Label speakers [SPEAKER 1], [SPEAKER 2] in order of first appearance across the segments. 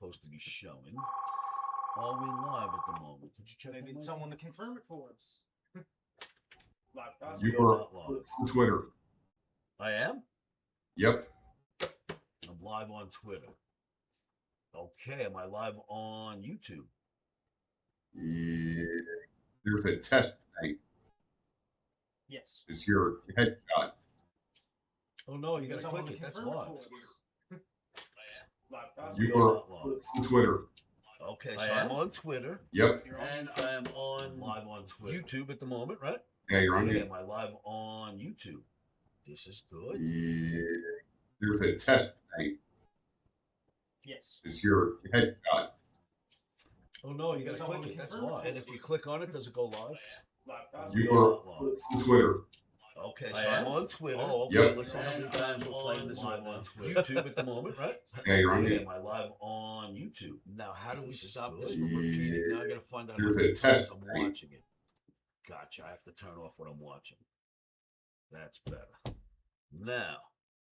[SPEAKER 1] supposed to be showing. Are we live at the moment? Did you check?
[SPEAKER 2] Maybe someone to confirm it for us. Live
[SPEAKER 3] You
[SPEAKER 1] are
[SPEAKER 3] are
[SPEAKER 1] not live.
[SPEAKER 3] on Twitter.
[SPEAKER 1] I am?
[SPEAKER 3] Yep.
[SPEAKER 1] I'm live on Twitter. Okay, am I live on YouTube?
[SPEAKER 3] Yeah. There's a test tonight.
[SPEAKER 2] Yes.
[SPEAKER 3] It's your headshot.
[SPEAKER 1] Oh no, you
[SPEAKER 2] Maybe
[SPEAKER 1] gotta
[SPEAKER 2] someone
[SPEAKER 1] click
[SPEAKER 2] to
[SPEAKER 1] it. That's
[SPEAKER 2] confirm
[SPEAKER 1] live.
[SPEAKER 2] for us. Live
[SPEAKER 3] You
[SPEAKER 1] are
[SPEAKER 3] are
[SPEAKER 1] not live.
[SPEAKER 3] on Twitter.
[SPEAKER 1] Okay, so I'm on Twitter.
[SPEAKER 3] Yep.
[SPEAKER 1] And I am on live on Twitter. YouTube at the moment, right?
[SPEAKER 3] Yeah, you're on
[SPEAKER 1] Okay,
[SPEAKER 3] YouTube.
[SPEAKER 1] am I live on YouTube? This is good.
[SPEAKER 3] Yeah. There's a test tonight.
[SPEAKER 2] Yes.
[SPEAKER 3] It's your headshot.
[SPEAKER 1] Oh no, you gotta
[SPEAKER 2] Someone
[SPEAKER 1] click it.
[SPEAKER 2] to
[SPEAKER 1] That's
[SPEAKER 2] confirm
[SPEAKER 1] live.
[SPEAKER 2] it.
[SPEAKER 1] And if you click on it, does it go live?
[SPEAKER 3] You are on Twitter.
[SPEAKER 1] Okay, so I'm on Twitter.
[SPEAKER 3] Oh, okay. Yep.
[SPEAKER 1] Listen, how many times we're playing this live on Twitter? YouTube at the moment, right?
[SPEAKER 3] Yeah, you're on
[SPEAKER 1] Okay,
[SPEAKER 3] YouTube.
[SPEAKER 1] am I live on YouTube? Now, how do we stop
[SPEAKER 3] good.
[SPEAKER 1] this from repeating? Now I gotta find out
[SPEAKER 3] There's
[SPEAKER 1] how
[SPEAKER 3] a
[SPEAKER 1] many
[SPEAKER 3] test
[SPEAKER 1] times I'm
[SPEAKER 3] tonight.
[SPEAKER 1] watching it. Gotcha. I have to turn off what I'm watching. That's better. Now,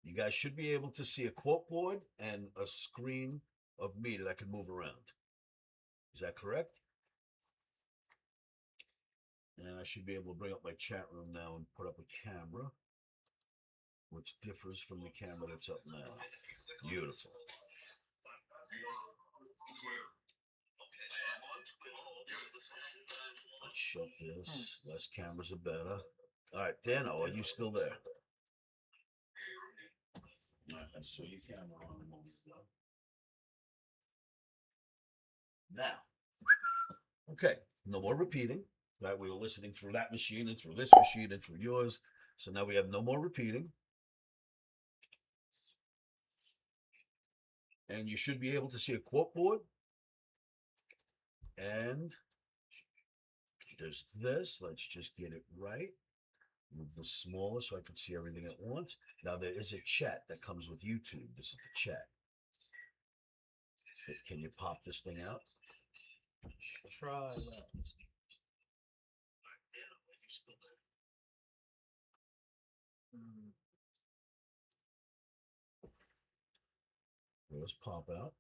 [SPEAKER 1] you guys should be able to see a quote board and a screen of me that I can move around. Is that correct? And I should be able to bring up my chat room now and put up a camera, which differs from the camera that's up now. Beautiful. Let's shut this. Less cameras are better. All right, Dano, are you still there? All right, I saw your camera on a moment ago. Now, okay, no more repeating. Right, we were listening through that machine and through this machine and through yours. So now we have no more repeating. And you should be able to see a quote board. And there's this. Let's just get it right. Move this smaller so I can see everything at once. Now there is a chat that comes with YouTube. This is the chat. So can you pop this thing out?
[SPEAKER 2] Try that.
[SPEAKER 1] Let's pop out.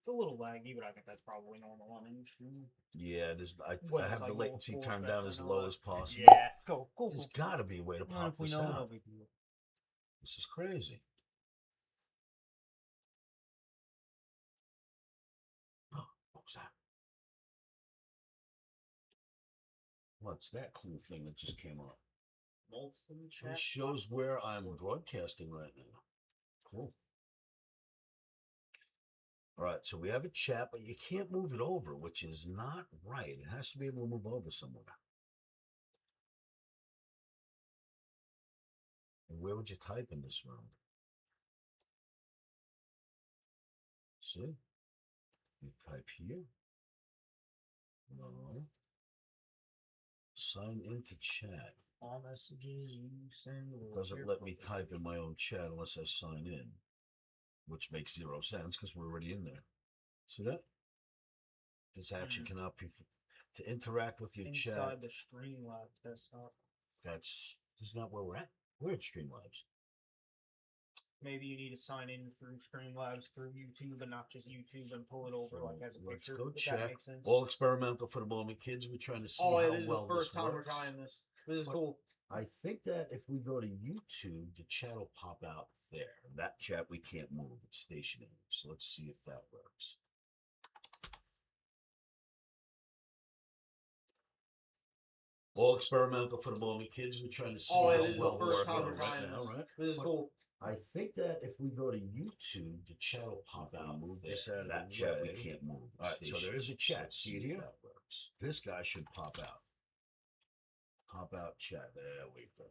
[SPEAKER 2] It's a little laggy, but I think that's probably normal on any stream.
[SPEAKER 1] Yeah, I
[SPEAKER 2] Well,
[SPEAKER 1] have
[SPEAKER 2] it's
[SPEAKER 1] the
[SPEAKER 2] like
[SPEAKER 1] latency
[SPEAKER 2] full
[SPEAKER 1] turned down
[SPEAKER 2] special
[SPEAKER 1] as
[SPEAKER 2] and all
[SPEAKER 1] low
[SPEAKER 2] that.
[SPEAKER 1] as possible.
[SPEAKER 2] Yeah, go.
[SPEAKER 1] There's got to be a way to
[SPEAKER 2] Well,
[SPEAKER 1] pop
[SPEAKER 2] if we
[SPEAKER 1] this
[SPEAKER 2] know,
[SPEAKER 1] out.
[SPEAKER 2] no big deal.
[SPEAKER 1] This is crazy. Oh, what was that? What's that cool thing that just came up?
[SPEAKER 2] Bolts in the chat.
[SPEAKER 1] It shows where I'm broadcasting right now. Cool. All right, so we have a chat, but you can't move it over, which is not right. It has to be able to move over somewhere. And where would you type in this room? See? You type here. No. Sign into chat.
[SPEAKER 2] All messages you send.
[SPEAKER 1] It doesn't let me type in my own chat unless I sign in, which makes 0 sense because we're already in there. See that? This action cannot be to interact with your
[SPEAKER 2] inside
[SPEAKER 1] chat.
[SPEAKER 2] the Streamlabs desktop.
[SPEAKER 1] That's not where we're at. We're at Streamlabs.
[SPEAKER 2] Maybe you need to sign in through Streamlabs through YouTube and not just YouTube and pull it over
[SPEAKER 1] So
[SPEAKER 2] like as a
[SPEAKER 1] let's
[SPEAKER 2] picture.
[SPEAKER 1] go
[SPEAKER 2] If that
[SPEAKER 1] check.
[SPEAKER 2] makes sense.
[SPEAKER 1] All experimental for the moment, kids. We're trying to see
[SPEAKER 2] Oh,
[SPEAKER 1] how
[SPEAKER 2] it is
[SPEAKER 1] well
[SPEAKER 2] the first
[SPEAKER 1] this
[SPEAKER 2] time
[SPEAKER 1] works.
[SPEAKER 2] we're trying this. This is
[SPEAKER 1] But
[SPEAKER 2] cool.
[SPEAKER 1] I think that if we go to YouTube, the chat will pop out there. That chat we can't move; it's stationary. So let's see if that works. All experimental for the moment, kids. We're trying to see
[SPEAKER 2] Oh,
[SPEAKER 1] how
[SPEAKER 2] it is the
[SPEAKER 1] well
[SPEAKER 2] first
[SPEAKER 1] this
[SPEAKER 2] time we're
[SPEAKER 1] works
[SPEAKER 2] trying
[SPEAKER 1] now,
[SPEAKER 2] this.
[SPEAKER 1] right?
[SPEAKER 2] This is
[SPEAKER 1] But
[SPEAKER 2] cool.
[SPEAKER 1] I think that if we go to YouTube, the chat will pop out. Move this out of that chat we can't move. All right, so there is a chat. See it here? That works. This guy should pop out. Pop out chat. There we go.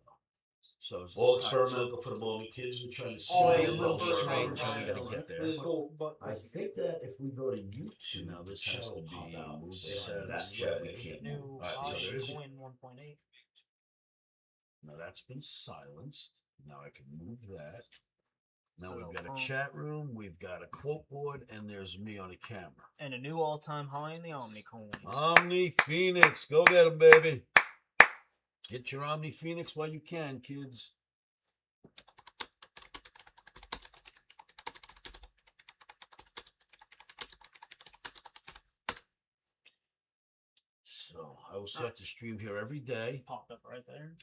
[SPEAKER 1] So it's all experimental for the moment, kids. We're trying to see
[SPEAKER 2] Oh,
[SPEAKER 1] how
[SPEAKER 2] it is
[SPEAKER 1] well
[SPEAKER 2] the
[SPEAKER 1] this
[SPEAKER 2] first time
[SPEAKER 1] works.
[SPEAKER 2] we're
[SPEAKER 1] We
[SPEAKER 2] trying
[SPEAKER 1] gotta
[SPEAKER 2] this.
[SPEAKER 1] get there.
[SPEAKER 2] This is cool. But
[SPEAKER 1] I think that if we go to YouTube, now this has to be move this out of that chat we can't move.
[SPEAKER 2] new
[SPEAKER 1] All right, so there is a
[SPEAKER 2] Coin 1.8.
[SPEAKER 1] now that's been silenced. Now I can move that. Now
[SPEAKER 2] So,
[SPEAKER 1] we've got a chat room, we've got a quote board, and there's me on a camera.
[SPEAKER 2] And a new all-time high in the Omni coins.
[SPEAKER 1] Omni Phoenix, go get him, baby. Get your Omni Phoenix while you can, kids. I will start to stream here every day.
[SPEAKER 2] Popped up right there.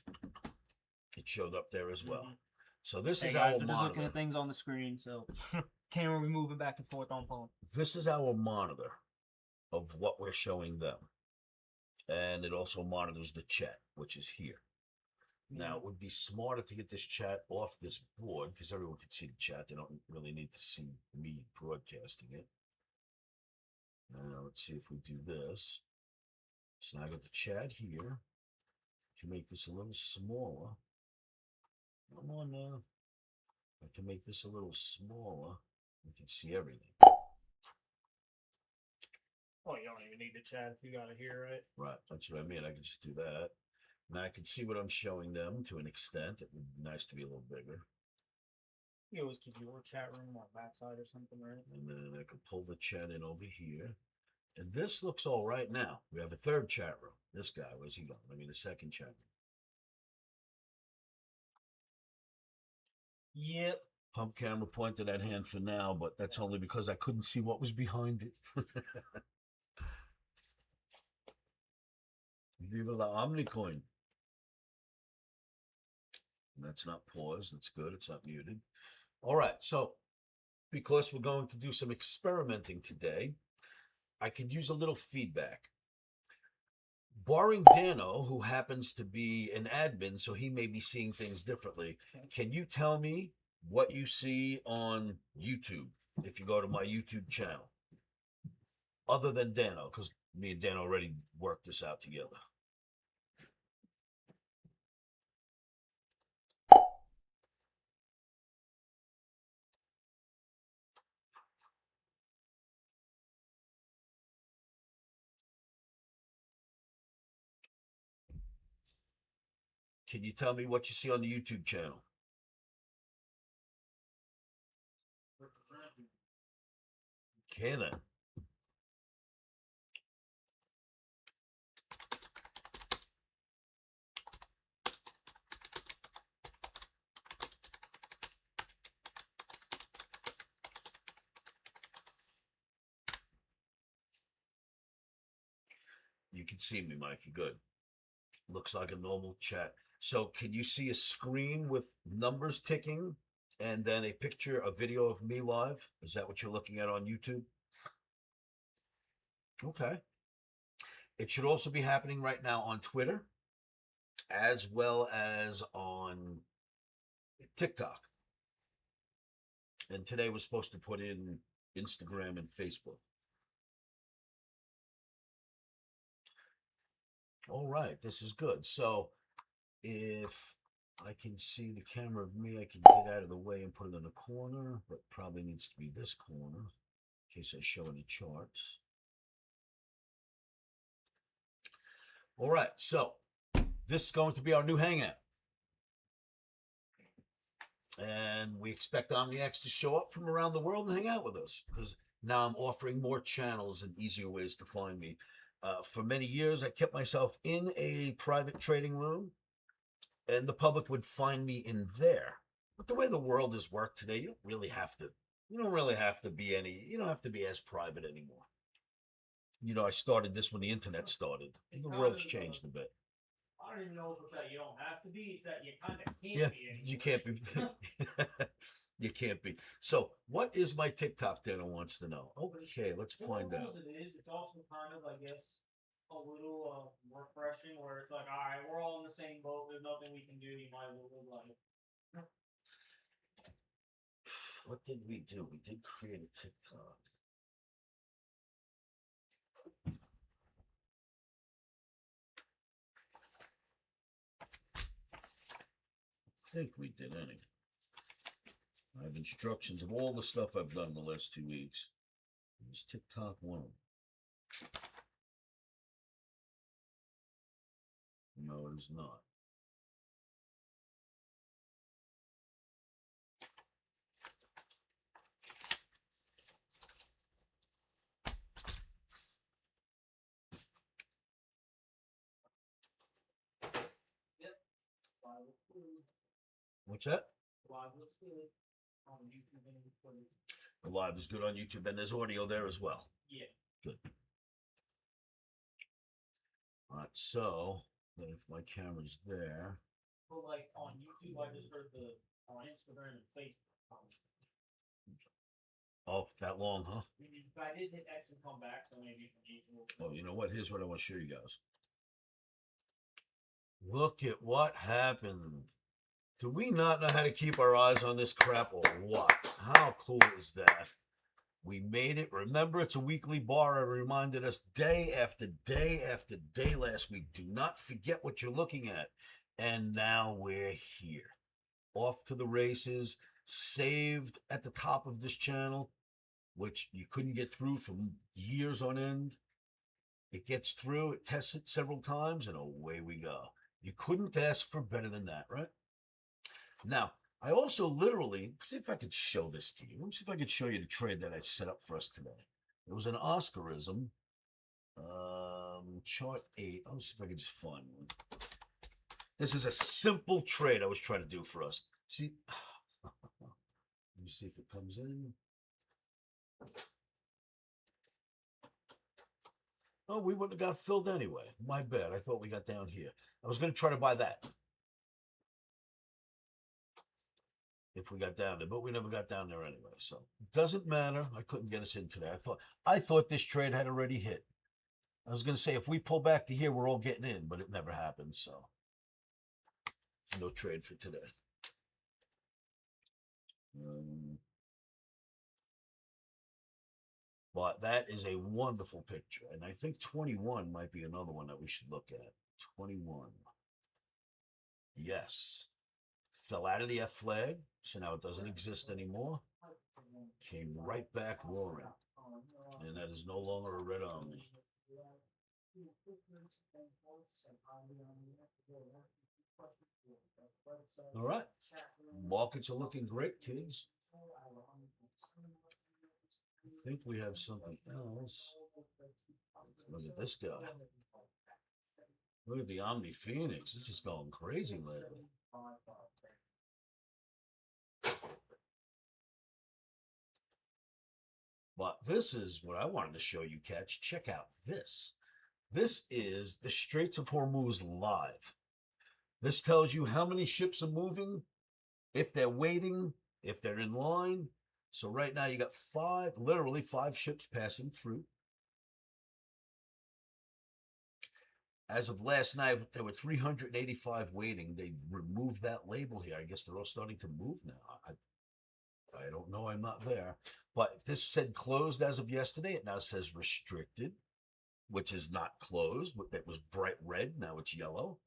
[SPEAKER 1] It showed up there as well.
[SPEAKER 2] Mhm.
[SPEAKER 1] So this
[SPEAKER 2] Hey
[SPEAKER 1] is
[SPEAKER 2] guys,
[SPEAKER 1] our
[SPEAKER 2] we're just looking
[SPEAKER 1] monitor.
[SPEAKER 2] at things on the screen, so camera we moving back and forth on phone.
[SPEAKER 1] This is our monitor of what we're showing them. And it also monitors the chat, which is here. Now, it would be smarter to get this chat off this board because everyone can see the chat. They don't really need to see me broadcasting it. Now, let's see if we do this. So now I got the chat here. I can make this a little smaller. Come on now. I can make this a little smaller. You can see everything.
[SPEAKER 2] Oh, you don't even need to chat if you got it here, right?
[SPEAKER 1] Right, that's what I mean. I can just do that. Now I can see what I'm showing them to an extent. It would be nice to be a little bigger.
[SPEAKER 2] You always keep your chat room on that side or something, right?
[SPEAKER 1] And then I can pull the chat in over here. And this looks all right now. We have a third chat room. This guy, where's he going? I mean, the second chat room.
[SPEAKER 2] Yep.
[SPEAKER 1] Pump camera pointed at hand for now, but that's only because I couldn't see what was behind it. Viva la Omnicoin. That's not paused. That's good. It's not muted. All right. So, because we're going to do some experimenting today, I could use a little feedback. Barring Dano, who happens to be an admin, so he may be seeing things differently, can you tell me what you see on YouTube if you go to my YouTube channel? Other than Dano, because me and Dano already worked this out together. Can you tell me what you see on the YouTube channel? Okay, then. You can see me, Mikey. Good. Looks like a normal chat. So can you see a screen with numbers ticking and then a picture, a video of me live? Is that what you're looking at on YouTube? Okay. It should also be happening right now on Twitter as well as on TikTok. And today we're supposed to put in Instagram and Facebook. All right, this is good. So if I can see the camera of me, I can get out of the way and put it in the corner, but probably needs to be this corner in case I show any charts. All right, so this is going to be our new hangout. And we expect OmniX to show up from around the world and hang out with us because now I'm offering more channels and easier ways to find me. For many years, I kept myself in a private trading room and the public would find me in there. But the way the world is worked today, you don't really have to be as private anymore. You know, I started this when the internet started. The world's changed a bit.
[SPEAKER 2] I don't even know if it's that you don't have to be. It's that you kind of can't be.
[SPEAKER 1] Yeah,
[SPEAKER 2] anymore.
[SPEAKER 1] you can't be. You can't be. So, what is my TikTok? Dana wants to know. Okay, let's find out.
[SPEAKER 2] It is. It's also kind of, I guess, a little refreshing where it's like, all right, we're all in the same boat. There's nothing we can do. You might as well live life.
[SPEAKER 1] What did we do? We did create a TikTok. I think we did anyway. I have instructions of all the stuff I've done the last 2 weeks. Is TikTok one of them? No, it is not. What's that?
[SPEAKER 2] Live looks good on YouTube and Twitter.
[SPEAKER 1] The live is good on YouTube, and there's audio there as well.
[SPEAKER 2] Yeah.
[SPEAKER 1] Good. right, so then if my camera's there,
[SPEAKER 2] But like on YouTube, I just heard on Instagram and Facebook.
[SPEAKER 1] oh, that long, huh?
[SPEAKER 2] I did hit X and come back, so maybe from YouTube.
[SPEAKER 1] Oh, you know what? Here's what I want to show you guys. Look at what happened. Do we not know how to keep our eyes on this crap or what? How cool is that? We made it. Remember, it's a weekly bar. It reminded us day after day after day last week. Do not forget what you're looking at. And now we're here. Off to the races. Saved at the top of this channel, which you couldn't get through for years on end. It gets through. It tests it several times, and away we go. You couldn't ask for better than that, right? Now, I also literally, see if I could show this to you. Let me see if I could show you the trade that I set up for us today. It was an Oscarism, chart 8. I'll see if I can just find one. This is a simple trade I was trying to do for us. See, let me see if it comes in. Oh, we wouldn't have got filled anyway. My bad. I thought we got down here. I was going to try to buy that if we got down there, but we never got down there anyway. So doesn't matter. I couldn't get us in today. I thought this trade had already hit. I was going to say if we pull back to here, we're all getting in, but it never happened. So no trade for today. But that is a wonderful picture. And I think 21 might be another one that we should look at. 21. Yes. Fell out of the F flag, so now it doesn't exist anymore. Came right back roaring. And that is no longer a red omni. All right. Markets are looking great, kids. I think we have something else. Look at this guy. Look at the Omni Phoenix. It's just going crazy lately. But this is what I wanted to show you, Catch. Check out this. This is the Straits of Hormuz live. This tells you how many ships are moving, if they're waiting, if they're in line. So right now you got literally five ships passing through. As of last night, there were 385 waiting. They removed that label here. I guess they're all starting to move now. I don't know. I'm not there. But this said closed as of yesterday. It now says restricted, which is not closed. That was bright red. Now it's yellow.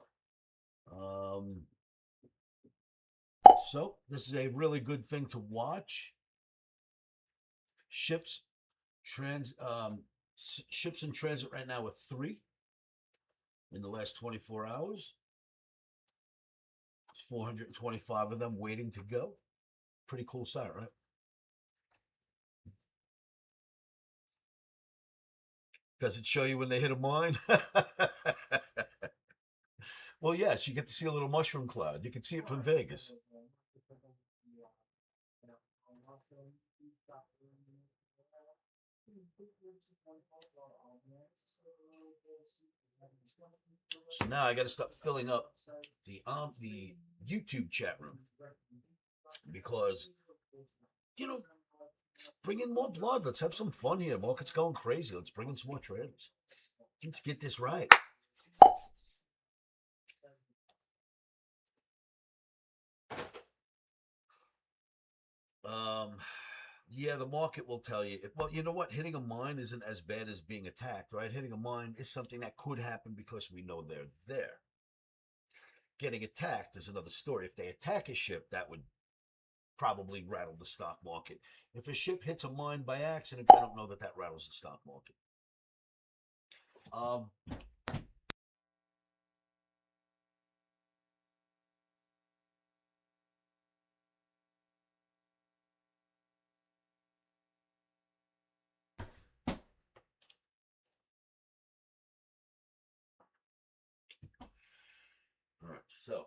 [SPEAKER 1] So this is a really good thing to watch. Ships in transit right now with 3 in the last 24 hours. 425 of them waiting to go. Pretty cool sight, right? Does it show you when they hit a mine? Well, yes, you get to see a little mushroom cloud. You can see it from Vegas. So now I got to start filling up the YouTube chat room because, bring in more blood. Let's have some fun here. Market's going crazy. Let's bring in some more traders. Let's get this right. Yeah, the market will tell you. Well, you know what? Hitting a mine isn't as bad as being attacked, right? Hitting a mine is something that could happen because we know they're there. Getting attacked is another story. If they attack a ship, that would probably rattle the stock market. If a ship hits a mine by accident, I don't know that rattles the stock market. All right, so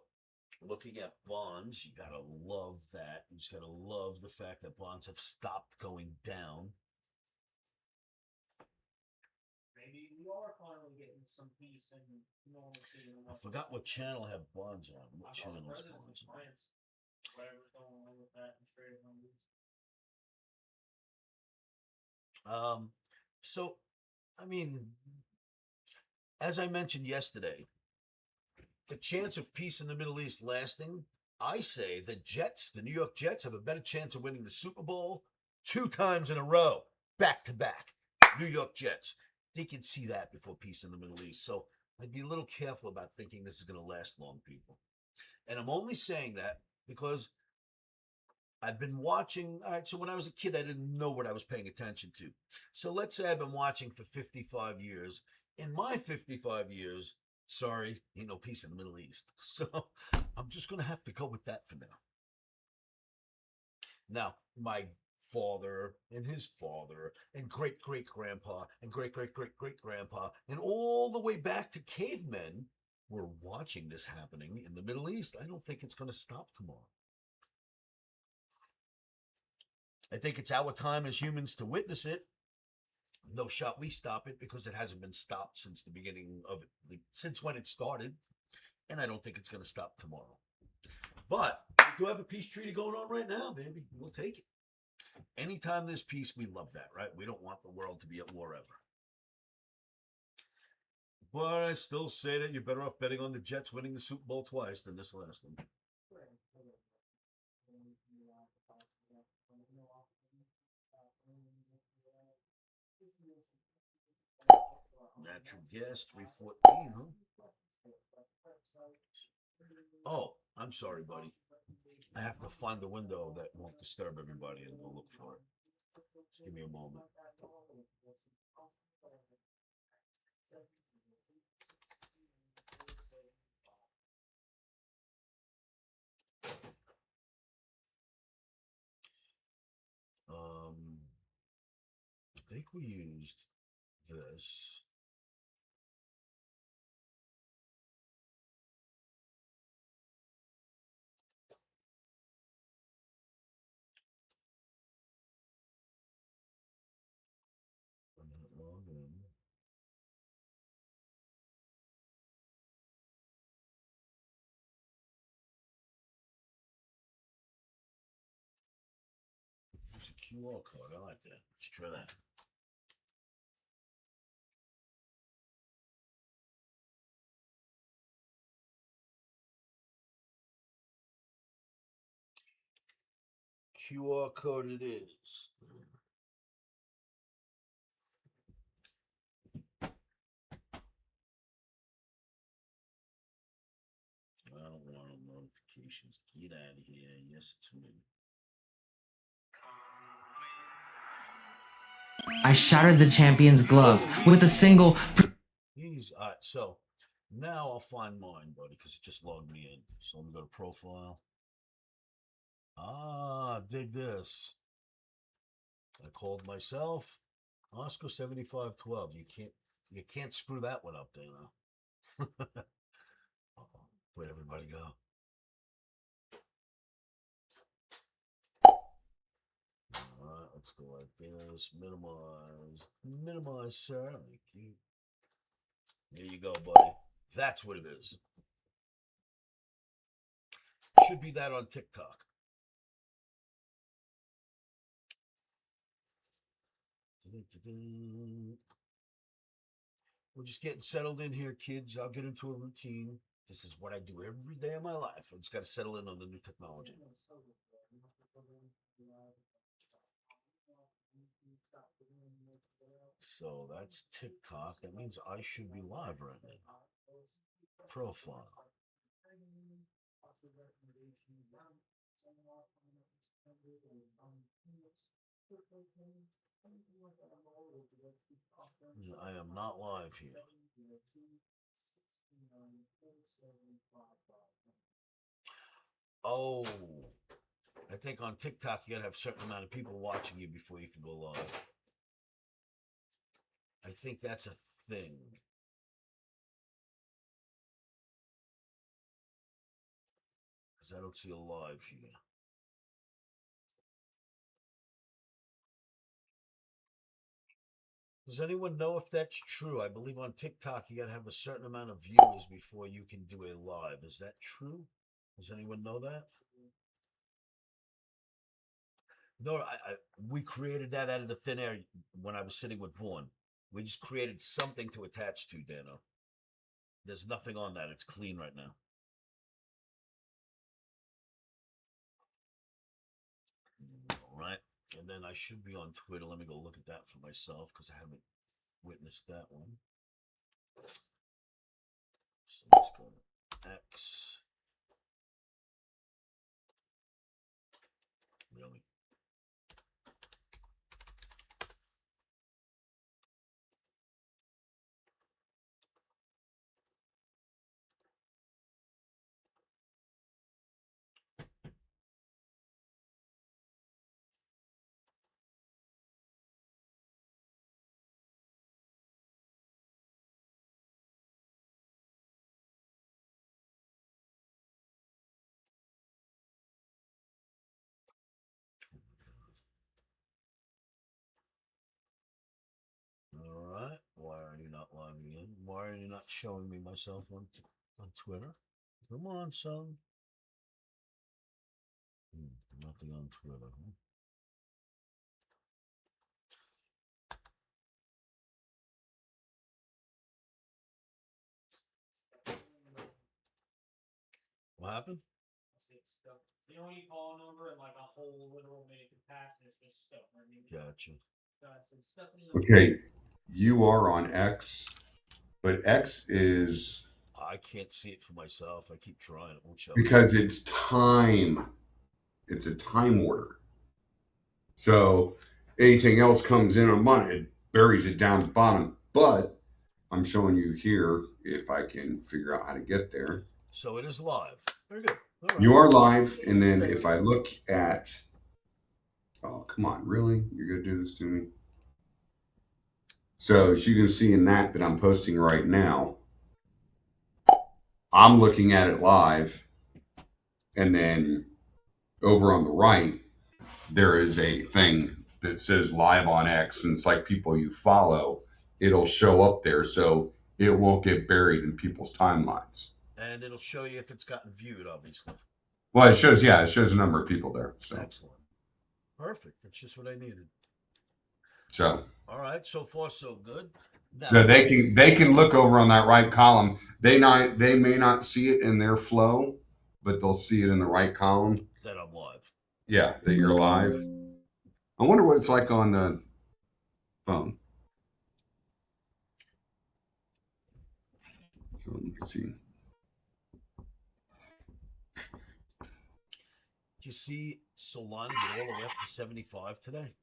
[SPEAKER 1] looking at bonds, you gotta love that. You just gotta love the fact that bonds have stopped going down.
[SPEAKER 2] Maybe we are finally getting some peace and normalcy.
[SPEAKER 1] I forgot what channel had Bonds on. What
[SPEAKER 2] I thought
[SPEAKER 1] channel
[SPEAKER 2] the
[SPEAKER 1] was
[SPEAKER 2] president's
[SPEAKER 1] Bonds on?
[SPEAKER 2] in France. Whatever's going on with that and trade numbers.
[SPEAKER 1] So, I mean, as I mentioned yesterday, the chance of peace in the Middle East lasting, I say the Jets, the New York Jets, have a better chance of winning the Super Bowl 2 times in a row, back to back. New York Jets. They can see that before peace in the Middle East. So I'd be a little careful about thinking this is going to last long, people. And I'm only saying that because I've been watching. All right, so when I was a kid, I didn't know what I was paying attention to. So let's say I've been watching for 55 years. In my 55 years, sorry, ain't no peace in the Middle East. So I'm just going to have to go with that for now. Now, my father and his father and great great grandpa and great great great great grandpa and all the way back to cavemen were watching this happening in the Middle East. I don't think it's going to stop tomorrow. I think it's our time as humans to witness it. No shot we stop it because it hasn't been stopped since the beginning of it, since when it started. And I don't think it's going to stop tomorrow. But we do have a peace treaty going on right now, baby. We'll take it. Anytime there's peace, we love that, right? We don't want the world to be at war ever. But I still say that you're better off betting on the Jets winning the Super Bowl twice than this last one. Natural guess, 314, huh? Oh, I'm sorry, buddy. I have to find the window that won't disturb everybody and we'll look for it. Just give me a moment. I think we used this. I'm not logged in. There's a QR code. I like that. Let's try that. QR code it is. I don't want no notifications. Get out of here. Yes, it's me.
[SPEAKER 4] I shattered the champion's glove with a single.
[SPEAKER 1] So now I'll find mine, buddy, because it just logged me in. So let me go to profile. Dig this. I called myself Oscar 7512. You can't screw that one up, Dana. Where'd everybody go? Alright, let's go like this. Minimize, sir. Thank you. There you go, buddy. That's what it is. Should be that on TikTok. We're just getting settled in here, kids. I'll get into a routine. This is what I do every day of my life. I just got to settle in on the new technology. So that's TikTok. That means I should be live right now. Profile. I am not live here. Oh, I think on TikTok you gotta have a certain amount of people watching you before you can go live. I think that's a thing. Because I don't see a live here. Does anyone know if that's true? I believe on TikTok you gotta have a certain amount of viewers before you can do a live. Is that true? Does anyone know that? No, we created that out of the thin air when I was sitting with Vaughn. We just created something to attach to, Dano. There's nothing on that. It's clean right now. All right. And then I should be on Twitter. Let me go look at that for myself because I haven't witnessed that one. So let's go to X. Really? All right. Why are you not logging in? Why are you not showing me myself on Twitter? Come on, son. Nothing on Twitter. Huh? What happened?
[SPEAKER 2] You know when you call a number and like a whole literal minute can pass and it's just stuck.
[SPEAKER 1] Gotcha.
[SPEAKER 3] Okay, you are on X, but X is
[SPEAKER 1] I can't see it for myself. I keep trying. It won't show.
[SPEAKER 3] Because it's time. It's a time order. So anything else comes in on Monday, it buries it down the bottom. But I'm showing you here if I can figure out how to get there.
[SPEAKER 1] So it is live. Very good.
[SPEAKER 3] Right. You are live, and then if I look at, oh come on, really? You're gonna do this to me? So as you can see in that I'm posting right now, I'm looking at it live, and then over on the right, there is a thing that says live on X, and it's like people you follow, it'll show up there, so it won't get buried in people's timelines.
[SPEAKER 1] And it'll show you if it's gotten viewed, obviously.
[SPEAKER 3] Well, it shows a number of people there. So
[SPEAKER 1] excellent. Perfect. That's just what I needed.
[SPEAKER 3] So
[SPEAKER 1] all right, so far so good.
[SPEAKER 3] Now, so they can look over on that right column. They may not see it in their flow, but they'll see it in the right column.
[SPEAKER 1] That I'm live.
[SPEAKER 3] Yeah, that you're live. I wonder what it's like on the phone. So you can see.
[SPEAKER 1] Did you see Solana get all the way up to 75 today?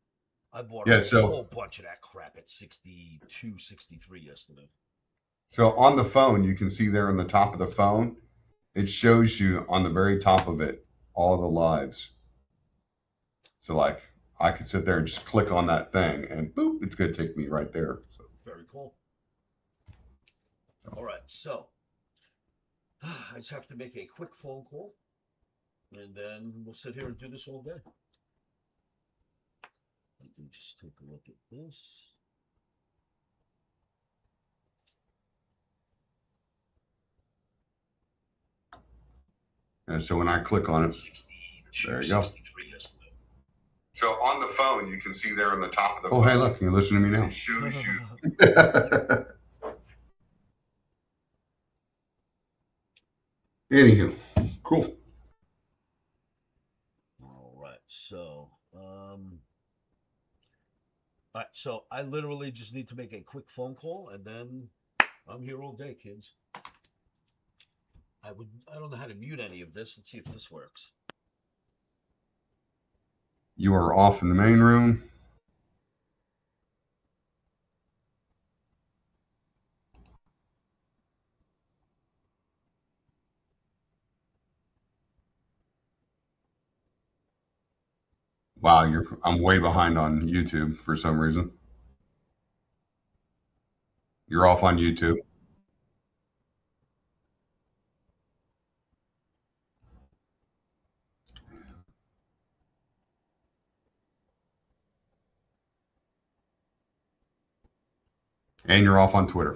[SPEAKER 1] I bought
[SPEAKER 3] a
[SPEAKER 1] whole bunch of that crap at 62, 63 yesterday.
[SPEAKER 3] So on the phone, you can see there on the top of the phone, it shows you on the very top of it all the lives. So like I could sit there and just click on that thing and boop, it's going to take me right there. So.
[SPEAKER 1] Very cool. All right, so I just have to make a quick phone call, and then we'll sit here and do this all day. Let me just take a look at this.
[SPEAKER 3] And so when I click on it, there you go. So on the phone, you can see there on the top of the phone. Oh, hey, look, can you listen to me now? It shows you. Anywho, cool.
[SPEAKER 1] All right, so all right, so I literally just need to make a quick phone call, and then I'm here all day, kids. I don't know how to mute any of this. Let's see if this works.
[SPEAKER 3] You are off in the main room. Wow, I'm way behind on YouTube for some reason. You're off on YouTube. And you're off on Twitter.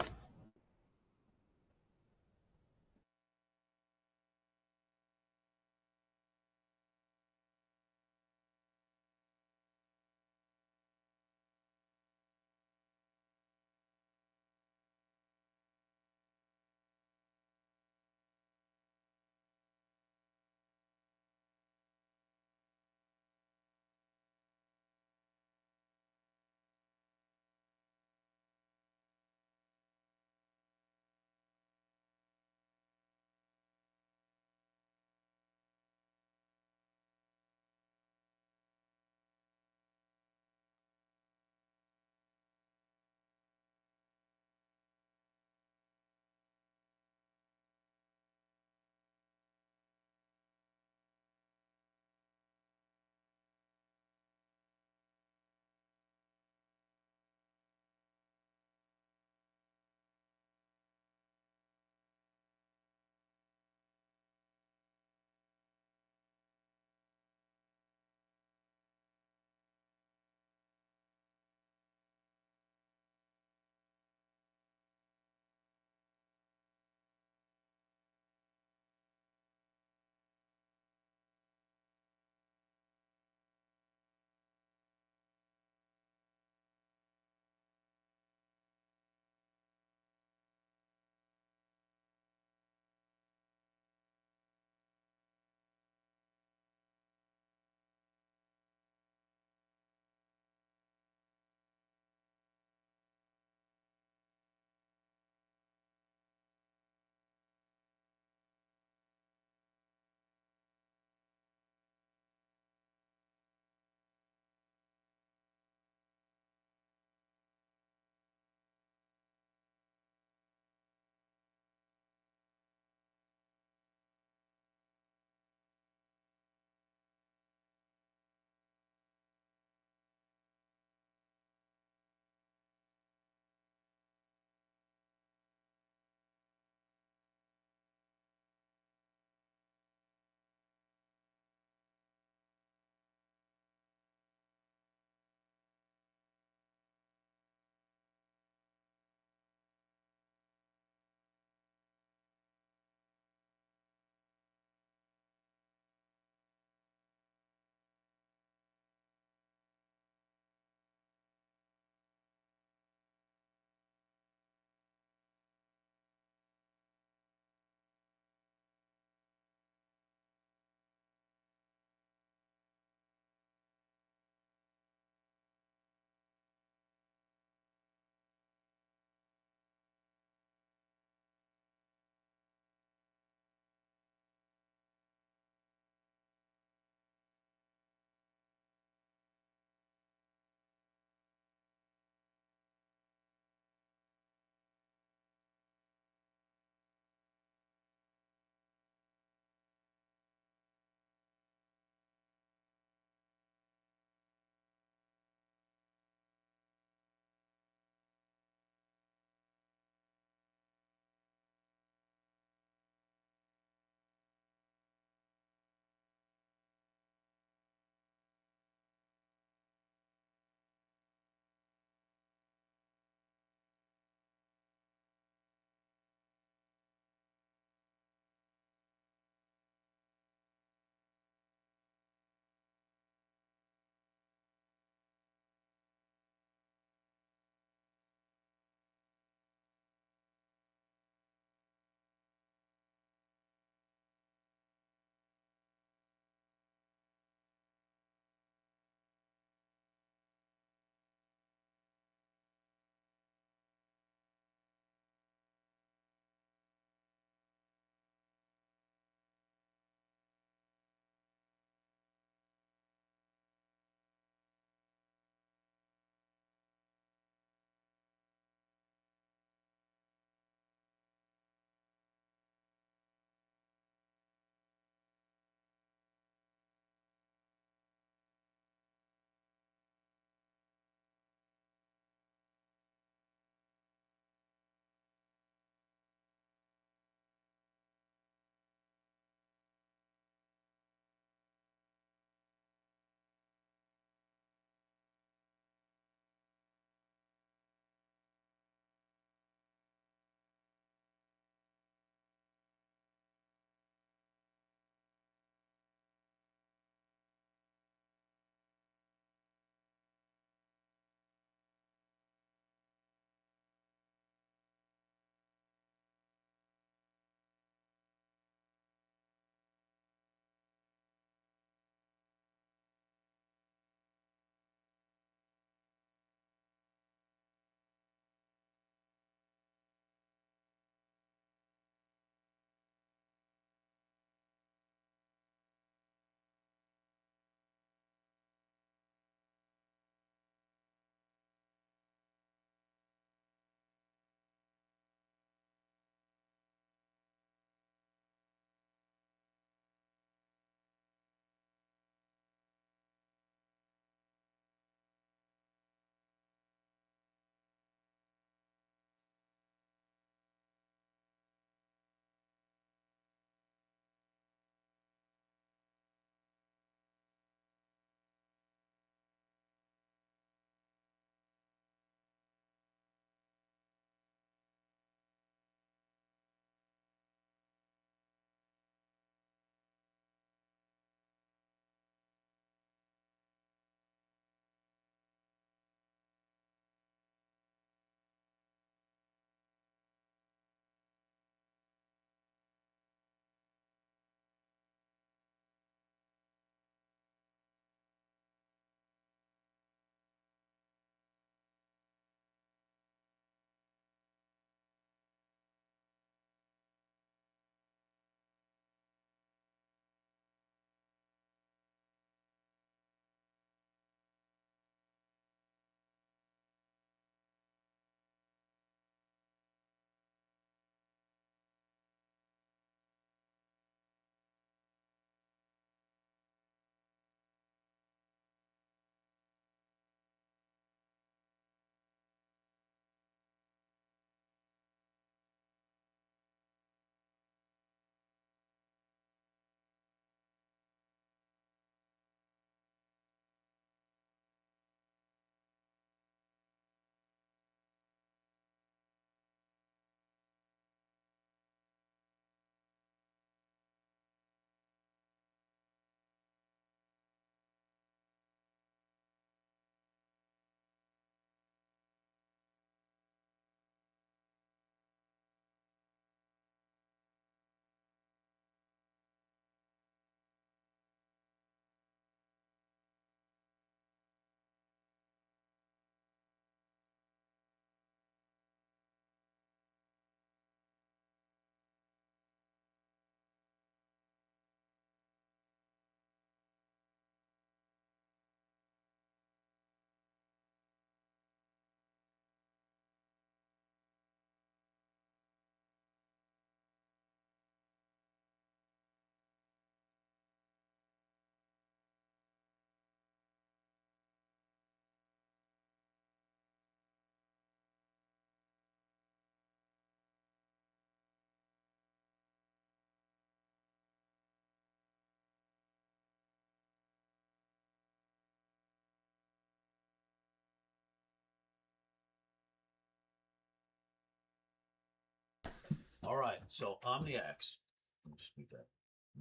[SPEAKER 1] All right, so Omniacs. Let me just mute that.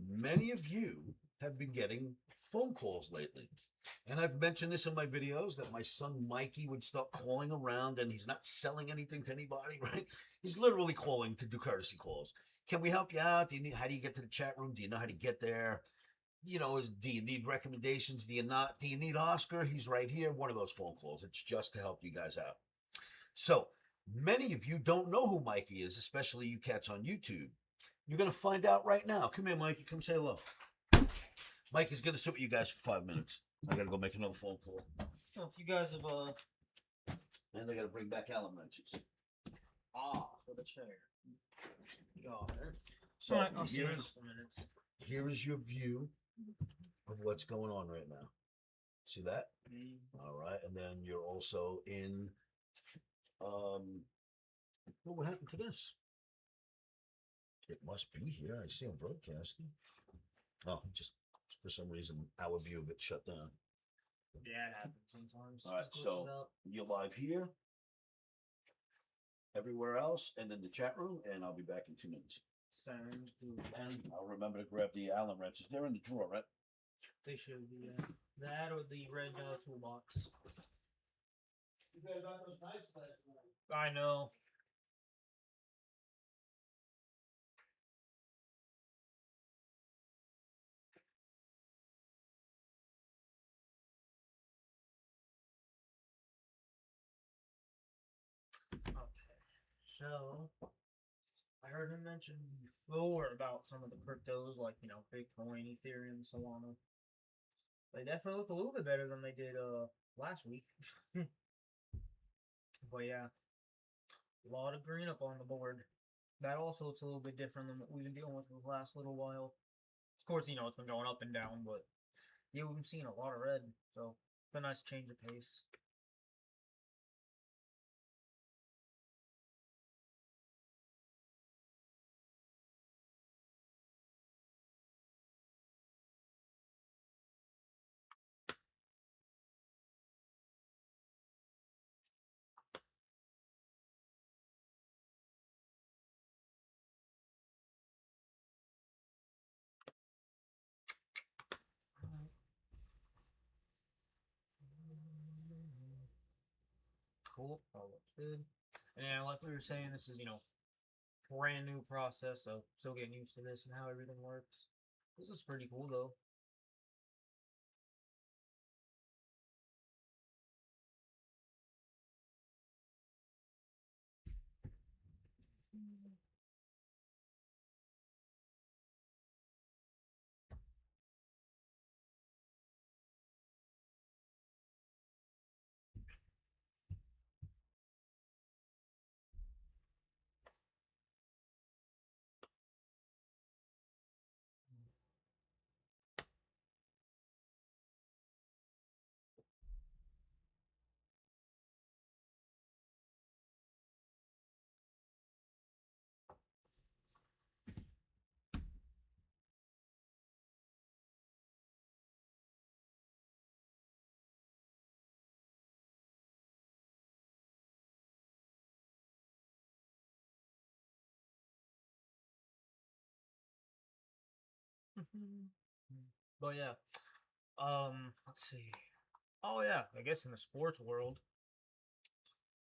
[SPEAKER 1] Many of you have been getting phone calls lately. And I've mentioned this in my videos that my son Mikey would start calling around and he's not selling anything to anybody, right? He's literally calling to do courtesy calls. Can we help you out? How do you get to the chat room? Do you know how to get there? Do you need recommendations? Do you not? Do you need Oscar? He's right here. One of those phone calls. It's just to help you guys out. So many of you don't know who Mikey is, especially you cats on YouTube. You're going to find out right now. Come here, Mikey. Come say hello. Mikey's going to sit with you guys for 5 minutes. I got to go make another phone call.
[SPEAKER 2] Well, if you guys have
[SPEAKER 1] And I got to bring back Allen wrenches.
[SPEAKER 2] for the chair. Got it.
[SPEAKER 1] So
[SPEAKER 2] Alright, I'll see you in a
[SPEAKER 1] here's,
[SPEAKER 2] couple minutes.
[SPEAKER 1] here is your view of what's going on right now. See that? All right. And then you're also in, well, what happened to this? It must be here. I see them broadcasting. Oh, just for some reason, our view of it shut down.
[SPEAKER 2] Yeah, it happens sometimes.
[SPEAKER 1] All right,
[SPEAKER 2] Just
[SPEAKER 1] so
[SPEAKER 2] glitches out.
[SPEAKER 1] you're live here, everywhere else, and in the chat room, and I'll be back in 2 minutes.
[SPEAKER 2] Sounds good.
[SPEAKER 1] And I'll remember to grab the Allen wrenches. They're in the drawer, right?
[SPEAKER 2] They should be that or the red toolbox. You guys got those knives last night. I know. Okay, so I heard him mention before about some of the cryptos, like Bitcoin, Ethereum, Solana. They definitely look a little bit better than they did last week. But yeah, a lot of green up on the board. That also looks a little bit different than what we've been dealing with for the last little while. Of course, it's been going up and down, but yeah, we've been seeing a lot of red, so it's a nice change of pace. Cool. All looks good. And yeah, like we were saying, this is, brand new process, so still getting used to this and how everything works. This is pretty cool though. But yeah, let's see. Oh yeah, I guess in the sports world,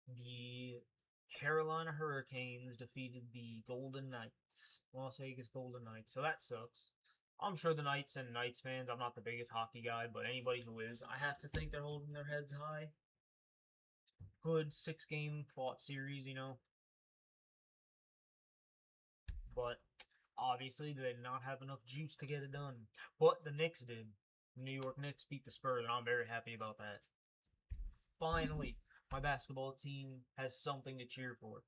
[SPEAKER 2] the Carolina Hurricanes defeated the Golden Knights, Las Vegas Golden Knights. So that sucks. I'm sure the Knights and Knights fans, I'm not the biggest hockey guy, but anybody who is, I have to think they're holding their heads high. Good 6-game fought series. But obviously, they did not have enough juice to get it done. But the Knicks did. The New York Knicks beat the Spurs, and I'm very happy about that. Finally, my basketball team has something to cheer for.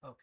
[SPEAKER 2] Okay.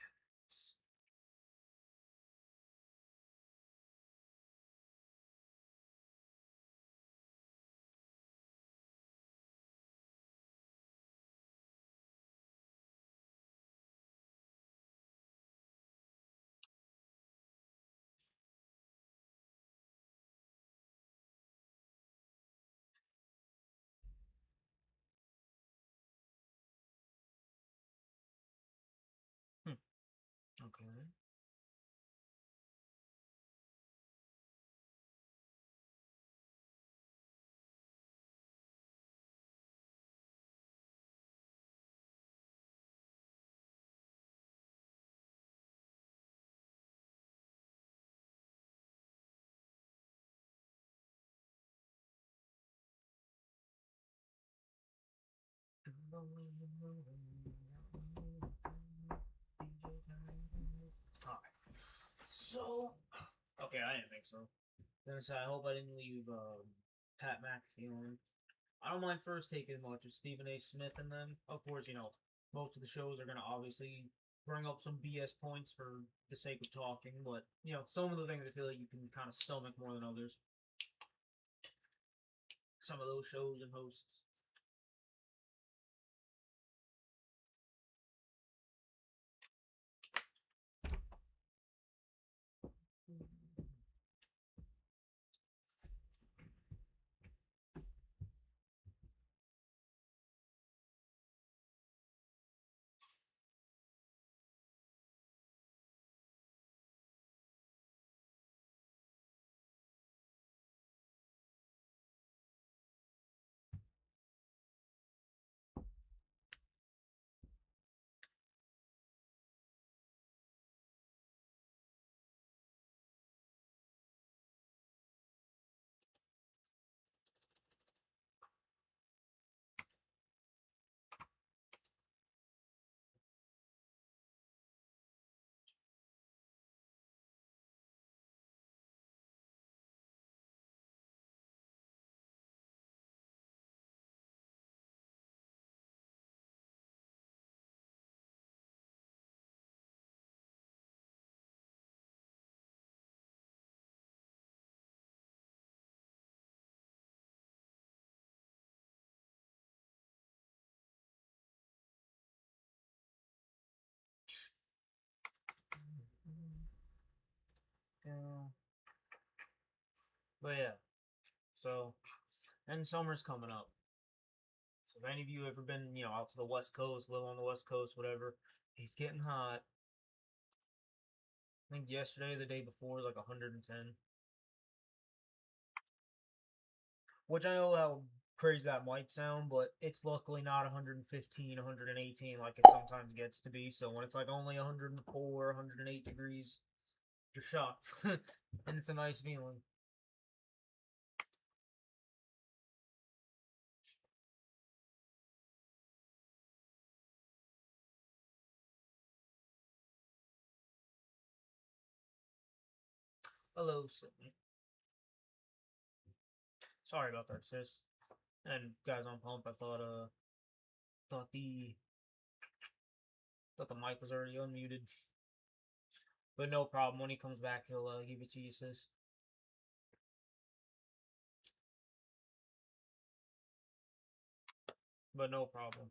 [SPEAKER 2] So, okay, I didn't think so. Gonna say, I hope I didn't leave Pat McAfee on. I don't mind first taking much with Stephen A. Smith and them. Of course, most of the shows are gonna obviously bring up some BS points for the sake of talking, but some of the things I feel like you can kind of stomach more than others. Some of those shows and hosts. But yeah, so, and summer's coming up. So if any of you ever been, out to the West Coast, live on the West Coast, whatever, it's getting hot. I think yesterday, or the day before, was like 110. Which I know how crazy that might sound, but it's luckily not 115, 118 like it sometimes gets to be. So when it's like only 104, 108 degrees, you're shocked. And it's a nice feeling. Hello, Sydney. Sorry about that, sis. And guys on pump, I thought thought the mic was already unmuted. But no problem. When he comes back, he'll give it to you, sis. But no problem.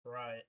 [SPEAKER 2] Right.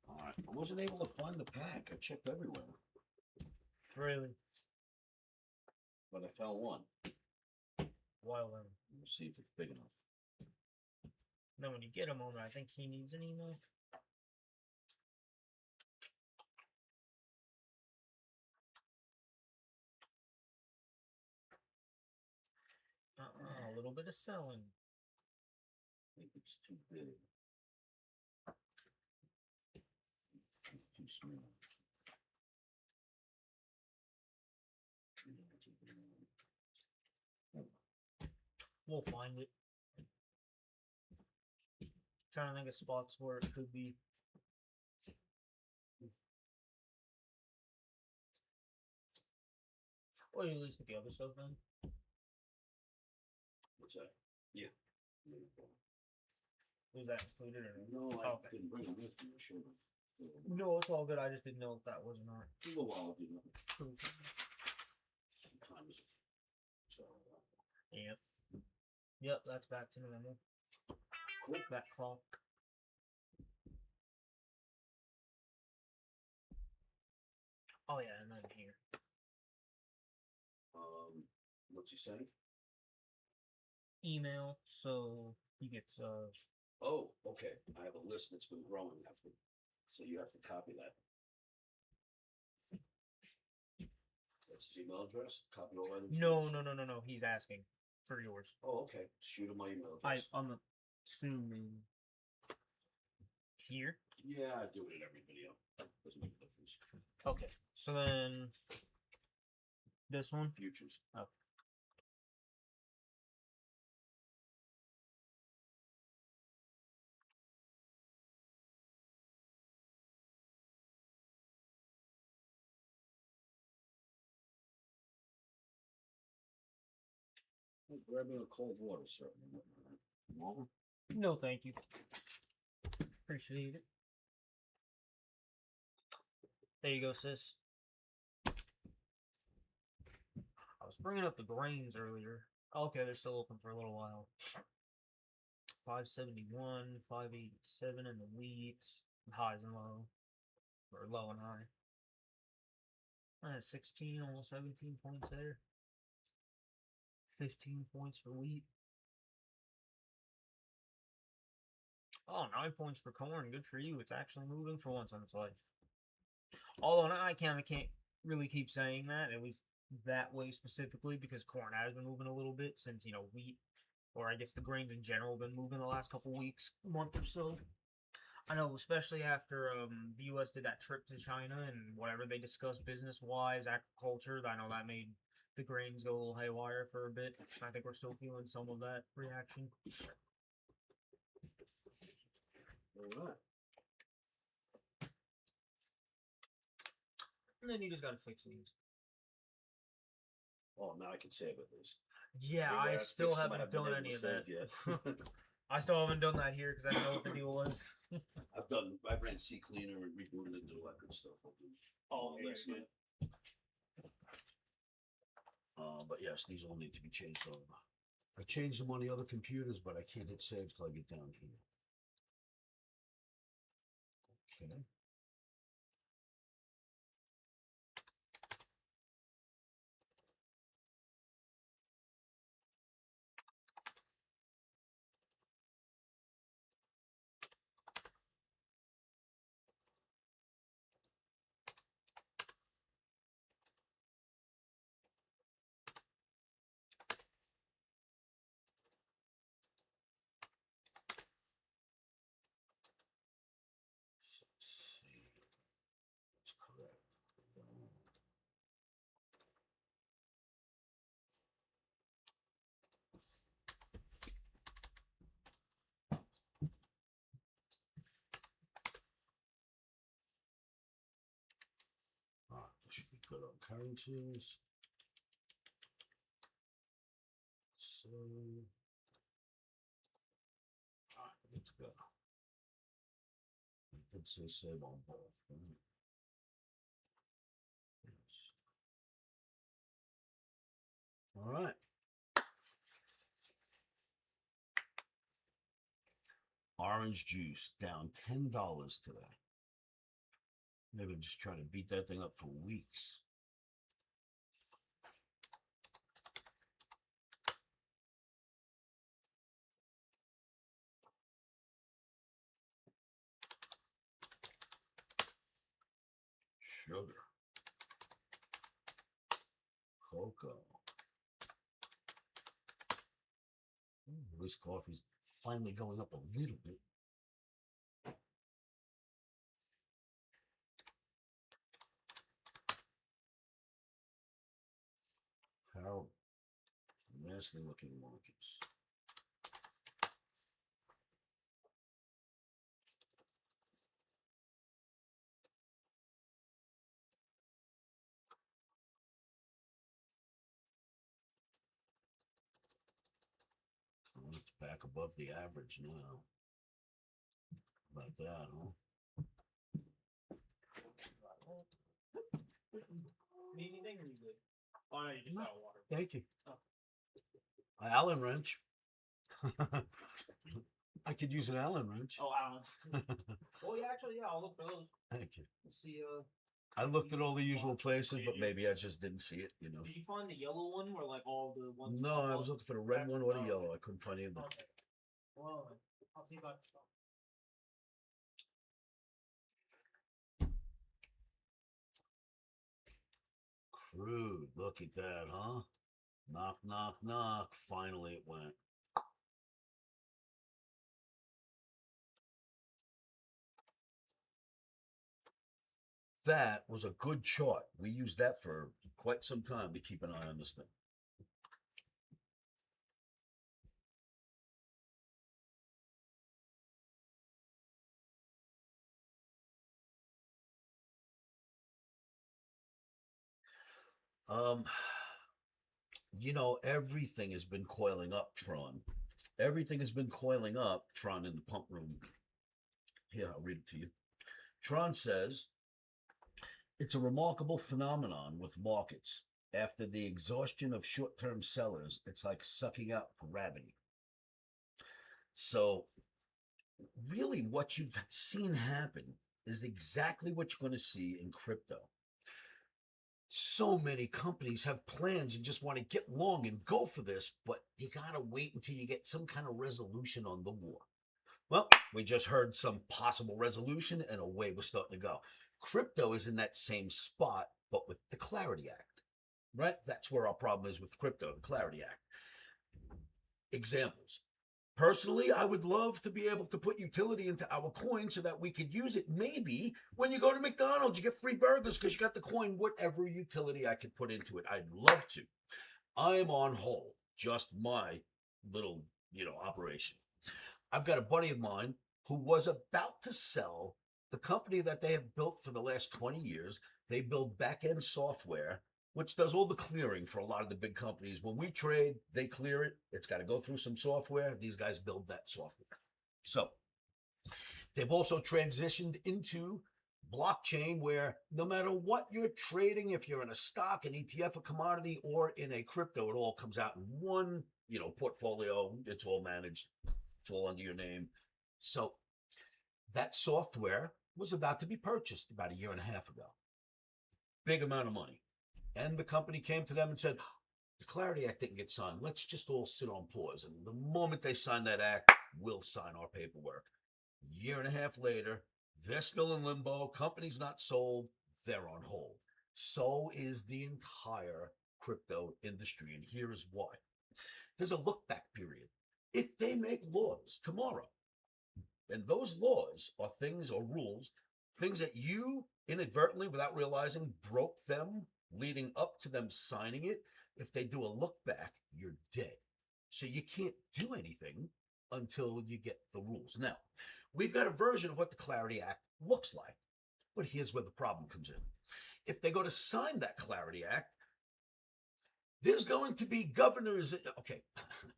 [SPEAKER 1] Alright, I wasn't able to find the pack. I checked everywhere,
[SPEAKER 2] Really.
[SPEAKER 1] but I found one.
[SPEAKER 2] Well then.
[SPEAKER 1] Let's see if it's big enough.
[SPEAKER 2] Then when you get him over, I think he needs an email. A little bit of selling.
[SPEAKER 1] I think it's too big. Too small.
[SPEAKER 2] We'll find it. Trying to think of spots where it could be. Or you lose with the other stuff then?
[SPEAKER 1] What's that? Yeah.
[SPEAKER 2] Was that included or
[SPEAKER 1] No, I
[SPEAKER 2] Oh, okay.
[SPEAKER 1] didn't bring it with me. I should have.
[SPEAKER 2] No, it's all good. I just didn't know if that was or not.
[SPEAKER 1] Give a while, you know. What time is it? So,
[SPEAKER 2] Yep. Yep, that's back to normal.
[SPEAKER 1] cool.
[SPEAKER 2] That clock. Oh yeah, and then here.
[SPEAKER 1] What's he saying?
[SPEAKER 2] Email, so he gets
[SPEAKER 1] Oh, okay. I have a list that's been growing after, so you have to copy that. That's his email address. Copy all that.
[SPEAKER 2] no.
[SPEAKER 1] information?
[SPEAKER 2] He's asking for yours.
[SPEAKER 1] Oh, okay. Shoot him my email address.
[SPEAKER 2] I'm assuming here.
[SPEAKER 1] Yeah, I do it in every video. Doesn't make a difference.
[SPEAKER 2] Okay, so then this one.
[SPEAKER 1] Futures.
[SPEAKER 2] Oh.
[SPEAKER 1] Grab me a cold water, sir. Well,
[SPEAKER 2] No, thank you. Appreciate it. There you go, sis. I was bringing up the grains earlier. Okay, they're still open for a little while. 571, 587 in the wheat, highs and low, or low and high. 16, almost 17 points there. 15 points for wheat. Oh, 9 points for corn. Good for you. It's actually moving for once in its life. Although I can't really keep saying that, at least that way specifically, because corn has been moving a little bit since, wheat, or I guess the grains in general, been moving the last couple weeks, month or so. I know, especially after the U.S. did that trip to China and whatever they discussed business-wise, agriculture, I know that made the grains go a little haywire for a bit. I think we're still feeling some of that reaction.
[SPEAKER 1] all right.
[SPEAKER 2] And then you just gotta fix these.
[SPEAKER 1] Oh, now I can save at least.
[SPEAKER 2] Yeah,
[SPEAKER 1] Maybe
[SPEAKER 2] I
[SPEAKER 1] fixed
[SPEAKER 2] still
[SPEAKER 1] them, I
[SPEAKER 2] haven't
[SPEAKER 1] been
[SPEAKER 2] done
[SPEAKER 1] able
[SPEAKER 2] any
[SPEAKER 1] to
[SPEAKER 2] of that.
[SPEAKER 1] save yet.
[SPEAKER 2] I still haven't done that here because I didn't know what the deal was.
[SPEAKER 1] I ran C Cleaner and rebooted and did all that good stuff. I'll do all
[SPEAKER 2] okay,
[SPEAKER 1] last
[SPEAKER 2] you're
[SPEAKER 1] night. But yes, these all need to be changed over. I changed them on the other computers, but I can't hit save till I get down here. Okay. Let's see. That's correct. This should be good on currencies. So, good to go. I did say save on both, right? Yes. All right. Orange juice down $10 today. Maybe just trying to beat that thing up for weeks. Sugar. Cocoa. This coffee's finally going up a little bit. How nasty looking markets. Back above the average now. About that, huh?
[SPEAKER 2] Need anything or you good? Oh no, you just got water.
[SPEAKER 1] Thank you.
[SPEAKER 2] Oh.
[SPEAKER 1] Allen wrench. I could use an Allen wrench.
[SPEAKER 2] Oh, Alan. Well, yeah, actually, yeah, I'll look for those.
[SPEAKER 1] Thank you.
[SPEAKER 2] Let's see.
[SPEAKER 1] I looked at all the usual places, but maybe I just didn't see it, you know.
[SPEAKER 2] Did you find the yellow one or like all the ones?
[SPEAKER 1] No, I was looking for the red one or the yellow. I couldn't find either.
[SPEAKER 2] Okay. Well, I'll see if I can.
[SPEAKER 1] Crude. Look at that, huh? Knock, knock, knock. Finally it went. That was a good chart. We used that for quite some time to keep an eye on this thing. You know, everything has been coiling up, Tron. Everything has been coiling up, Tron, in the pump room. Here, I'll read it to you. Tron says, it's a remarkable phenomenon with markets. After the exhaustion of short-term sellers, it's like sucking out gravity. So, really, what you've seen happen is exactly what you're going to see in crypto. So many companies have plans and just want to get long and go for this, but you got to wait until you get some kind of resolution on the war. Well, we just heard some possible resolution and away we're starting to go. Crypto is in that same spot, but with the Clarity Act, right? That's where our problem is with crypto, the Clarity Act. Examples. Personally, I would love to be able to put utility into our coin so that we could use it. Maybe when you go to McDonald's, you get free burgers because you got the coin, whatever utility I could put into it. I'd love to. I'm on hold, just my little, operation. I've got a buddy of mine who was about to sell the company that they have built for the last 20 years. They build back-end software, which does all the clearing for a lot of the big companies. When we trade, they clear it. It's got to go through some software. These guys build that software. So they've also transitioned into blockchain where no matter what you're trading, if you're in a stock, an ETF, a commodity, or in a crypto, it all comes out in one, portfolio. It's all managed. It's all under your name. So that software was about to be purchased about a year and a half ago. Big amount of money. And the company came to them and said, the Clarity Act didn't get signed. Let's just all sit on pause. And the moment they sign that act, we'll sign our paperwork. A year and a half later, they're still in limbo. Company's not sold. They're on hold. So is the entire crypto industry. And here is why. There's a look back period. If they make laws tomorrow, and those laws are things or rules, things that you inadvertently, without realizing, broke them leading up to them signing it, if they do a look back, you're dead. So you can't do anything until you get the rules. Now, we've got a version of what the Clarity Act looks like, but here's where the problem comes in. If they go to sign that Clarity Act, there's going to be governors. Okay,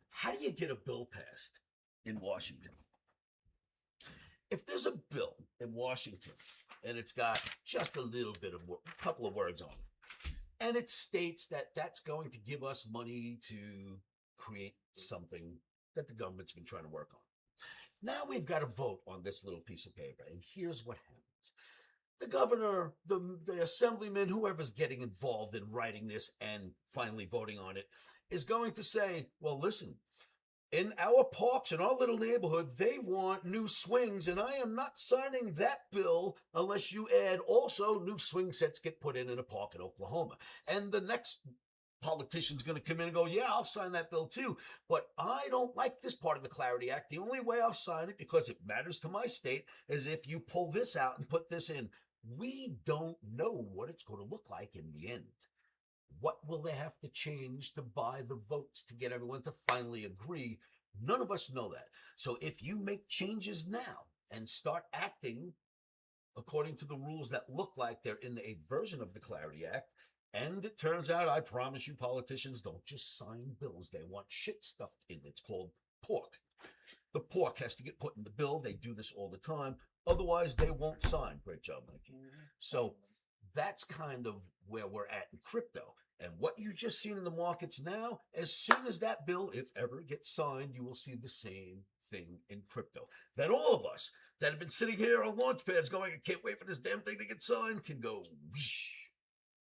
[SPEAKER 1] how do you get a bill passed in Washington? If there's a bill in Washington and it's got just a little bit of a couple of words on it, and it states that that's going to give us money to create something that the government's been trying to work on. Now we've got to vote on this little piece of paper, and here's what happens. The governor, the assemblyman, whoever's getting involved in writing this and finally voting on it, is going to say, well, listen, in our parks, in our little neighborhood, they want new swings, and I am not signing that bill unless you add also new swing sets get put in a park in Oklahoma. And the next politician's going to come in and go, yeah, I'll sign that bill too, but I don't like this part of the Clarity Act. The only way I'll sign it, because it matters to my state, is if you pull this out and put this in. We don't know what it's going to look like in the end. What will they have to change to buy the votes to get everyone to finally agree? None of us know that. So if you make changes now and start acting according to the rules that look like they're in a version of the Clarity Act, and it turns out, I promise you, politicians don't just sign bills. They want shit stuffed in. It's called pork. The pork has to get put in the bill. They do this all the time. Otherwise, they won't sign. Great job, Mikey. So that's kind of where we're at in crypto. And what you just seen in the markets now, as soon as that bill, if ever, gets signed, you will see the same thing in crypto. Then all of us that have been sitting here on launch pads going, I can't wait for this damn thing to get signed, can go, whoosh,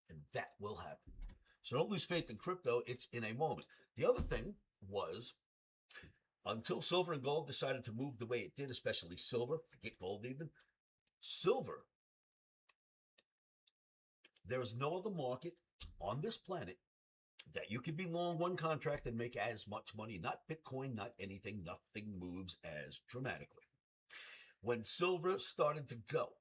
[SPEAKER 1] and that will happen. So don't lose faith in crypto. It's in a moment. The other thing was, until silver and gold decided to move the way it did, especially silver, forget gold even, silver, there is no other market on this planet that you could be long one contract and make as much money. Not Bitcoin, not anything. Nothing moves as dramatically. When silver started to go,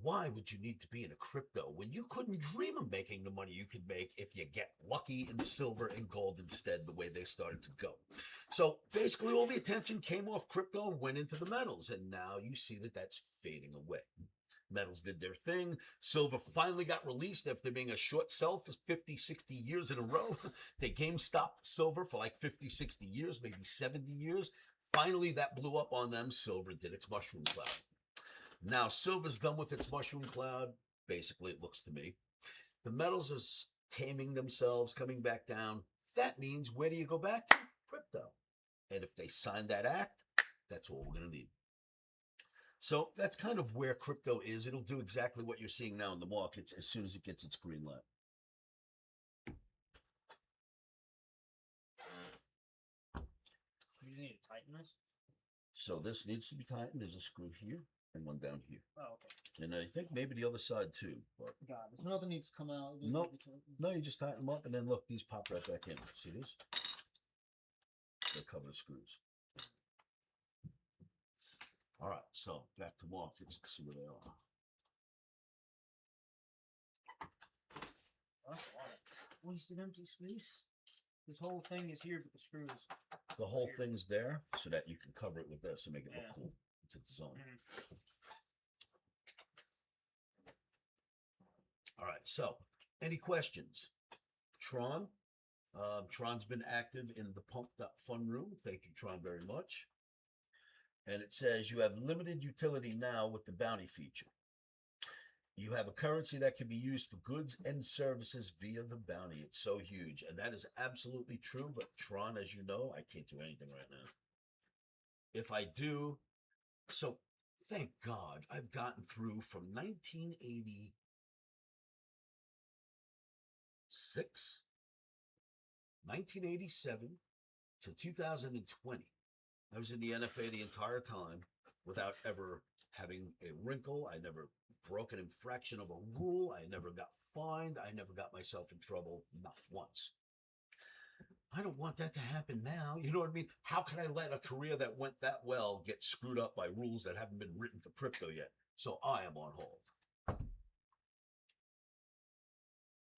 [SPEAKER 1] why would you need to be in a crypto when you couldn't dream of making the money you could make if you get lucky in silver and gold instead, the way they started to go? So basically all the attention came off crypto and went into the metals. And now you see that that's fading away. Metals did their thing. Silver finally got released after being a short sell for 50, 60 years in a row. They GameStop silver for like 50, 60 years, maybe 70 years. Finally, that blew up on them. Silver did its mushroom cloud. Now, silver's done with its mushroom cloud. Basically, it looks to me. The metals are taming themselves, coming back down. That means, where do you go back to? Crypto. And if they sign that act, that's all we're going to need. So that's kind of where crypto is. It'll do exactly what you're seeing now in the markets as soon as it gets its green light.
[SPEAKER 2] You need to tighten this?
[SPEAKER 1] So this needs to be tightened. There's a screw here and one down here.
[SPEAKER 2] Oh, okay.
[SPEAKER 1] And I think maybe the other side too. But
[SPEAKER 2] Got it. So nothing needs to come out.
[SPEAKER 1] Nope. No, you just tighten them up and then look, these pop right back in. See this? They cover the screws. All right, so back to markets to see where they are.
[SPEAKER 2] Wasted empty space. This whole thing is here, but the screws.
[SPEAKER 1] The whole thing's there so that you can cover it with this and make it look cool. It's its zone. All right, so any questions? Tron? Tron's been active in the Pumped Up Fun Room. Thank you, Tron, very much. And it says you have limited utility now with the bounty feature. You have a currency that can be used for goods and services via the bounty. It's so huge. And that is absolutely true. But Tron, as you know, I can't do anything right now. If I do, so thank God I've gotten through from 1987 to 2020. I was in the NFA the entire time without ever having a wrinkle. I never broke an infraction of a rule. I never got fined. I never got myself in trouble, not once. I don't want that to happen now. You know what I mean? How can I let a career that went that well get screwed up by rules that haven't been written for crypto yet? So I am on hold.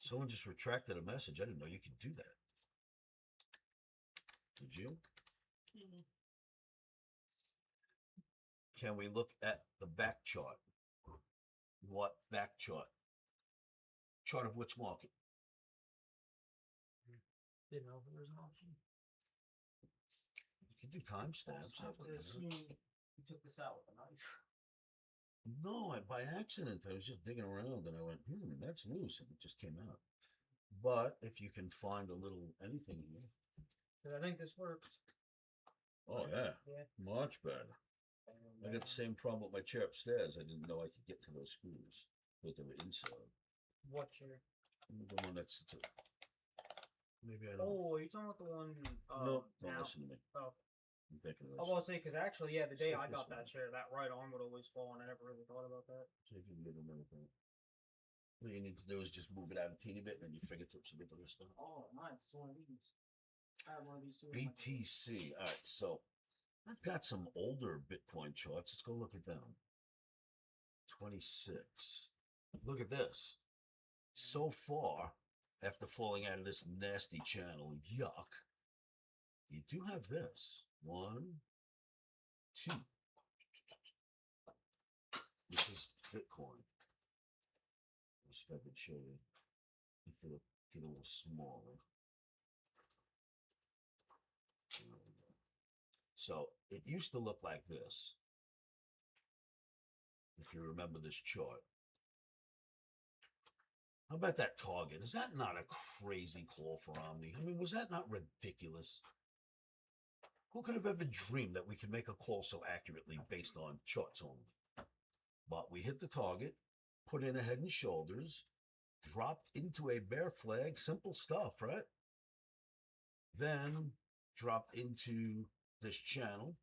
[SPEAKER 1] Someone just retracted a message. I didn't know you could do that. Did you? Mm-hmm. Can we look at the back chart? What back chart? Chart of which market?
[SPEAKER 2] Didn't know if there was an option.
[SPEAKER 1] You can do timestamps.
[SPEAKER 2] I have to assume you took this out with a knife.
[SPEAKER 1] No, by accident. I was just digging around and I went, that's loose. And it just came out. But if you can find a little anything here.
[SPEAKER 2] I think this works.
[SPEAKER 1] Oh, yeah. Much better. I got the same problem with my chair upstairs. I didn't know I could get to those screws, but they were inside.
[SPEAKER 2] What chair?
[SPEAKER 1] The one that's maybe I don't.
[SPEAKER 2] Oh, are you talking about the one?
[SPEAKER 1] No, don't
[SPEAKER 2] now?
[SPEAKER 1] listen to me.
[SPEAKER 2] Oh,
[SPEAKER 1] I'm thinking of
[SPEAKER 2] I was gonna say because actually, yeah, the day
[SPEAKER 1] So
[SPEAKER 2] I got
[SPEAKER 1] this
[SPEAKER 2] that
[SPEAKER 1] one.
[SPEAKER 2] chair, that right arm would always fall, and I never really thought about that.
[SPEAKER 1] See if you can get a minute there. All you need to do is just move it out a teeny bit, and then your fingertips will get the rest of it.
[SPEAKER 2] Oh, nice! It's one of these. I have one of these too. in my drawer.
[SPEAKER 1] BTC. All right, so I've got some older Bitcoin charts. Let's go look at them. 26. Look at this. So far, after falling out of this nasty channel, yuck, you do have this. 1, 2. This is Bitcoin. If I could show you, if it'll get a little smaller. So it used to look like this. If you remember this chart. How about that target? Is that not a crazy call for Omni? I mean, was that not ridiculous? Who could have ever dreamed that we could make a call so accurately based on charts only? But we hit the target, put in a head and shoulders, dropped into a bear flag, simple stuff, right? Then dropped into this channel,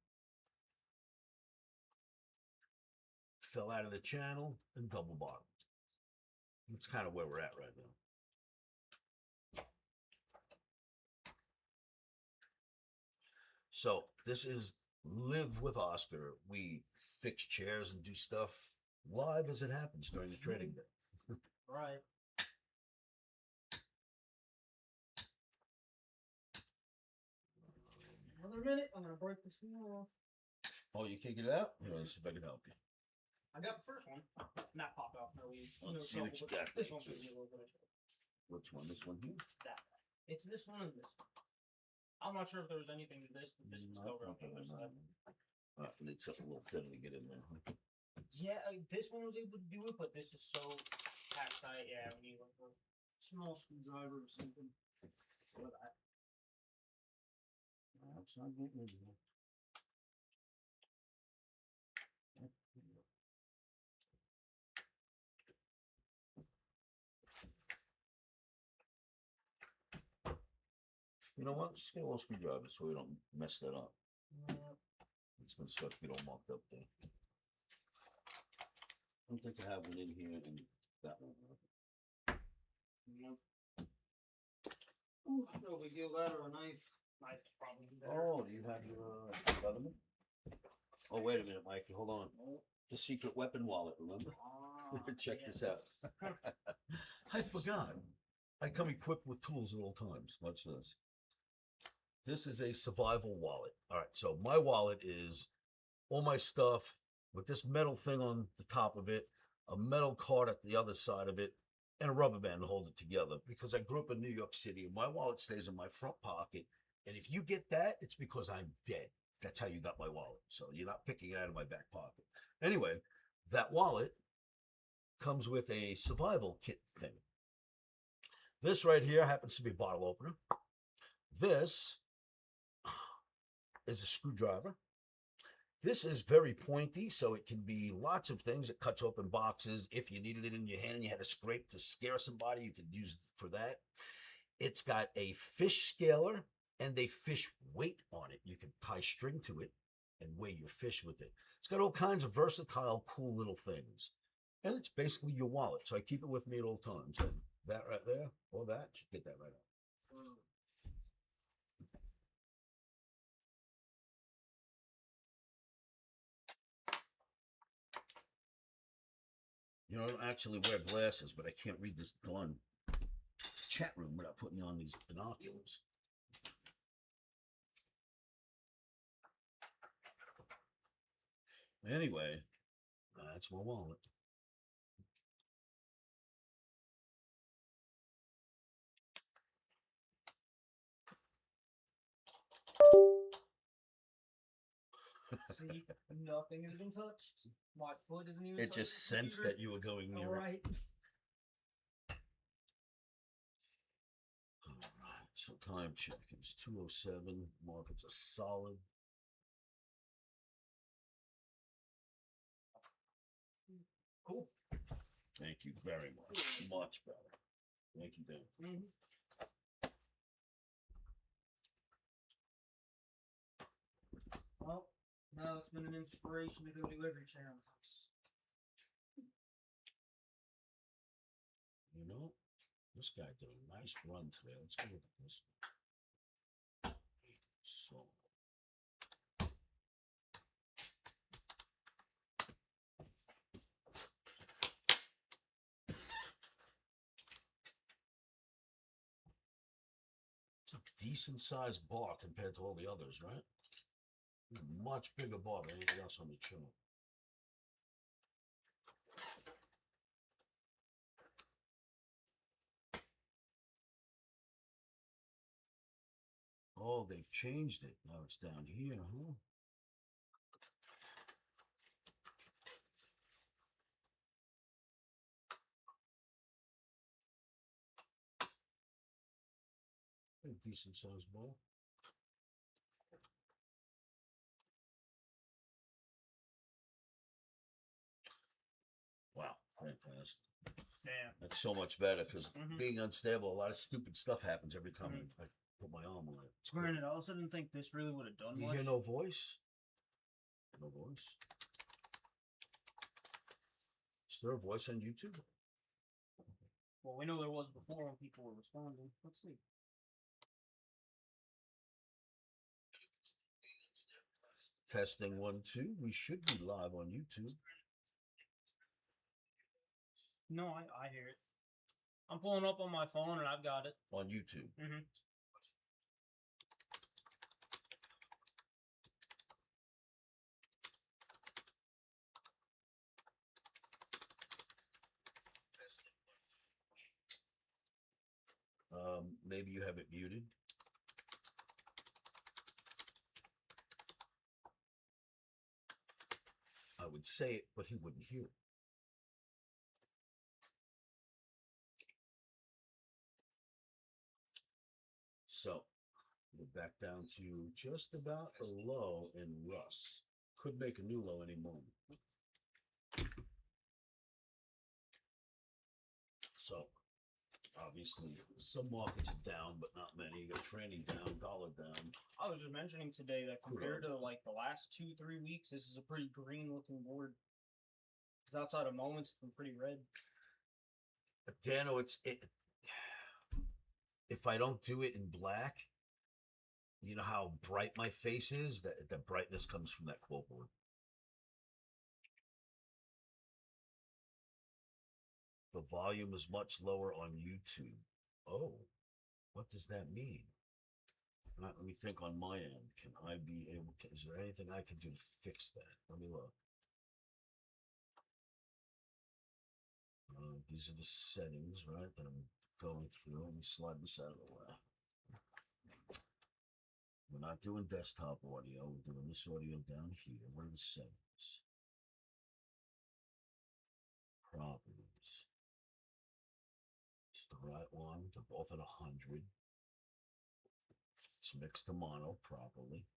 [SPEAKER 1] fell out of the channel, and double bottomed. That's kind of where we're at right now. So this is Live with Oscar. We fix chairs and do stuff live as it happens during the trading day.
[SPEAKER 2] Right. Another minute, I'm gonna break this thing off.
[SPEAKER 1] Oh, you can't get it out? Let's see if I can help you.
[SPEAKER 2] I got the first one. Not popped off. No,
[SPEAKER 1] Let's see what you got.
[SPEAKER 2] This one gives me a little bit of trouble.
[SPEAKER 1] Which one? This one here?
[SPEAKER 2] That. It's this one and this one. I'm not sure if there was anything to this, but this was covered on the other side.
[SPEAKER 1] It's a little thin to get in there. Huh?
[SPEAKER 2] Yeah, this one was able to do it, but this is so packed tight. Yeah, we need like a small screwdriver or something for that.
[SPEAKER 1] That's not getting in there. You know what? Just get a little screwdriver so we don't mess that up. It's gonna start to get all marked up there. I don't think I have one in here and that one.
[SPEAKER 2] Ooh, no big deal. That or a knife. Knife is probably better.
[SPEAKER 1] Oh, do you have your other one? Oh, wait a minute, Mikey. Hold on. The secret weapon wallet, remember? Check this out. I forgot. I come equipped with tools at all times. Watch this. This is a survival wallet. All right, so my wallet is all my stuff with this metal thing on the top of it, a metal card at the other side of it, and a rubber band to hold it together. Because I grew up in New York City, and my wallet stays in my front pocket. And if you get that, it's because I'm dead. That's how you got my wallet. So you're not picking it out of my back pocket. Anyway, that wallet comes with a survival kit thing. This right here happens to be a bottle opener. This is a screwdriver. This is very pointy, so it can be lots of things. It cuts open boxes. If you needed it in your hand and you had a scrape to scare somebody, you could use it for that. It's got a fish scaler and a fish weight on it. You can tie string to it and weigh your fish with it. It's got all kinds of versatile, cool little things. And it's basically your wallet, so I keep it with me at all times. And that right there, or that, should get that right out. You know, I don't actually wear glasses, but I can't read this darn chat room without putting on these binoculars. Anyway, that's my wallet.
[SPEAKER 2] See, nothing has been touched. My foot isn't even.
[SPEAKER 1] It just sensed that you were going near
[SPEAKER 2] All
[SPEAKER 1] it.
[SPEAKER 2] right.
[SPEAKER 1] All right, so time check is 2:07. Markets are solid.
[SPEAKER 2] Cool.
[SPEAKER 1] Thank you very much. Much better. Thank you, Dan.
[SPEAKER 2] Mm-hmm. Well, now it's been an inspiration to go do every channel.
[SPEAKER 1] You know, this guy did a nice run today. Let's go look at this. So. It's a decent sized bar compared to all the others, right? Much bigger bar than anything else on the channel. Oh, Oh, they've changed it. Now it's down here, huh? A decent sized ball. Wow, very fast.
[SPEAKER 2] Damn.
[SPEAKER 1] That's so much better because
[SPEAKER 2] Mhm.
[SPEAKER 1] being unstable, a lot of stupid stuff happens every time I put my arm on it. It's great.
[SPEAKER 2] Granted, I also didn't think this really would have done
[SPEAKER 1] You
[SPEAKER 2] much.
[SPEAKER 1] hear no voice? No voice. Is there a voice on YouTube?
[SPEAKER 2] Well, we know there was before when people were responding. Let's see.
[SPEAKER 1] Testing 1, 2. We should be live on YouTube.
[SPEAKER 2] No, I hear it. I'm pulling up on my phone and I've got it.
[SPEAKER 1] On YouTube.
[SPEAKER 2] Mm-hmm.
[SPEAKER 1] Maybe you have it muted. I would say it, but he wouldn't hear it. So we're back down to just about a low in Russ. Could make a new low any moment. So obviously some markets are down, but not many. You got training down, dollar down.
[SPEAKER 2] I was just mentioning today that compared to like the last 2-3 weeks, this is a pretty green looking board. Because outside of moments, it's been pretty red.
[SPEAKER 1] Dano, if I don't do it in black, you know how bright my face is? The brightness comes from that quote board. The volume is much lower on YouTube. Oh, what does that mean? Let me think on my end. Can I be able to, is there anything I can do to fix that? Let me look. These are the settings, right, that I'm going through. Let me slide this out of the way. We're not doing desktop audio. We're doing this audio down here. What are the settings? Properties. It's the right one. They're both at 100. It's mixed to mono properly.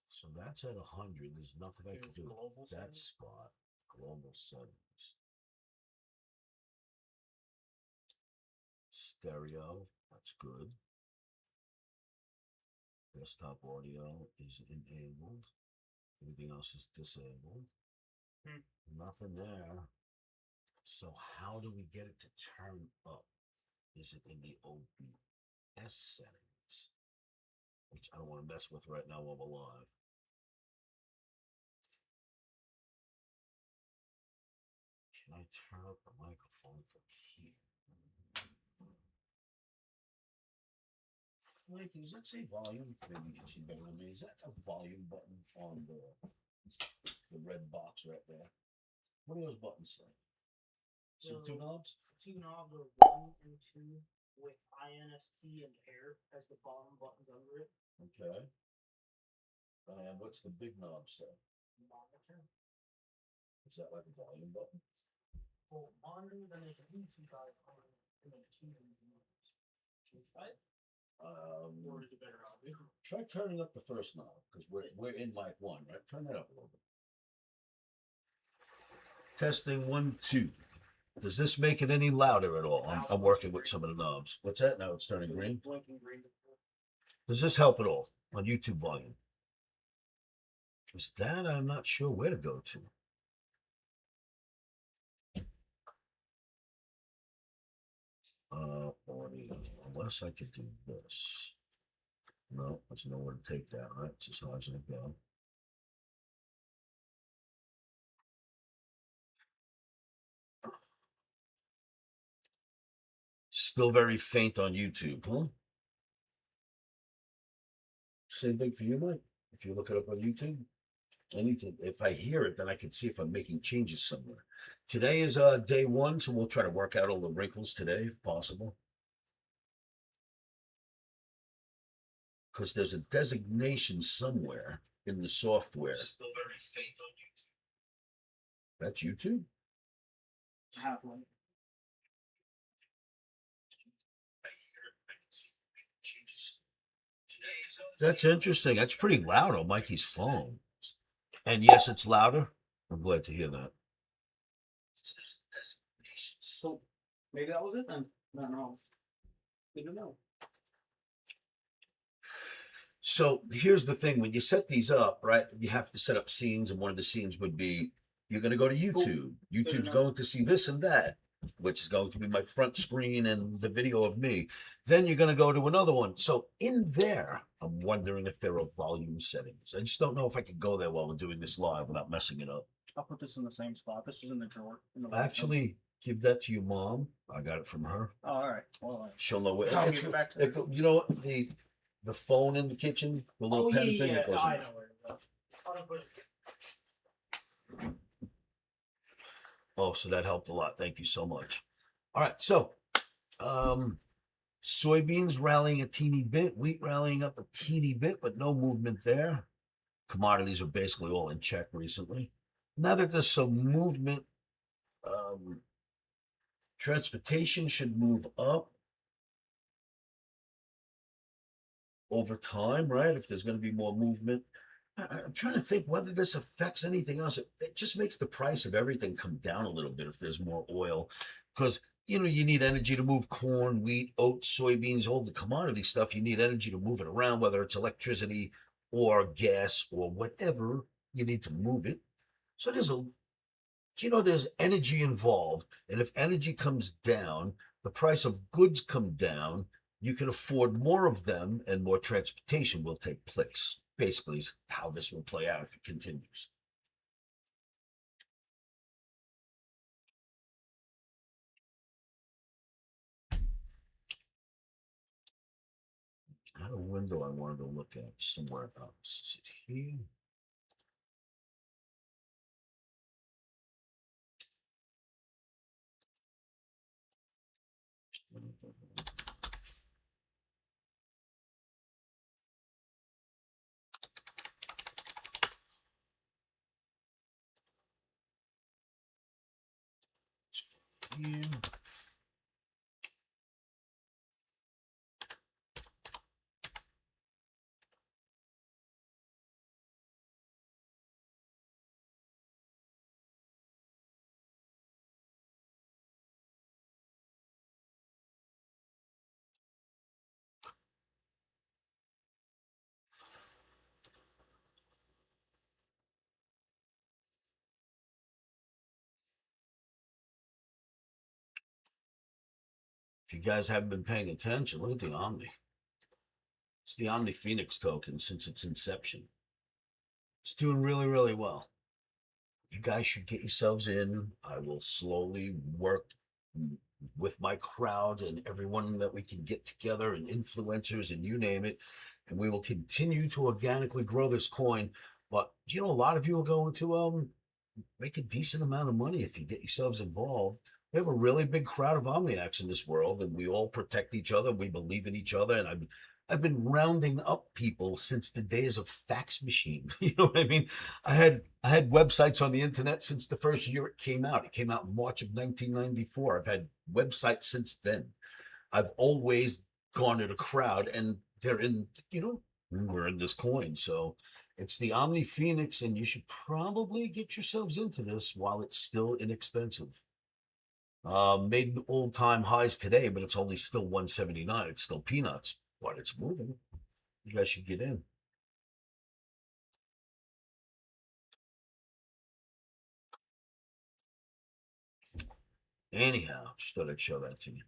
[SPEAKER 1] So that's at 100. There's nothing I can do with that spot. Global settings. Stereo, that's good. Desktop audio is enabled. Everything else is disabled. Nothing there. So how do we get it to turn up? Is it in the OBS settings? Which I don't want to mess with right now while we're live. Can I turn up the microphone from here? Wait, does that say volume? Maybe you can see better than me. Is that a volume button on the red box right there? What do those buttons say? So two knobs?
[SPEAKER 2] Two knobs are 1 and 2 with INST and air as the bottom buttons under it.
[SPEAKER 1] Okay. And what's the big knob say?
[SPEAKER 2] Monitor.
[SPEAKER 1] Is that like a volume button?
[SPEAKER 2] For monitor, then there's a YouTube icon and then 2 knobs. Choose right? Or is it better obvious?
[SPEAKER 1] Try turning up the first knob because we're in mic 1, right? Turn that up a little bit. Testing 1, 2. Does this make it any louder at all? I'm working with some of the knobs. What's that? Now it's turning green.
[SPEAKER 2] Blinking green.
[SPEAKER 1] Does this help at all on YouTube volume? Is that I'm not sure where to go to. Audio, unless I could do this. No, there's nowhere to take that, right? It's as hard as it go. Still very faint on YouTube, huh? Same thing for you, Mike. If you look it up on YouTube, if I hear it, then I can see if I'm making changes somewhere. Today is day 1, so we'll try to work out all the wrinkles today if possible. because there's a designation somewhere in the software.
[SPEAKER 2] Still very faint on YouTube.
[SPEAKER 1] That's YouTube?
[SPEAKER 2] Halfway.
[SPEAKER 1] That's interesting. That's pretty loud on Mikey's phone. And yes, it's louder. I'm glad to hear that.
[SPEAKER 2] So maybe that was it then. I don't know. Good to know.
[SPEAKER 1] So here's the thing: when you set these up, right, you have to set up scenes, and one of the scenes would be you're going to go to YouTube. YouTube's going to see this and that, which is going to be my front screen and the video of me. Then you're going to go to another one. So in there, I'm wondering if there are volume settings. I just don't know if I could go there while we're doing this live without messing it up.
[SPEAKER 2] I'll put this in the same spot. This is in the drawer.
[SPEAKER 1] Actually, give that to your mom. I got it from her.
[SPEAKER 2] Oh, all right. Well,
[SPEAKER 1] She'll know what.
[SPEAKER 2] I'll give it back to her.
[SPEAKER 1] You know what? The phone in the kitchen, the little pen thing, it goes in.
[SPEAKER 2] I know where it goes. I'll put it.
[SPEAKER 1] Oh, so that helped a lot. Thank you so much. All right, so soybeans rallying a teeny bit, wheat rallying up a teeny bit, but no movement there. Commodities are basically all in check recently. Now that there's some movement, transportation should move up over time, right? If there's going to be more movement. I'm trying to think whether this affects anything else. It just makes the price of everything come down a little bit if there's more oil, because you need energy to move corn, wheat, oats, soybeans, all the commodity stuff. You need energy to move it around, whether it's electricity or gas or whatever. You need to move it. So there's energy involved, and if energy comes down, the price of goods come down. You can afford more of them, and more transportation will take place. Basically, is how this will play out if it continues. I had a window I wanted to look at somewhere else. Is it here? Here. If you guys haven't been paying attention, look at the Omni. It's the Omni Phoenix token since its inception. It's doing really, really well. You guys should get yourselves in. I will slowly work with my crowd and everyone that we can get together, and influencers and you name it. And we will continue to organically grow this coin. But, a lot of you are going to make a decent amount of money if you get yourselves involved. We have a really big crowd of Omniacs in this world, and we all protect each other. We believe in each other, and I've been rounding up people since the days of fax machine. You know what I mean? I had websites on the internet since the first year it came out. It came out in March of 1994. I've had websites since then. I've always garnered a crowd, and they're in, we're in this coin. So it's the Omni Phoenix, and you should probably get yourselves into this while it's still inexpensive. Made all-time highs today, but it's only still 179. It's still peanuts, but it's moving. You guys should get in. Anyhow, just thought I'd show that to you.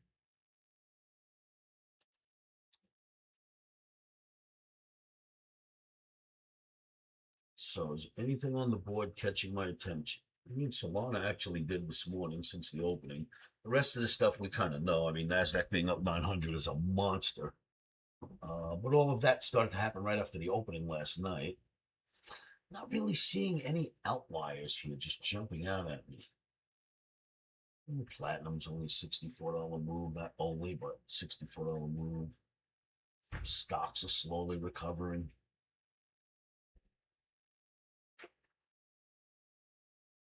[SPEAKER 1] So is anything on the board catching my attention? Solana actually did this morning since the opening. The rest of the stuff we kind of know. I mean, NASDAQ being up 900 is a monster. But all of that started to happen right after the opening last night. Not really seeing any outliers here just jumping out at me. Platinum's only $64 move. Not only, but $64 move. Stocks are slowly recovering.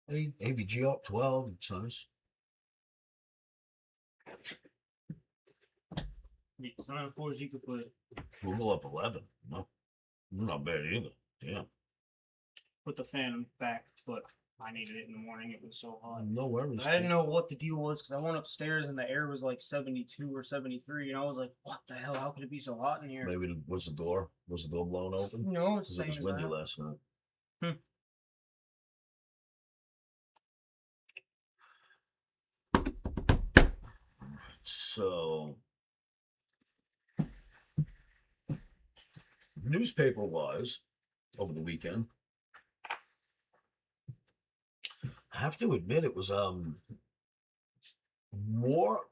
[SPEAKER 1] AVG up 12. It's nice.
[SPEAKER 2] Yeah, some of course you could put
[SPEAKER 1] Google up 11. No, not bad either. Yeah.
[SPEAKER 2] the fan back, but I needed it in the morning. It was so hot.
[SPEAKER 1] No worries.
[SPEAKER 2] I didn't know what the deal was because I went upstairs and the air was like 72 or 73, and I was like, "What the hell? How could it be so hot in here?"
[SPEAKER 1] Maybe was the door blown open?
[SPEAKER 2] No, it's
[SPEAKER 1] 'Cause
[SPEAKER 2] same
[SPEAKER 1] it was
[SPEAKER 2] as
[SPEAKER 1] windy
[SPEAKER 2] that.
[SPEAKER 1] last night. So, newspaper wise, over the weekend, I have to admit it was more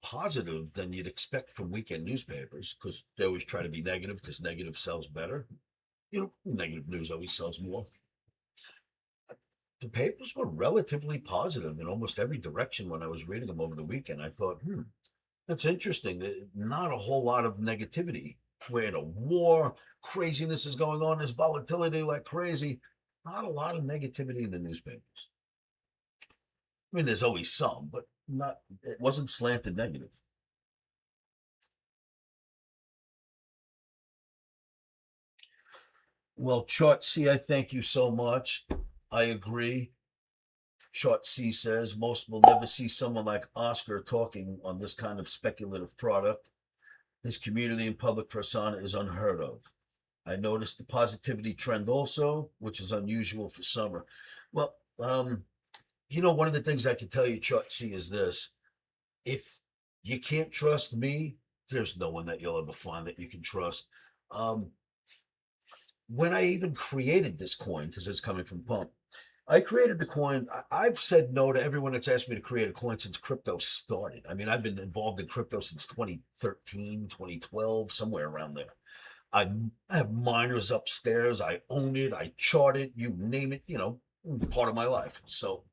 [SPEAKER 1] positive than you'd expect from weekend newspapers because they always try to be negative because negative sells better. You know, negative news always sells more. The papers were relatively positive in almost every direction when I was reading them over the weekend. I thought, that's interesting. Not a whole lot of negativity. We're in a war, craziness is going on, there's volatility like crazy. Not a lot of negativity in the newspapers. I mean, there's always some, but it wasn't slanted negative. Well, Chart C, I thank you so much. I agree. Chart C says most will never see someone like Oscar talking on this kind of speculative product. His community and public persona is unheard of. I noticed the positivity trend also, which is unusual for summer. Well, one of the things I can tell you, Chart C, is this. If you can't trust me, there's no one that you'll ever find that you can trust. When I even created this coin, because it's coming from Pump, I created the coin. I've said no to everyone that's asked me to create a coin since crypto started. I mean, I've been involved in crypto since 2013, 2012, somewhere around there. I have miners upstairs. I own it. I chart it. You name it, part of my life. So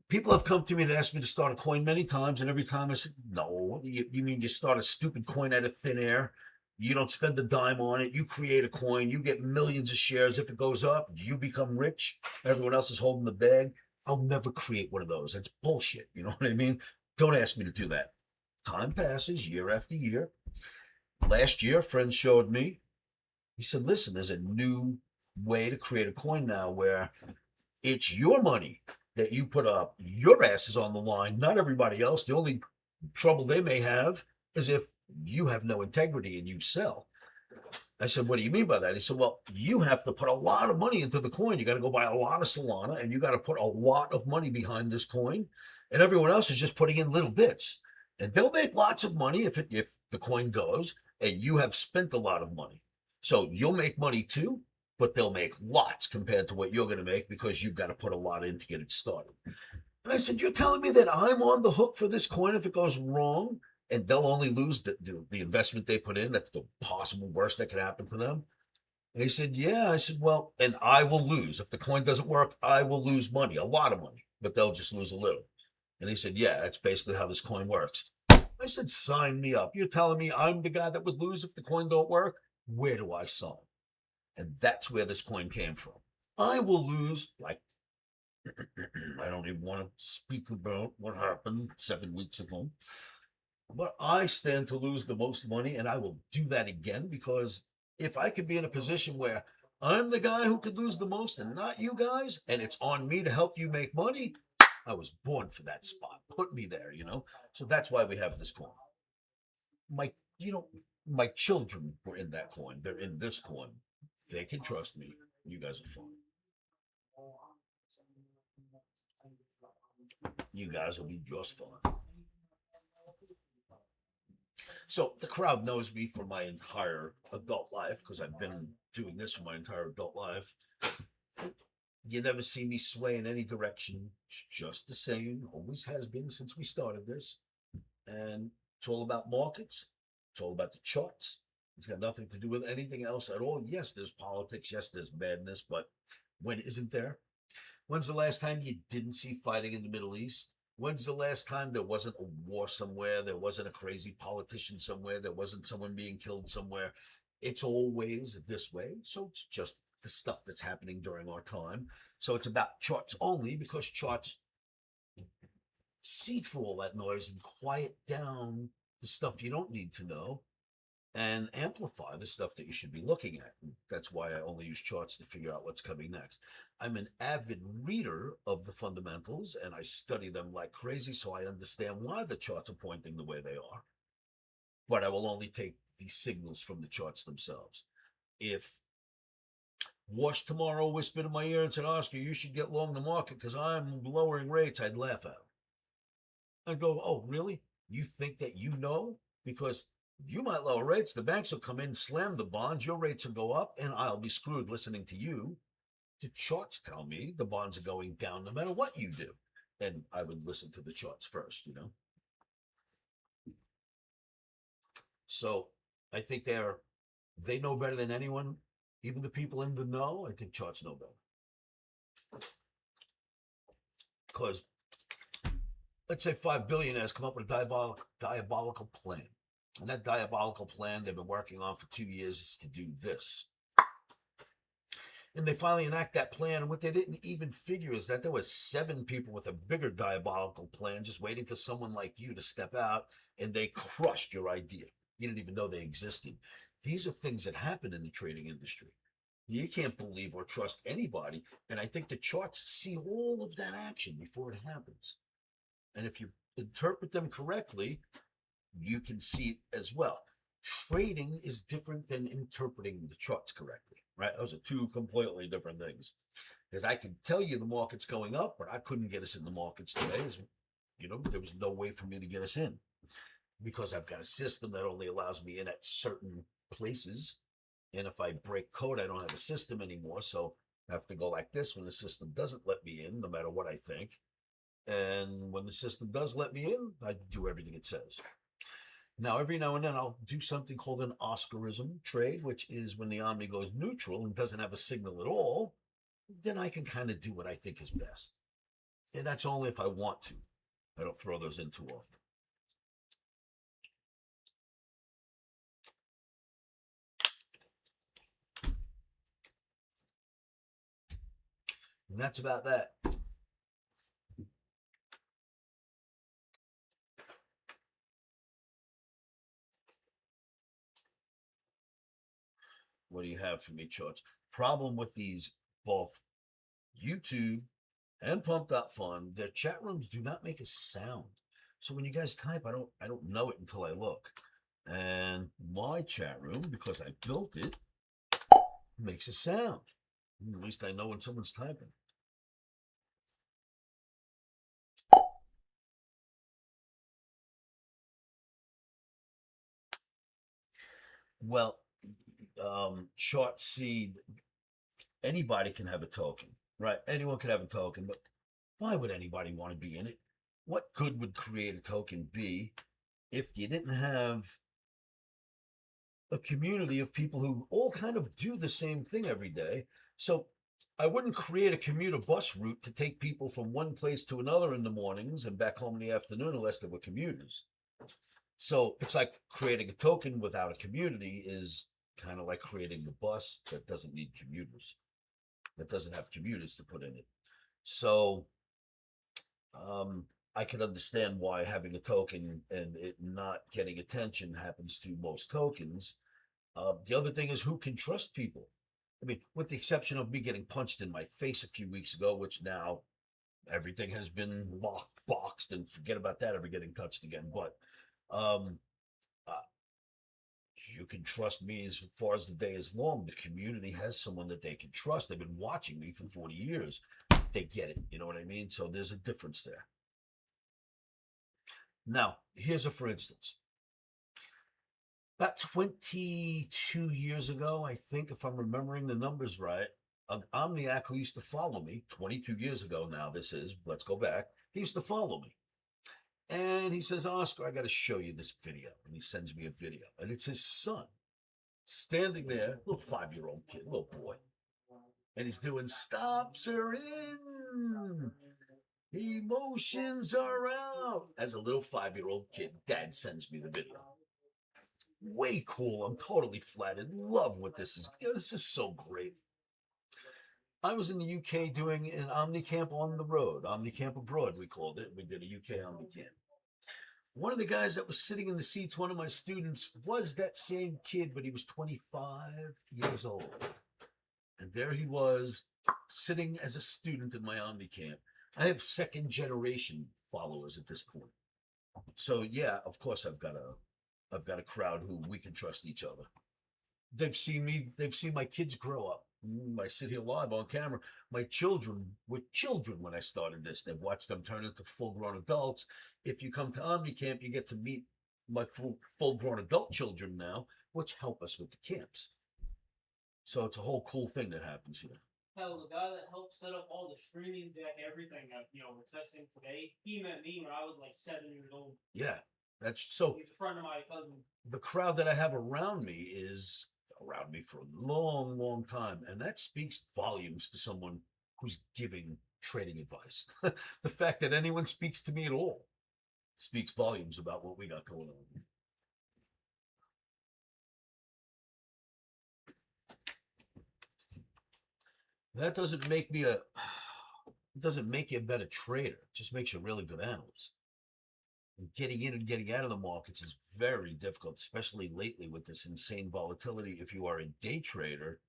[SPEAKER 1] people have come to me and asked me to start a coin many times. And every time I said, no, you mean you start a stupid coin out of thin air? You don't spend a dime on it. You create a coin. You get millions of shares. If it goes up, you become rich. Everyone else is holding the bag. I'll never create one of those. That's bullshit. You know what I mean? Don't ask me to do that. Time passes year after year. Last year, a friend showed me. He said, listen, there's a new way to create a coin now where it's your money that you put up. Your ass is on the line, not everybody else. The only trouble they may have is if you have no integrity and you sell. I said, what do you mean by that? He said, well, you have to put a lot of money into the coin. You got to go buy a lot of Solana and you got to put a lot of money behind this coin. And everyone else is just putting in little bits. And they'll make lots of money if the coin goes and you have spent a lot of money. So you'll make money too, but they'll make lots compared to what you're going to make because you've got to put a lot in to get it started. And I said, you're telling me that I'm on the hook for this coin if it goes wrong? And they'll only lose the investment they put in. That's the possible worst that could happen to them. And he said, yeah. I said, well, and I will lose. If the coin doesn't work, I will lose money, a lot of money, but they'll just lose a little. And he said, yeah, that's basically how this coin works. I said, sign me up. You're telling me I'm the guy that would lose if the coin don't work? Where do I sign? And that's where this coin came from. I will lose, like, I don't even want to speak about what happened 7 weeks ago. But I stand to lose the most money, and I will do that again because if I could be in a position where I'm the guy who could lose the most and not you guys, and it's on me to help you make money, I was born for that spot. Put me there, So that's why we have this coin. My children were in that coin. They're in this coin. They can trust me. You guys are fine. You guys will be just fine. So the crowd knows me for my entire adult life because I've been doing this for my entire adult life. You never see me sway in any direction. It's just the same. Always has been since we started this. And it's all about markets. It's all about the charts. It's got nothing to do with anything else at all. Yes, there's politics. Yes, there's madness. But when isn't there? When's the last time you didn't see fighting in the Middle East? When's the last time there wasn't a war somewhere? There wasn't a crazy politician somewhere. There wasn't someone being killed somewhere. It's always this way. So it's just the stuff that's happening during our time. So it's about charts only, because charts see through all that noise and quiet down the stuff you don't need to know and amplify the stuff that you should be looking at. And that's why I only use charts to figure out what's coming next. I'm an avid reader of the fundamentals, and I study them like crazy, so I understand why the charts are pointing the way they are. But I will only take the signals from the charts themselves. If Wash tomorrow whispered in my ear and said, Oscar, you should get long the market because I'm lowering rates, I'd laugh at him. I'd go, oh, really? You think that you know? Because you might lower rates, the banks will come in, slam the bonds, your rates will go up, and I'll be screwed listening to you. The charts tell me the bonds are going down no matter what you do. And I would listen to the charts first, So I think they know better than anyone, even the people in the know. I think charts know better. Because let's say 5 billionaires come up with a diabolical plan. And that diabolical plan they've been working on for 2 years is to do this. And they finally enact that plan. And what they didn't even figure is that there were 7 people with a bigger diabolical plan just waiting for someone like you to step out, and they crushed your idea. You didn't even know they existed. These are things that happen in the trading industry. You can't believe or trust anybody. And I think the charts see all of that action before it happens. And if you interpret them correctly, you can see it as well. Trading is different than interpreting the charts correctly, right? Those are 2 completely different things. Because I can tell you the market's going up, but I couldn't get us in the markets today. There was no way for me to get us in because I've got a system that only allows me in at certain places. And if I break code, I don't have a system anymore. So I have to go like this when the system doesn't let me in, no matter what I think. And when the system does let me in, I do everything it says. Now, every now and then, I'll do something called an Oscarism trade, which is when the Omni goes neutral and doesn't have a signal at all, then I can kind of do what I think is best. And that's only if I want to. I don't throw those in too often. And that's about that. What do you have for me, charts? Problem with these, both YouTube and Pump.Fun, their chat rooms do not make a sound. So when you guys type, I don't know it until I look. And my chat room, because I built it, makes a sound. At least I know when someone's typing. Well, Chart Seed, anybody can have a token, right? Anyone can have a token, but why would anybody want to be in it? What good would create a token be if you didn't have a community of people who all kind of do the same thing every day? So I wouldn't create a commuter bus route to take people from one place to another in the mornings and back home in the afternoon unless they were commuters. So it's like creating a token without a community is kind of like creating the bus that doesn't need commuters, that doesn't have commuters to put in it. So I can understand why having a token and it not getting attention happens to most tokens. The other thing is, who can trust people? I mean, with the exception of me getting punched in my face a few weeks ago, which now everything has been boxed, and forget about that ever getting touched again. But you can trust me as far as the day is long. The community has someone that they can trust. They've been watching me for 40 years. They get it. You know what I mean? So there's a difference there. Now, here's a for instance. About 22 years ago, I think, if I'm remembering the numbers right, an Omniac who used to follow me, 22 years ago now this is, let's go back, he used to follow me. And he says, Oscar, I got to show you this video. And he sends me a video. And it's his son standing there, little 5-year-old kid, little boy. And he's doing stops are in. Emotions are out. As a little 5-year-old kid, Dad sends me the video. Way cool. I'm totally flattered. Love what this is. This is so great. I was in the UK doing an Omnicamp on the road, Omnicamp abroad, we called it. We did a UK Omnicamp. One of the guys that was sitting in the seats, one of my students, was that same kid, but he was 25 years old. And there he was, sitting as a student in my Omnicamp. I have second generation followers at this point. So yeah, of course I've got a crowd who we can trust each other. They've seen my kids grow up. I sit here live on camera. My children were children when I started this. They've watched them turn into full-grown adults. If you come to Omnicamp, you get to meet my full-grown adult children now, which help us with the camps. So it's a whole cool thing that happens here.
[SPEAKER 2] Hell, the guy that helped set up all the streaming deck, everything that we're testing today, he met me when I was like 7 years old.
[SPEAKER 1] Yeah, that's so.
[SPEAKER 2] He's a friend of my cousin.
[SPEAKER 1] The crowd that I have around me is around me for a long, long time, and that speaks volumes to someone who's giving trading advice. The fact that anyone speaks to me at all speaks volumes about what we got going on. That doesn't make me it doesn't make you a better trader. It just makes you a really good analyst. And getting in and getting out of the markets is very difficult, especially lately with this insane volatility. If you are a day trader,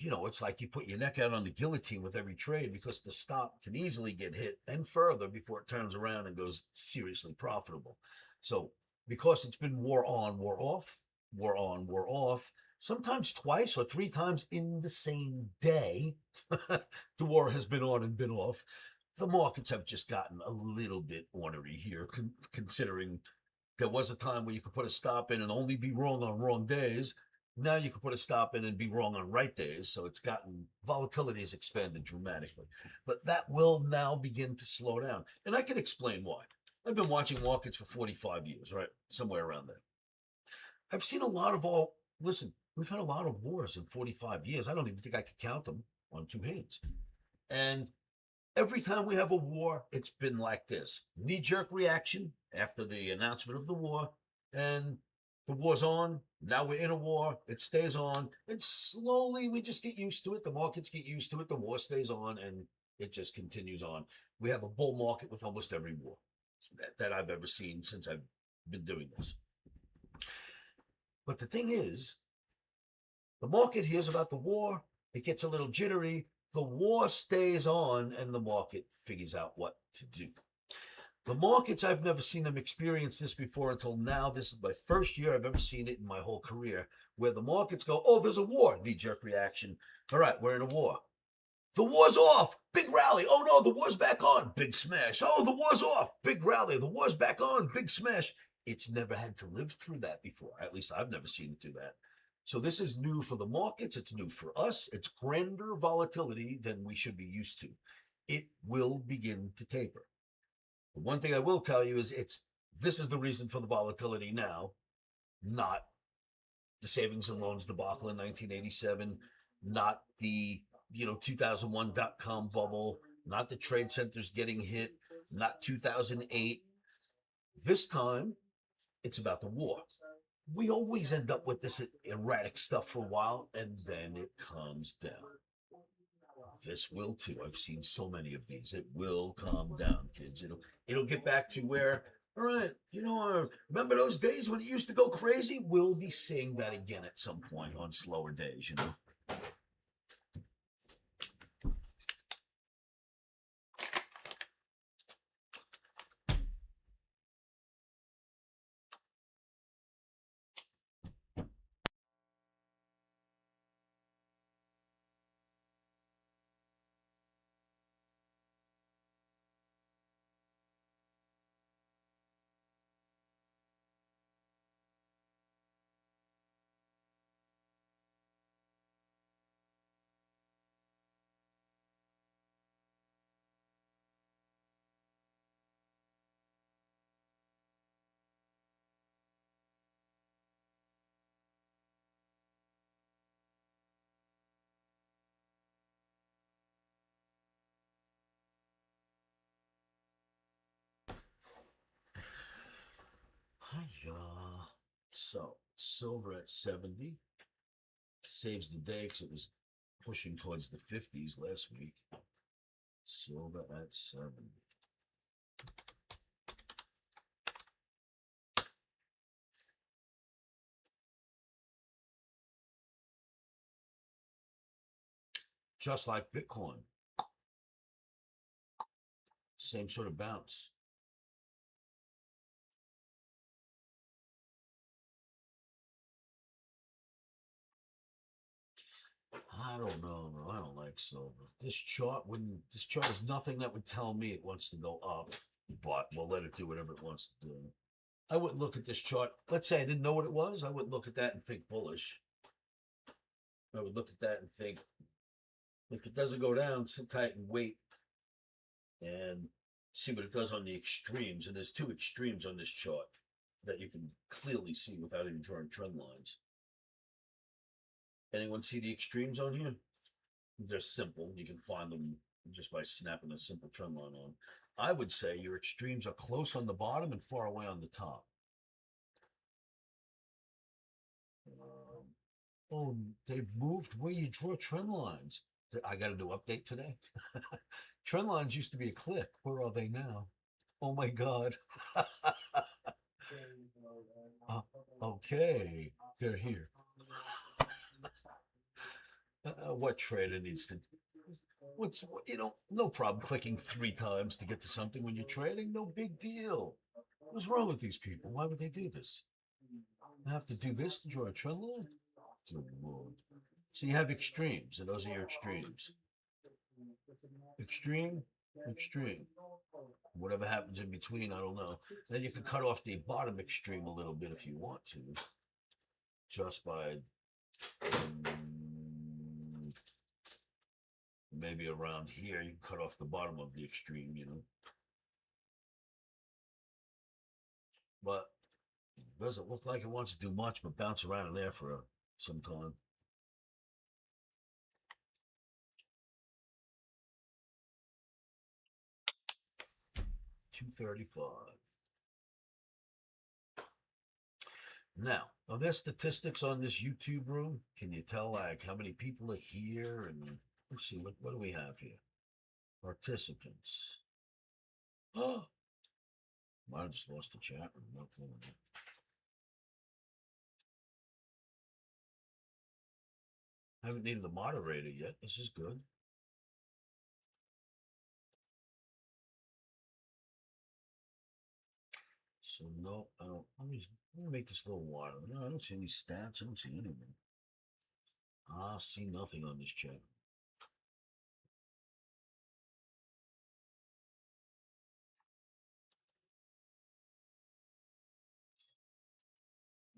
[SPEAKER 1] it's like you put your neck out on the guillotine with every trade, because the stop can easily get hit and further before it turns around and goes seriously profitable. So because it's been war on, war off, war on, war off, sometimes twice or three times in the same day, the war has been on and been off. The markets have just gotten a little bit ornery here, considering there was a time where you could put a stop in and only be wrong on wrong days. Now you can put a stop in and be wrong on right days. So volatility has expanded dramatically. But that will now begin to slow down. And I can explain why. I've been watching markets for 45 years, right? Somewhere around there. I've seen we've had a lot of wars in 45 years. I don't even think I could count them on two hands. And every time we have a war, it's been like this. Knee-jerk reaction after the announcement of the war, and the war's on. Now we're in a war. It stays on. And slowly we just get used to it. The markets get used to it. The war stays on, and it just continues on. We have a bull market with almost every war that I've ever seen since I've been doing this. But the thing is, the market hears about the war. It gets a little jittery. The war stays on, and the market figures out what to do. The markets, I've never seen them experience this before until now. This is my first year I've ever seen it in my whole career, where the markets go, oh, there's a war, knee-jerk reaction. All right, we're in a war. The war's off, big rally. Oh, no, the war's back on, big smash. Oh, the war's off, big rally. The war's back on, big smash. It's never had to live through that before. At least I've never seen it do that. So this is new for the markets. It's new for us. It's grander volatility than we should be used to. It will begin to taper. The one thing I will tell you is this is the reason for the volatility now, not the savings and loans debacle in 1987, not the 2001 dot-com bubble, not the trade centers getting hit, not 2008. This time, it's about the war. We always end up with this erratic stuff for a while, and then it calms down. This will too. I've seen so many of these. It will calm down, kids. It'll get back to where, all right, remember those days when it used to go crazy? We'll be seeing that again at some point on slower days, So silver at 70 saves the day because it was pushing towards the 50s last week. Silver at 70. Just like Bitcoin. Same sort of bounce. I don't know. No, I don't like silver. This chart is nothing that would tell me it wants to go up, but we'll let it do whatever it wants to do. I wouldn't look at this chart. Let's say I didn't know what it was. I wouldn't look at that and think bullish. I would look at that and think, if it doesn't go down, sit tight and wait and see what it does on the extremes. And there's two extremes on this chart that you can clearly see without even drawing trend lines. Anyone see the extremes on here? They're simple. You can find them just by snapping a simple trend line on. I would say your extremes are close on the bottom and far away on the top. Oh, they've moved where you draw trend lines. I got a new update today. Trend lines used to be a click. Where are they now? Oh my God. Okay, they're here. What trader needs to? No problem clicking 3 times to get to something when you're trading. No big deal. What's wrong with these people? Why would they do this? I have to do this to draw a trend line? So you have extremes, and those are your extremes. Extreme, extreme. Whatever happens in between, I don't know. Then you can cut off the bottom extreme a little bit if you want to. Just by maybe around here, you can cut off the bottom of the extreme, But it doesn't look like it wants to do much but bounce around in there for some time. $235. Now, are there statistics on this YouTube room? Can you tell like how many people are here? And let's see, what do we have here? Participants. Oh, I just lost the chat room. I haven't needed the moderator yet. This is good. So no, I don't. Let me make this a little wider. No, I don't see any stats. I don't see anything. I see nothing on this chat.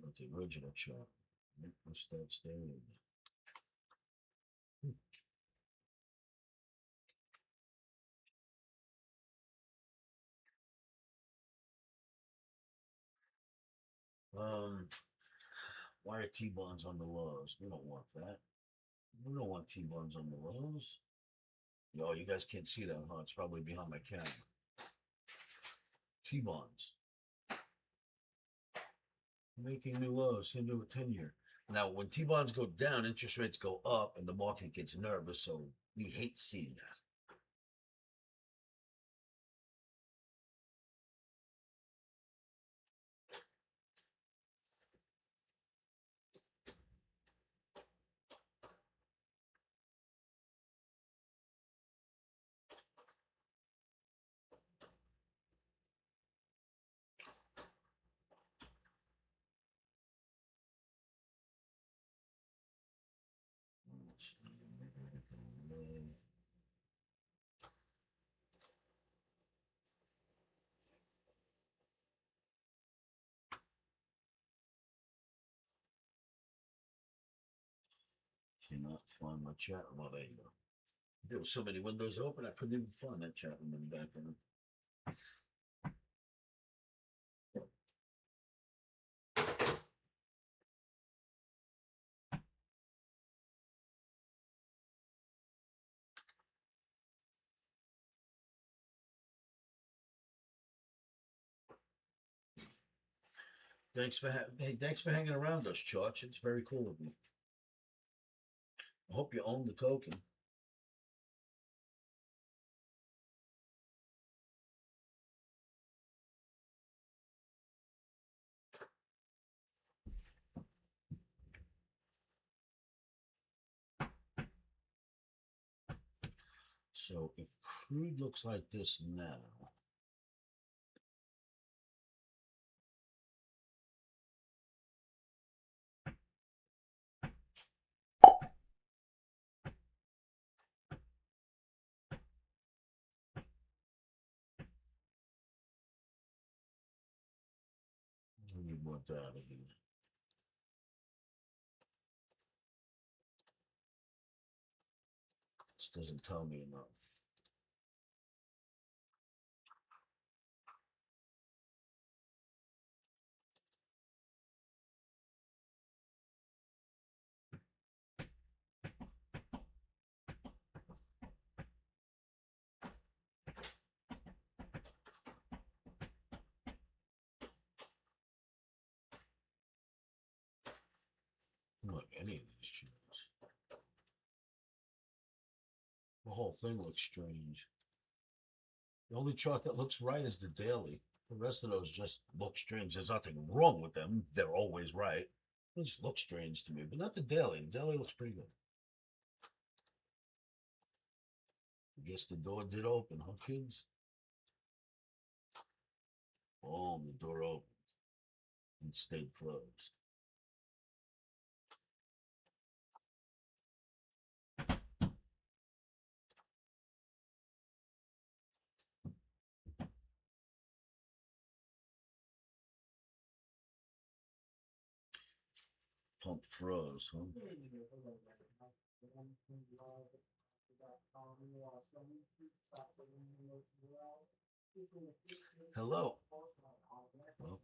[SPEAKER 1] Not the original chart. No stats there. Why are T-bonds on the lows? We don't want that. We don't want T-bonds on the lows. Yo, you guys can't see that, huh? It's probably behind my camera. T-bonds. Making new lows into a 10-year. Now, when T-bonds go down, interest rates go up, and the market gets nervous, so we hate seeing that. Cannot find my chat room. Well, there you go. There were so many windows open, I couldn't even find that chat room in the background. Thanks for hanging around us, Church. It's very cool of you. I hope you own the token. So if crude looks like this now, we want that out of here. This doesn't tell me enough. Look, any of these charts. The whole thing looks strange. The only chart that looks right is the daily. The rest of those just look strange. There's nothing wrong with them. They're always right. They just look strange to me, but not the daily. The daily looks pretty good. I guess the door did open, huh, kids? Boom, the door opened and stayed closed. Pump froze, huh? Hello. Well,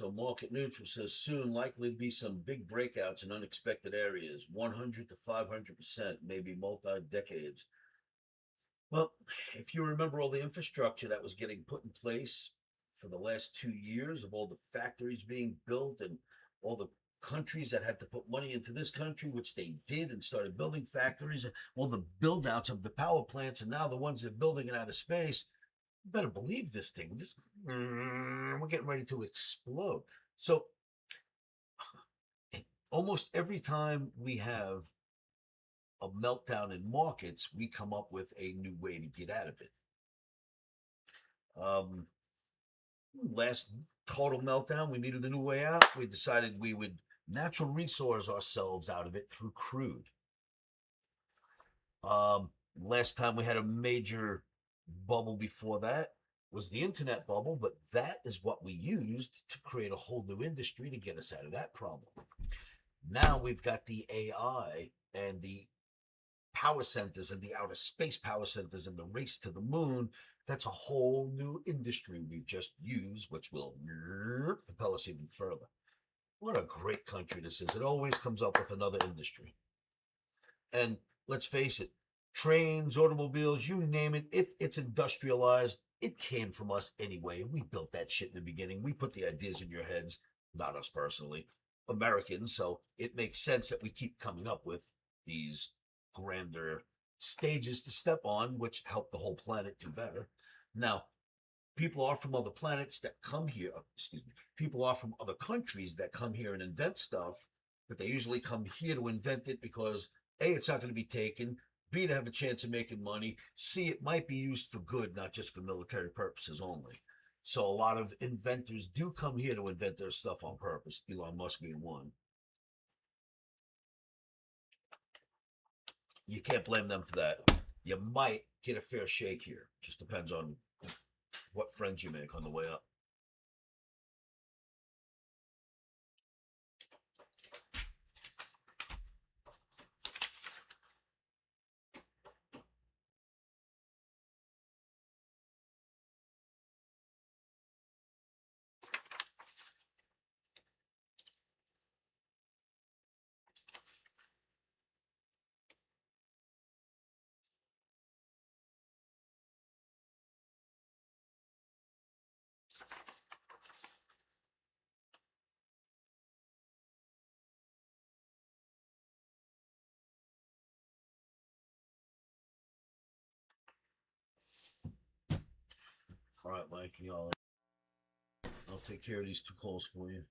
[SPEAKER 1] so market neutral says soon likely be some big breakouts in unexpected areas, 100 to 500%, maybe multi-decades. Well, if you remember all the infrastructure that was getting put in place for the last 2 years of all the factories being built and all the countries that had to put money into this country, which they did and started building factories, and all the build outs of the power plants, and now the ones that are building it out of space, you better believe this thing. We're getting ready to explode. So almost every time we have a meltdown in markets, we come up with a new way to get out of it. Last total meltdown, we needed a new way out. We decided we would natural resource ourselves out of it through crude. Last time we had a major bubble before that was the internet bubble, but that is what we used to create a whole new industry to get us out of that problem. Now we've got the AI and the power centers and the outer space power centers and the race to the moon. That's a whole new industry we've just used, which will propel us even further. What a great country this is. It always comes up with another industry. And let's face it, trains, automobiles, you name it, if it's industrialized, it came from us anyway. We built that shit in the beginning. We put the ideas in your heads, not us personally, Americans. So it makes sense that we keep coming up with these grander stages to step on, which help the whole planet do better. Now, people are from other planets that come here, people are from other countries that come here and invent stuff, but they usually come here to invent it because A, it's not going to be taken, B, to have a chance of making money, C, it might be used for good, not just for military purposes only. So a lot of inventors do come here to invent their stuff on purpose. Elon Musk being one. You can't blame them for that. You might get a fair shake here. Just depends on what friends you make on the way up. All right, Mikey, I'll take care of these 2 calls for you.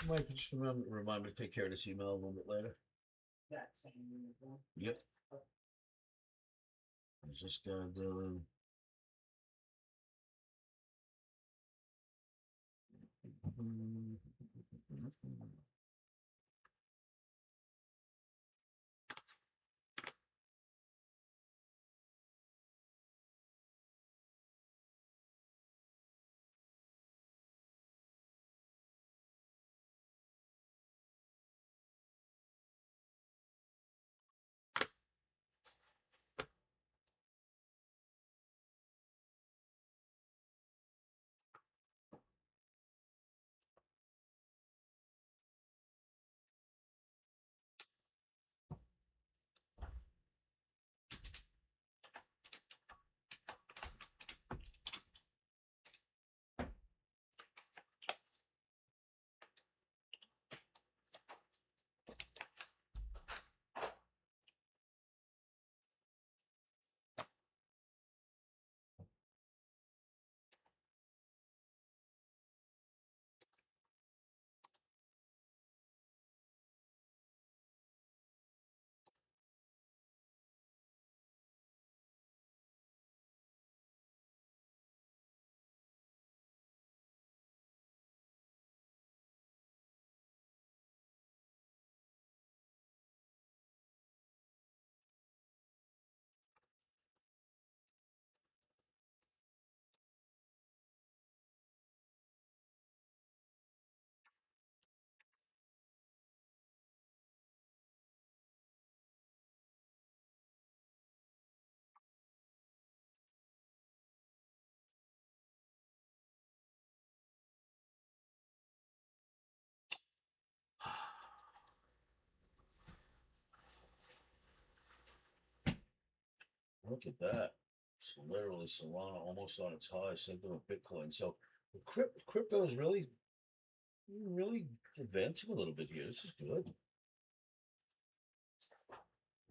[SPEAKER 1] Mike, just remind me to take care of this email a little bit later.
[SPEAKER 2] That same uniform.
[SPEAKER 1] Yep. Is this guy doing? Look at that. It's literally Solana almost on its high, same thing with Bitcoin. So crypto is really advancing a little bit here. This is good.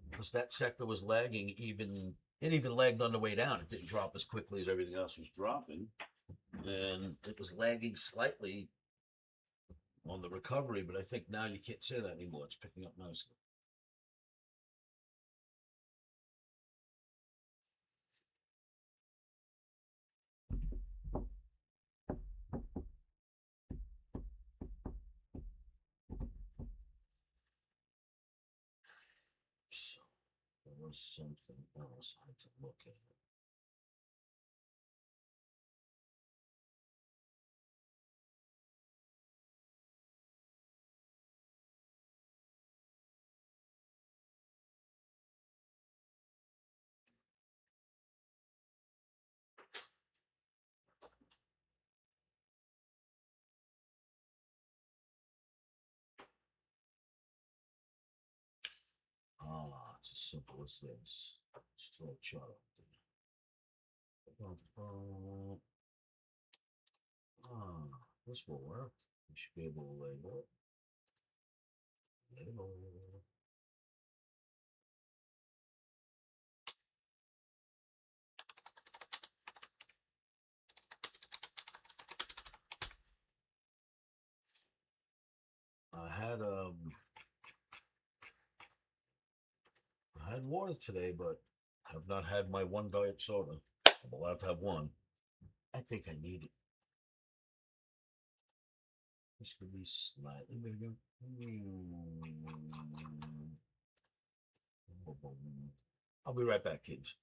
[SPEAKER 1] Because that sector was lagging it even lagged on the way down. It didn't drop as quickly as everything else was dropping. And it was lagging slightly on the recovery, but I think now you can't say that anymore. It's picking up nicely. So there was something else I had to look at. It's as simple as this. Let's throw a chart up there. This will work. We should be able to label it. Label. I had water today, but have not had my one diet soda. I'm allowed to have one. I think I need it. This could be slightly bigger. I'll be right back, kids.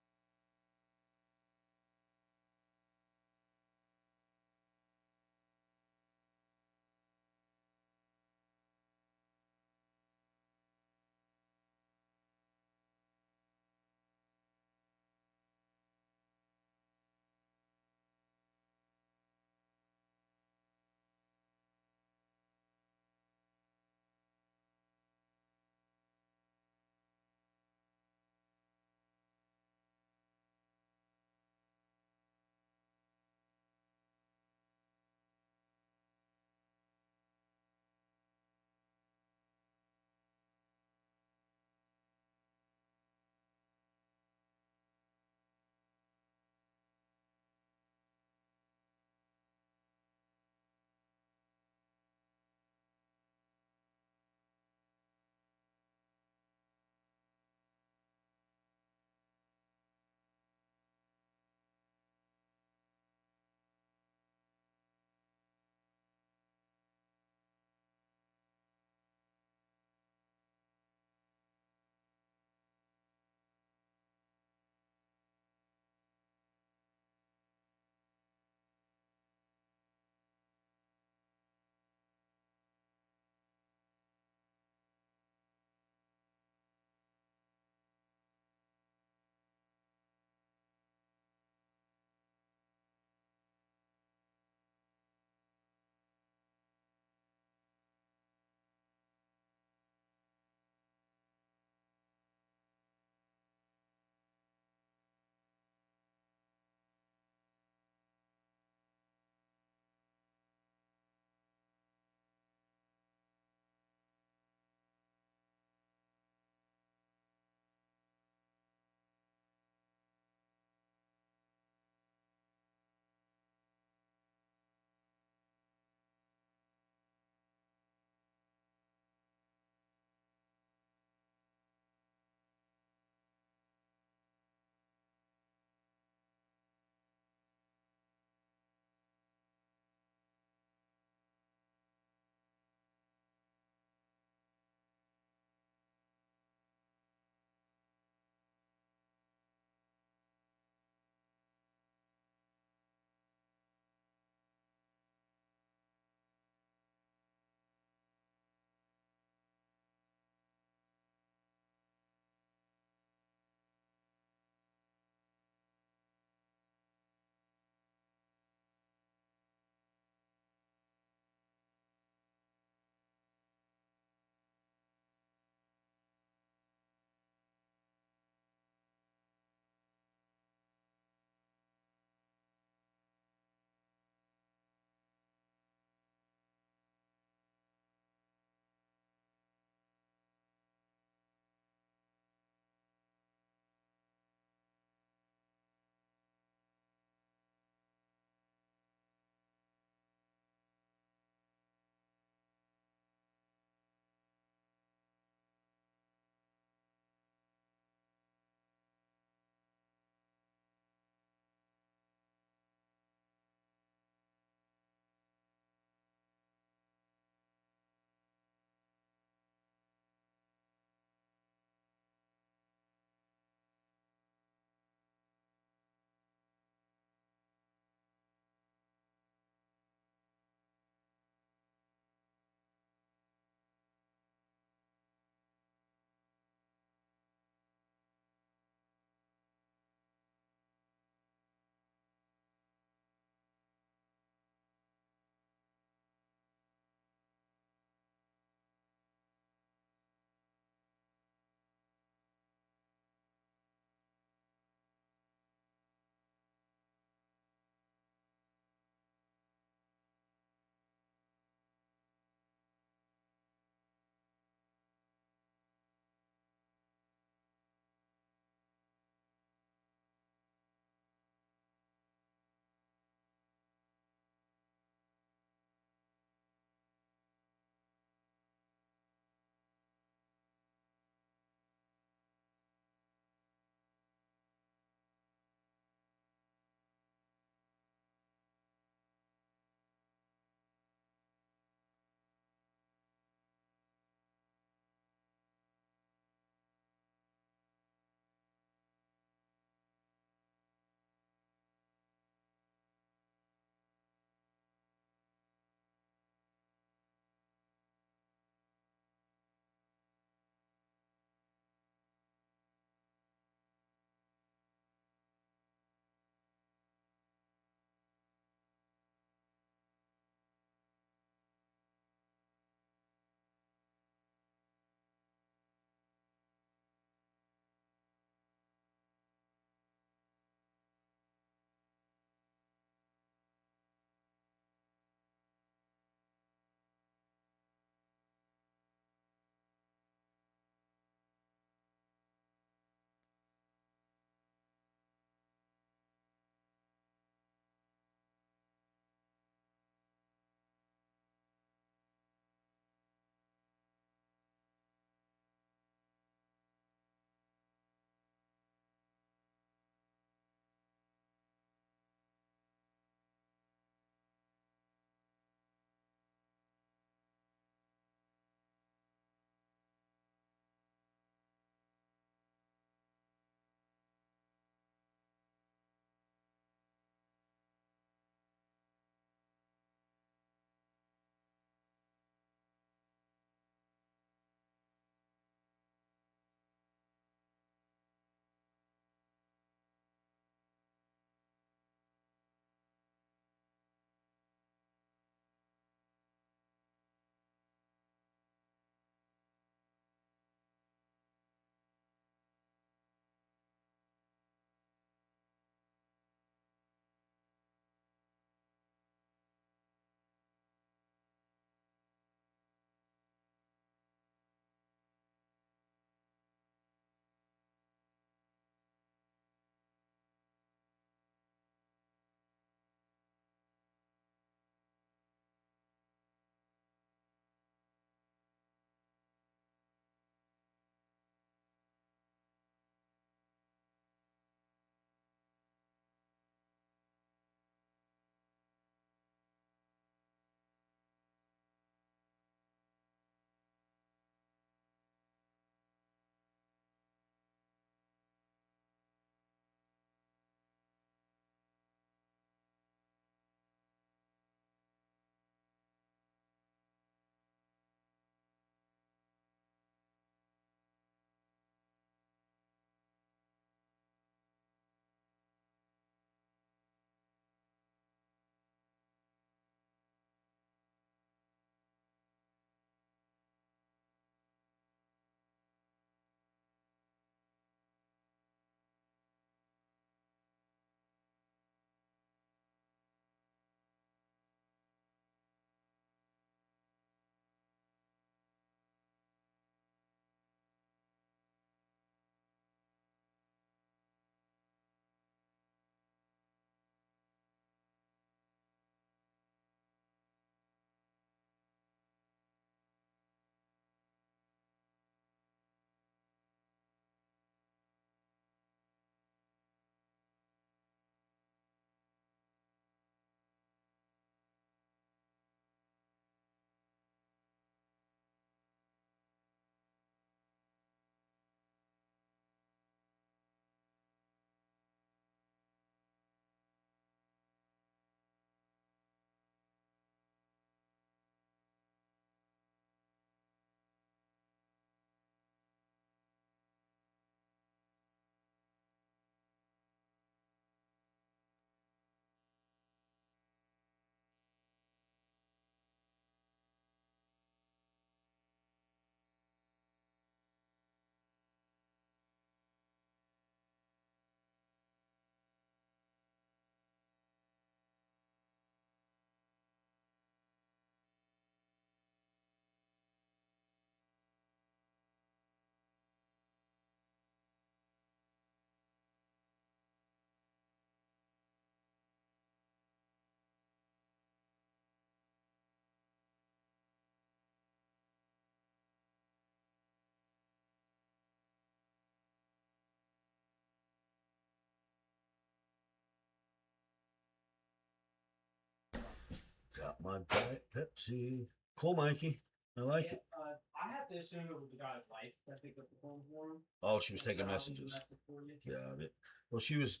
[SPEAKER 1] my Diet Pepsi. Cool, Mikey. I like it.
[SPEAKER 2] I have to assume it was the guy's wife that picked up the phone for him.
[SPEAKER 1] Oh, she was taking
[SPEAKER 2] So I'll leave a
[SPEAKER 1] messages.
[SPEAKER 2] message for you.
[SPEAKER 1] Yeah. Well, she was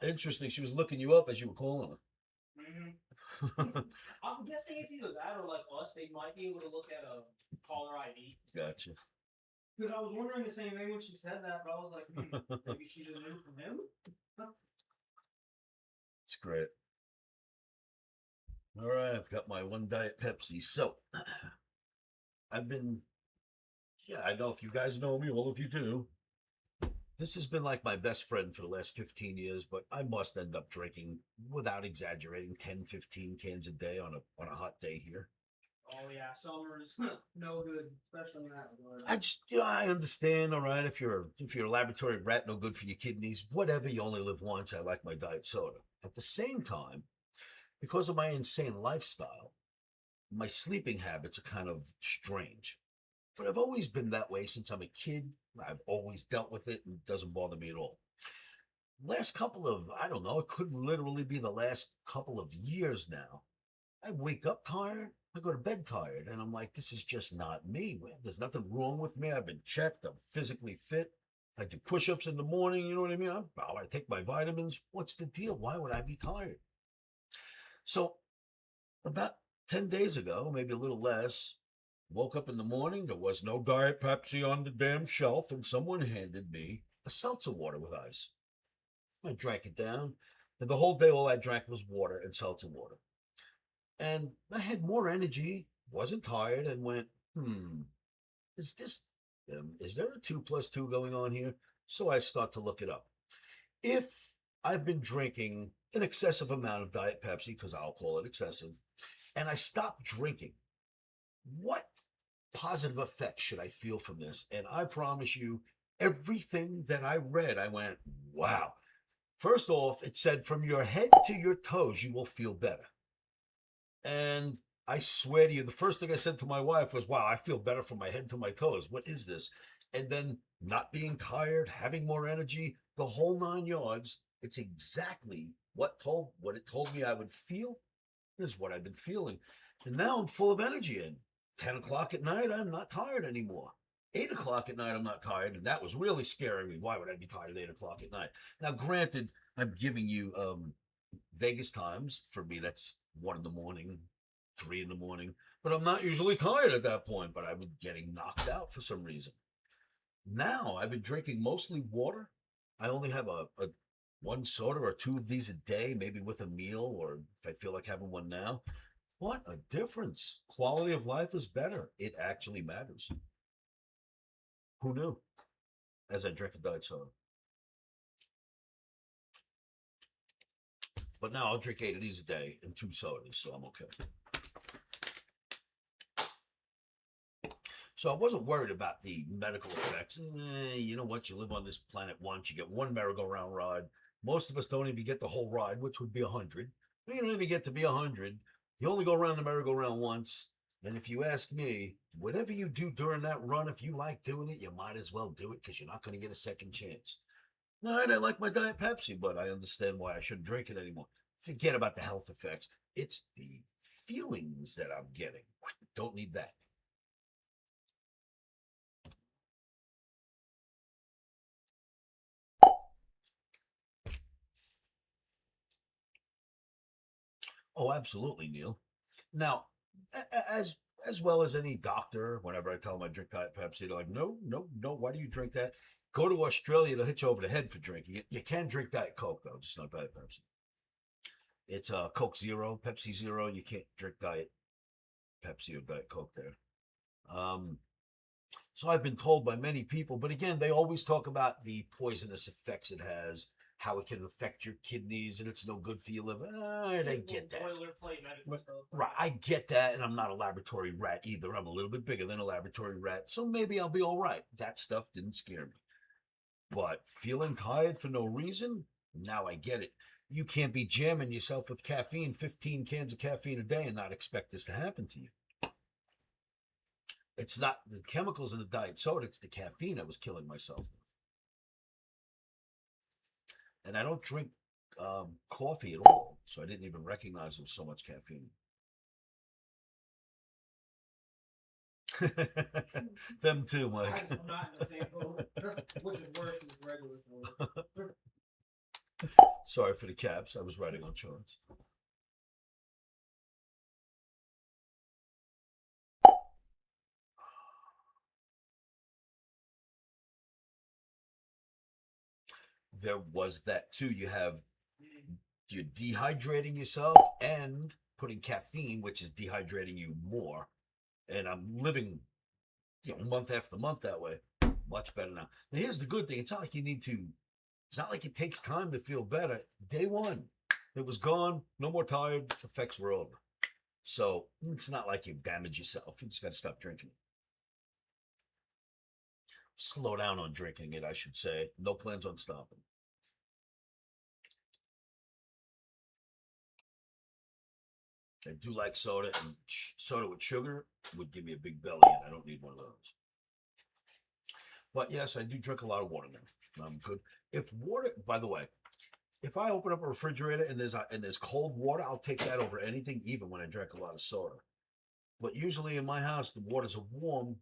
[SPEAKER 1] interesting. She was looking you up as you were calling her.
[SPEAKER 2] I'm guessing it's either that or like us. They might be able to look at a caller ID.
[SPEAKER 1] Gotcha.
[SPEAKER 2] Because I was wondering the same thing when she said that, but I was like, maybe she just knew from him.
[SPEAKER 1] It's great. All right, I've got my one Diet Pepsi. So, I've been, yeah, I know if you guys know me, all of you do. This has been like my best friend for the last 15 years, but I must end up drinking, without exaggerating, 10, 15 cans a day on a hot day here.
[SPEAKER 2] Oh yeah, summer's no good, especially in that regard.
[SPEAKER 1] I understand. All right, if you're a laboratory rat, no good for your kidneys. Whatever. You only live once. I like my diet soda. At the same time, because of my insane lifestyle, my sleeping habits are kind of strange. But I've always been that way since I'm a kid. I've always dealt with it, and it doesn't bother me at all. Last couple of, I don't know, it could literally be the last couple of years now. I wake up tired. I go to bed tired, and I'm like, this is just not me. There's nothing wrong with me. I've been checked. I'm physically fit. I do push-ups in the morning. You know what I mean? I take my vitamins. What's the deal? Why would I be tired? So about 10 days ago, maybe a little less, woke up in the morning. There was no Diet Pepsi on the damn shelf, and someone handed me a seltzer water with ice. I drank it down, and the whole day all I drank was water and seltzer water. And I had more energy, wasn't tired, and went, is there a 2 + 2 going on here? So I start to look it up. If I've been drinking an excessive amount of Diet Pepsi, because I'll call it excessive, and I stop drinking, what positive effects should I feel from this? And I promise you, everything that I read, I went, wow. First off, it said from your head to your toes, you will feel better. And I swear to you, the first thing I said to my wife was, wow, I feel better from my head to my toes. What is this? And then not being tired, having more energy, the whole 9 yards. It's exactly what it told me I would feel is what I've been feeling. And now I'm full of energy. And 10 o'clock at night, I'm not tired anymore. 8 o'clock at night, I'm not tired. And that was really scaring me. Why would I be tired at 8 o'clock at night? Now, granted, I'm giving you Vegas times. For me, that's 1 in the morning, 3 in the morning. But I'm not usually tired at that point. But I've been getting knocked out for some reason. Now, I've been drinking mostly water. I only have a 1 soda or 2 of these a day, maybe with a meal, or if I feel like having one now. What a difference. Quality of life is better. It actually matters. Who knew? As I drink a diet soda. But now I'll drink 8 of these a day and 2 sodas, so I'm okay. So I wasn't worried about the medical effects. You know what? You live on this planet once. You get 1 merry-go-round ride. Most of us don't even get the whole ride, which would be 100. You don't even get to be 100. You only go around the merry-go-round once. And if you ask me, whatever you do during that run, if you like doing it, you might as well do it because you're not going to get a second chance. All right, I like my Diet Pepsi, but I understand why I shouldn't drink it anymore. Forget about the health effects. It's the feelings that I'm getting. Don't need that. Oh, absolutely, Neil. Now, as well as any doctor, whenever I tell them I drink Diet Pepsi, they're like, no, why do you drink that? Go to Australia, they'll hit you over the head for drinking it. You can drink Diet Coke, though, just not Diet Pepsi. It's Coke Zero, Pepsi Zero. You can't drink Diet Pepsi or Diet Coke there. So I've been told by many people, but again, they always talk about the poisonous effects it has, how it can affect your kidneys, and it's no good for your liver. I get that. Right, I get that, and I'm not a laboratory rat either. I'm a little bit bigger than a laboratory rat, so maybe I'll be all right. That stuff didn't scare me. But feeling tired for no reason? Now I get it. You can't be jamming yourself with caffeine, 15 cans of caffeine a day, and not expect this to happen to you. It's not the chemicals in the diet soda, it's the caffeine I was killing myself with. And I don't drink coffee at all, so I didn't even recognize there was so much caffeine. Them too, Mike.
[SPEAKER 2] I'm not in the same boat. Which is worse than regular soda.
[SPEAKER 1] Sorry for the caps. I was writing on charts. There was that too. You're dehydrating yourself and putting caffeine, which is dehydrating you more. And I'm living, month after month that way. Much better now. Now here's the good thing. It's not like it's not like it takes time to feel better. Day one, it was gone. No more tired. Effects were over. So it's not like you damage yourself. You just got to stop drinking. Slow down on drinking it, I should say. No plans on stopping. I do like soda, and soda with sugar would give me a big belly, and I don't need one of those. But yes, I do drink a lot of water now. I'm good. If water, by the way, if I open up a refrigerator and there's cold water, I'll take that over anything, even when I drink a lot of soda. But usually in my house, the waters are warm.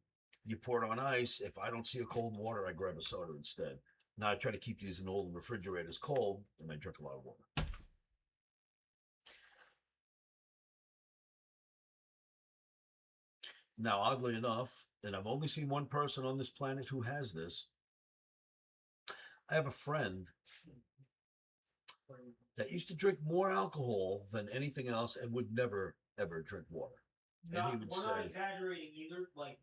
[SPEAKER 1] You pour it on ice. If I don't see a cold water, I grab a soda instead. Now I try to keep these in old refrigerators cold, and I drink a lot of water. Now, oddly enough, and I've only seen one person on this planet who has this, I have a friend that used to drink more alcohol than anything else and would never, ever drink water. And he would
[SPEAKER 2] we're not exaggerating either. Like,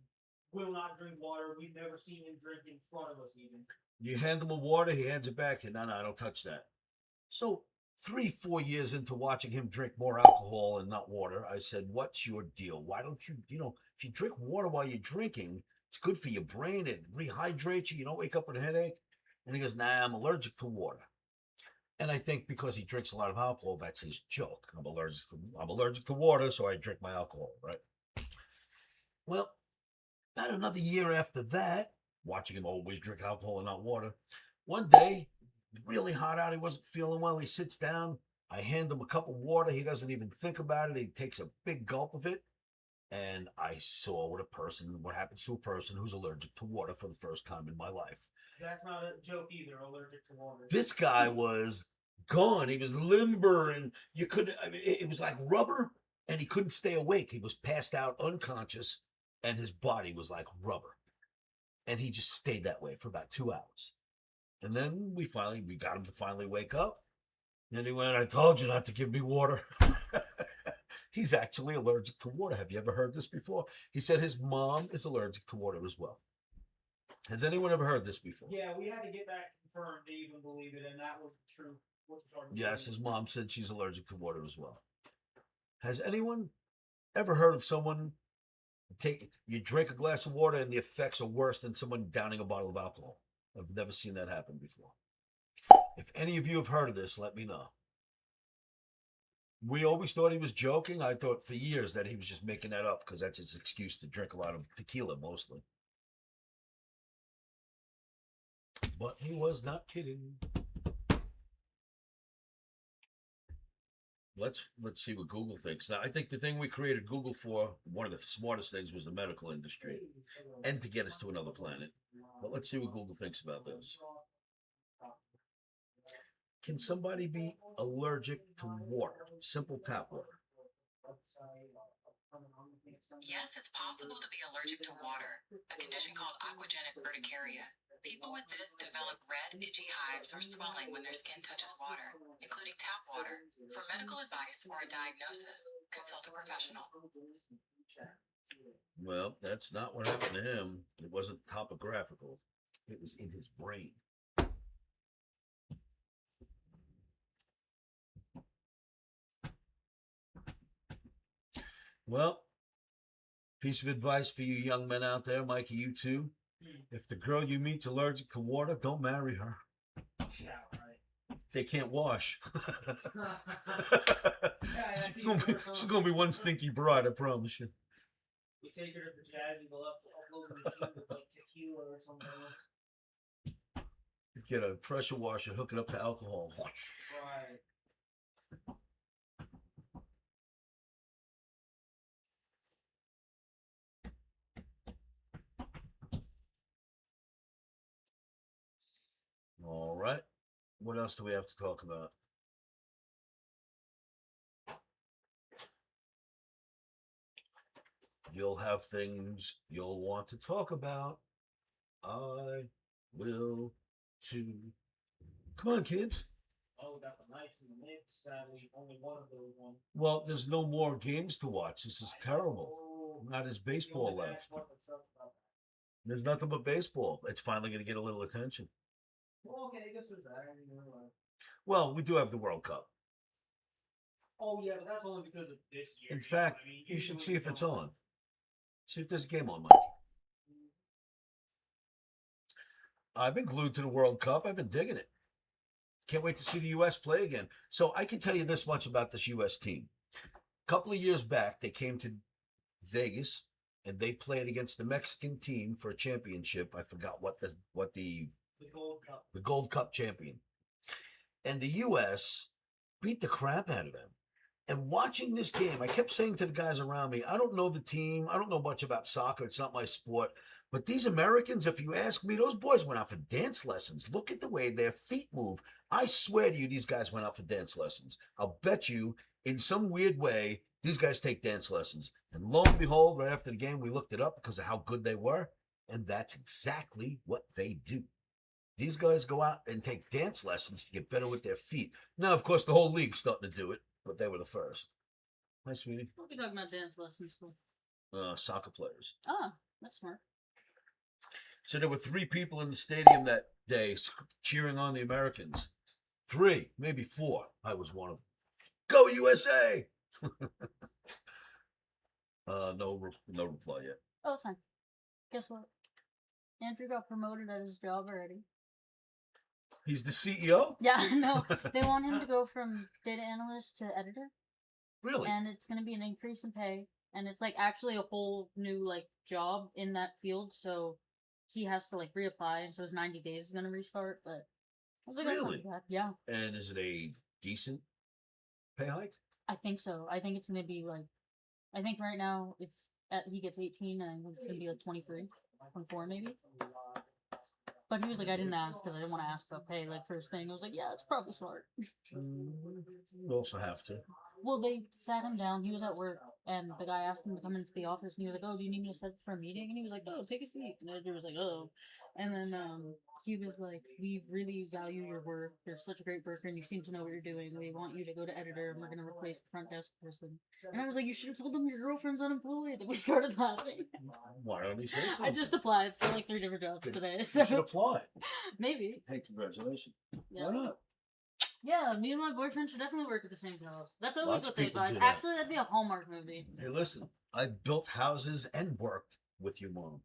[SPEAKER 2] will not drink water. We've never seen him drink in front of us even. You
[SPEAKER 1] hand him a water, he hands it back to you. No, I don't touch that. So 3-4 years into watching him drink more alcohol and not water, I said, what's your deal? Why don't you, if you drink water while you're drinking, it's good for your brain. It rehydrates you. You don't wake up with a headache. And he goes, nah, I'm allergic to water. And I think because he drinks a lot of alcohol, that's his joke. I'm allergic to water, so I drink my alcohol, right? Well, about another year after that, watching him always drink alcohol and not water, one day, really hot out, he wasn't feeling well. He sits down. I hand him a cup of water. He doesn't even think about it. He takes a big gulp of it. And I saw what happens to a person who's allergic to water for the first time in my life.
[SPEAKER 2] That's not a joke either, allergic to water.
[SPEAKER 1] This guy was gone. He was limber, and it was like rubber, and he couldn't stay awake. He was passed out unconscious, and his body was like rubber. And he just stayed that way for about 2 hours. And then we got him to finally wake up. And he went, I told you not to give me water. He's actually allergic to water. Have you ever heard this before? He said his mom is allergic to water as well. Has anyone ever heard this before?
[SPEAKER 2] Yeah, we had to get that confirmed to even believe it, and that was true.
[SPEAKER 1] Yes, his mom said she's allergic to water as well. Has anyone ever heard of someone you drink a glass of water and the effects are worse than someone downing a bottle of alcohol? I've never seen that happen before. If any of you have heard of this, let me know. We always thought he was joking. I thought for years that he was just making that up because that's his excuse to drink a lot of tequila mostly. But he was not kidding. Let's see what Google thinks. Now, I think the thing we created Google for, one of the smartest things, was the medical industry and to get us to another planet. But let's see what Google thinks about this. Can somebody be allergic to water? Simple tap water.
[SPEAKER 5] Yes, it's possible to be allergic to water, a condition called aquagenic urticaria. People with this develop red, itchy hives or swelling when their skin touches water, including tap water. For medical advice or a diagnosis, consult a professional.
[SPEAKER 1] Well, that's not what happened to him. It wasn't topographical. It was in his brain. Well, piece of advice for you young men out there, Mikey, you too. If the girl you meet's allergic to water, don't marry her.
[SPEAKER 2] Yeah, right.
[SPEAKER 1] They can't wash.
[SPEAKER 2] Yeah,
[SPEAKER 1] she's gonna be one stinky bride, I promise you.
[SPEAKER 2] We take her to the Jazzy, they'll have to upload the machine with like tequila or something.
[SPEAKER 1] Get a pressure washer, hook it up to alcohol.
[SPEAKER 2] Right.
[SPEAKER 1] What else do we have to talk about? You'll have things you'll want to talk about. I will too. Come on, kids.
[SPEAKER 2] Oh, we got the Knights and the Knicks. Sadly, only one of those won.
[SPEAKER 1] Well, there's no more games to watch. This is terrible. Not as baseball left. There's nothing but baseball. It's finally going to get a little attention.
[SPEAKER 2] Well, okay, I guess there's that.
[SPEAKER 1] Well, we do have the World Cup.
[SPEAKER 2] Oh, yeah, but that's only because of this year.
[SPEAKER 1] In fact,
[SPEAKER 2] I mean,
[SPEAKER 1] you should
[SPEAKER 2] usually
[SPEAKER 1] see if
[SPEAKER 2] we
[SPEAKER 1] it's
[SPEAKER 2] don't-
[SPEAKER 1] on. See if there's a game on, Mike. I've been glued to the World Cup. I've been digging it. Can't wait to see the U.S. play again. So I can tell you this much about this U.S. team. A couple of years back, they came to Vegas and they played against the Mexican team for a championship. I forgot what the
[SPEAKER 2] Gold Cup.
[SPEAKER 1] the Gold Cup champion. And the U.S. beat the crap out of them. And watching this game, I kept saying to the guys around me, I don't know the team. I don't know much about soccer. It's not my sport. But these Americans, if you ask me, those boys went out for dance lessons. Look at the way their feet move. I swear to you, these guys went out for dance lessons. I'll bet you, in some weird way, these guys take dance lessons. And lo and behold, right after the game, we looked it up because of how good they were. And that's exactly what they do. These guys go out and take dance lessons to get better with their feet. Now, of course, the whole league's starting to do it, but they were the first. Hi, sweetie.
[SPEAKER 6] What are we talking about dance lessons for?
[SPEAKER 1] Soccer players.
[SPEAKER 6] Ah, that's smart.
[SPEAKER 1] So there were 3 people in the stadium that day cheering on the Americans. 3, maybe 4. I was one of them. Go USA! No reply yet.
[SPEAKER 6] Oh, it's fine. Guess what? Andrew got promoted at his job already.
[SPEAKER 1] He's the CEO?
[SPEAKER 6] Yeah, no. They want him to go from data analyst to editor.
[SPEAKER 1] Really?
[SPEAKER 6] And it's going to be an increase in pay. And it's like actually a whole new like job in that field. So he has to like reapply. And so his 90 days is going to restart. But I was like, that's not
[SPEAKER 1] Really?
[SPEAKER 6] bad. Yeah,
[SPEAKER 1] And is it a decent pay hike?
[SPEAKER 6] I think so. I think it's going to be like, I think right now he gets 18 and I think it's going to be like 23, 24 maybe. But he was like, I didn't ask because I didn't want to ask about pay like first thing. I was like, yeah, it's probably smart.
[SPEAKER 1] You also have to.
[SPEAKER 6] Well, they sat him down. He was at work, and the guy asked him to come into the office, and he was like, "Oh, do you need me to set for a meeting?" And he was like, "No, take a seat." And the editor was like, "Oh," and then he was like, "We really value your work. You're such a great worker, and you seem to know what you're doing. We want you to go to editor, and we're gonna replace the front desk person." And I was like, "You should have told them your girlfriend's unemployed." And we started laughing.
[SPEAKER 1] Why don't you say something?
[SPEAKER 6] I just applied for like 3 different jobs today,
[SPEAKER 1] You should
[SPEAKER 6] so
[SPEAKER 1] apply.
[SPEAKER 6] maybe.
[SPEAKER 1] Hey, congratulations.
[SPEAKER 6] Yeah.
[SPEAKER 1] Why not?
[SPEAKER 6] Yeah, me and my boyfriend should definitely work at the same job. That's always
[SPEAKER 1] Lots of
[SPEAKER 6] what they
[SPEAKER 1] people
[SPEAKER 6] advise.
[SPEAKER 1] do that.
[SPEAKER 6] Actually, that'd be a Hallmark movie.
[SPEAKER 1] Hey, listen. I built houses and worked with your mom.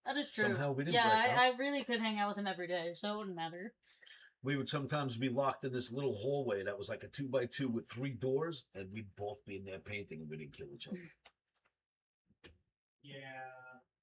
[SPEAKER 6] That is true.
[SPEAKER 1] Somehow we didn't
[SPEAKER 6] yeah,
[SPEAKER 1] break up.
[SPEAKER 6] I really could hang out with him every day, so it wouldn't matter.
[SPEAKER 1] We would sometimes be locked in this little hallway that was like a 2x2 with 3 doors, and we'd both be in there painting, and we didn't kill each other.
[SPEAKER 2] Yeah.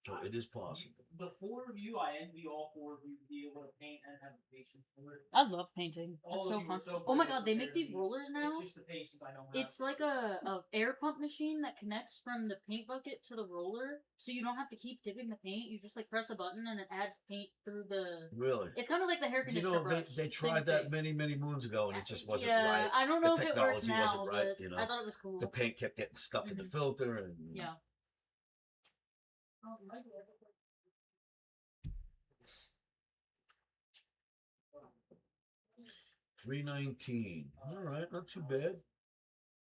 [SPEAKER 1] So it is possible.
[SPEAKER 2] The 4 of you, I envy all 4 of you to be able to paint and have the patience for it.
[SPEAKER 6] I love painting.
[SPEAKER 2] All
[SPEAKER 6] It's
[SPEAKER 2] of
[SPEAKER 6] so
[SPEAKER 2] you
[SPEAKER 6] fun.
[SPEAKER 2] are so
[SPEAKER 6] Oh my
[SPEAKER 2] great
[SPEAKER 6] god, they make
[SPEAKER 2] compared to
[SPEAKER 6] these
[SPEAKER 2] me.
[SPEAKER 6] rollers now.
[SPEAKER 2] It's just the patience I don't have.
[SPEAKER 6] It's like a air pump machine that connects from the paint bucket to the roller, so you don't have to keep dipping the paint. You just like press a button and it adds paint through the.
[SPEAKER 1] Really?
[SPEAKER 6] It's kind of like the hair
[SPEAKER 1] You
[SPEAKER 6] conditioner
[SPEAKER 1] know,
[SPEAKER 6] brush.
[SPEAKER 1] they
[SPEAKER 6] Same
[SPEAKER 1] tried that
[SPEAKER 6] thing.
[SPEAKER 1] many moons ago, and it just wasn't
[SPEAKER 6] yeah,
[SPEAKER 1] right.
[SPEAKER 6] I don't
[SPEAKER 1] The
[SPEAKER 6] know if it works
[SPEAKER 1] technology
[SPEAKER 6] now,
[SPEAKER 1] wasn't right,
[SPEAKER 6] but
[SPEAKER 1] you know.
[SPEAKER 6] I thought it was cool.
[SPEAKER 1] The paint kept getting stuck in the
[SPEAKER 6] Mhm.
[SPEAKER 1] filter, and
[SPEAKER 6] Yeah.
[SPEAKER 1] 319. All right, not too bad.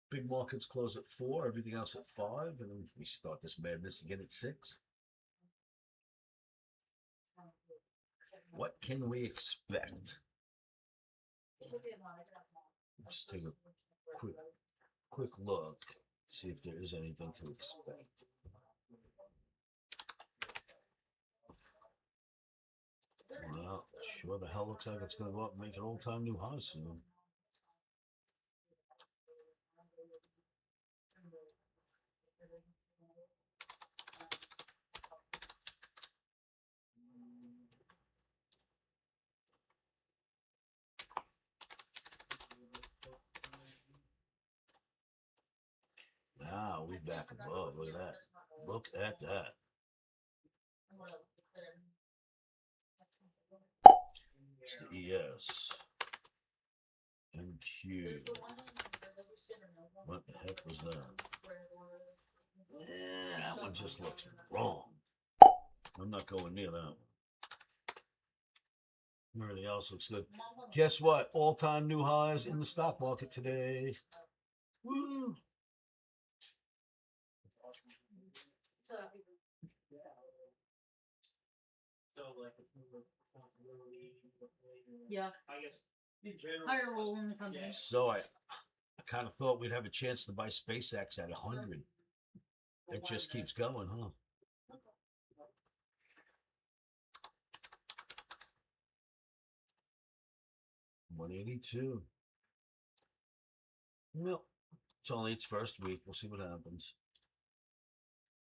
[SPEAKER 1] Big markets close at 4, everything else at 5, and then we start this madness again at 6. What can we expect? Let's take a quick look, see if there is anything to expect. Well, sure the hell looks like it's going to go up and make an all-time new high soon. Now we back above. Look at that. Look at that. It's the ES. Q. What the heck was that? That one just looks wrong. I'm not going near that one. Everything else looks good. Guess what? All-time new highs in the stock market today. Woo!
[SPEAKER 6] Yeah.
[SPEAKER 2] I guess
[SPEAKER 6] Higher role in the company.
[SPEAKER 1] So I kind of thought we'd have a chance to buy SpaceX at 100. It just keeps going, huh? $182. Well, it's only its first week. We'll see what happens.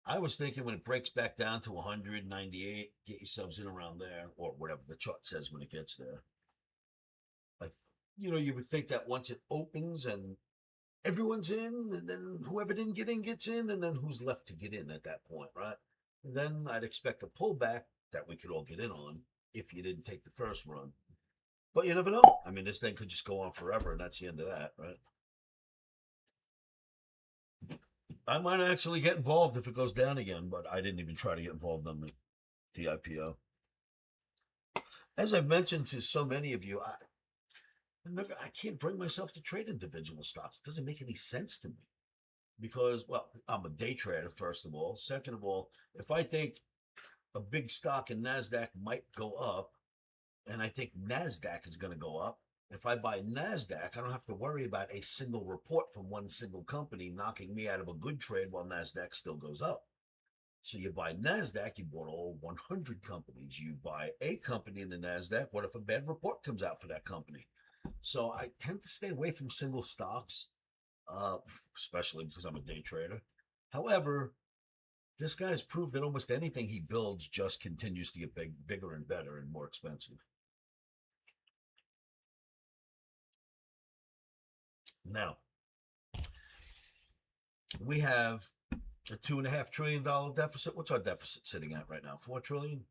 [SPEAKER 1] I was thinking when it breaks back down to 198, get yourselves in around there, or whatever the chart says when it gets there. You would think that once it opens and everyone's in, and then whoever didn't get in gets in, and then who's left to get in at that point, right? And then I'd expect a pullback that we could all get in on if you didn't take the first run. But you never know. I mean, this thing could just go on forever, and that's the end of that, right? I might actually get involved if it goes down again, but I didn't even try to get involved on the IPO. As I've mentioned to so many of you, I can't bring myself to trade individual stocks. It doesn't make any sense to me because, well, I'm a day trader, first of all. Second of all, if I think a big stock in NASDAQ might go up, and I think NASDAQ is going to go up, if I buy NASDAQ, I don't have to worry about a single report from one single company knocking me out of a good trade while NASDAQ still goes up. So you buy NASDAQ, you bought all 100 companies. You buy a company in the NASDAQ. What if a bad report comes out for that company? So I tend to stay away from single stocks, especially because I'm a day trader. However, this guy's proved that almost anything he builds just continues to get bigger and better and more expensive. Now, we have a $2.5 trillion deficit. What's our deficit sitting at right now? $4 trillion?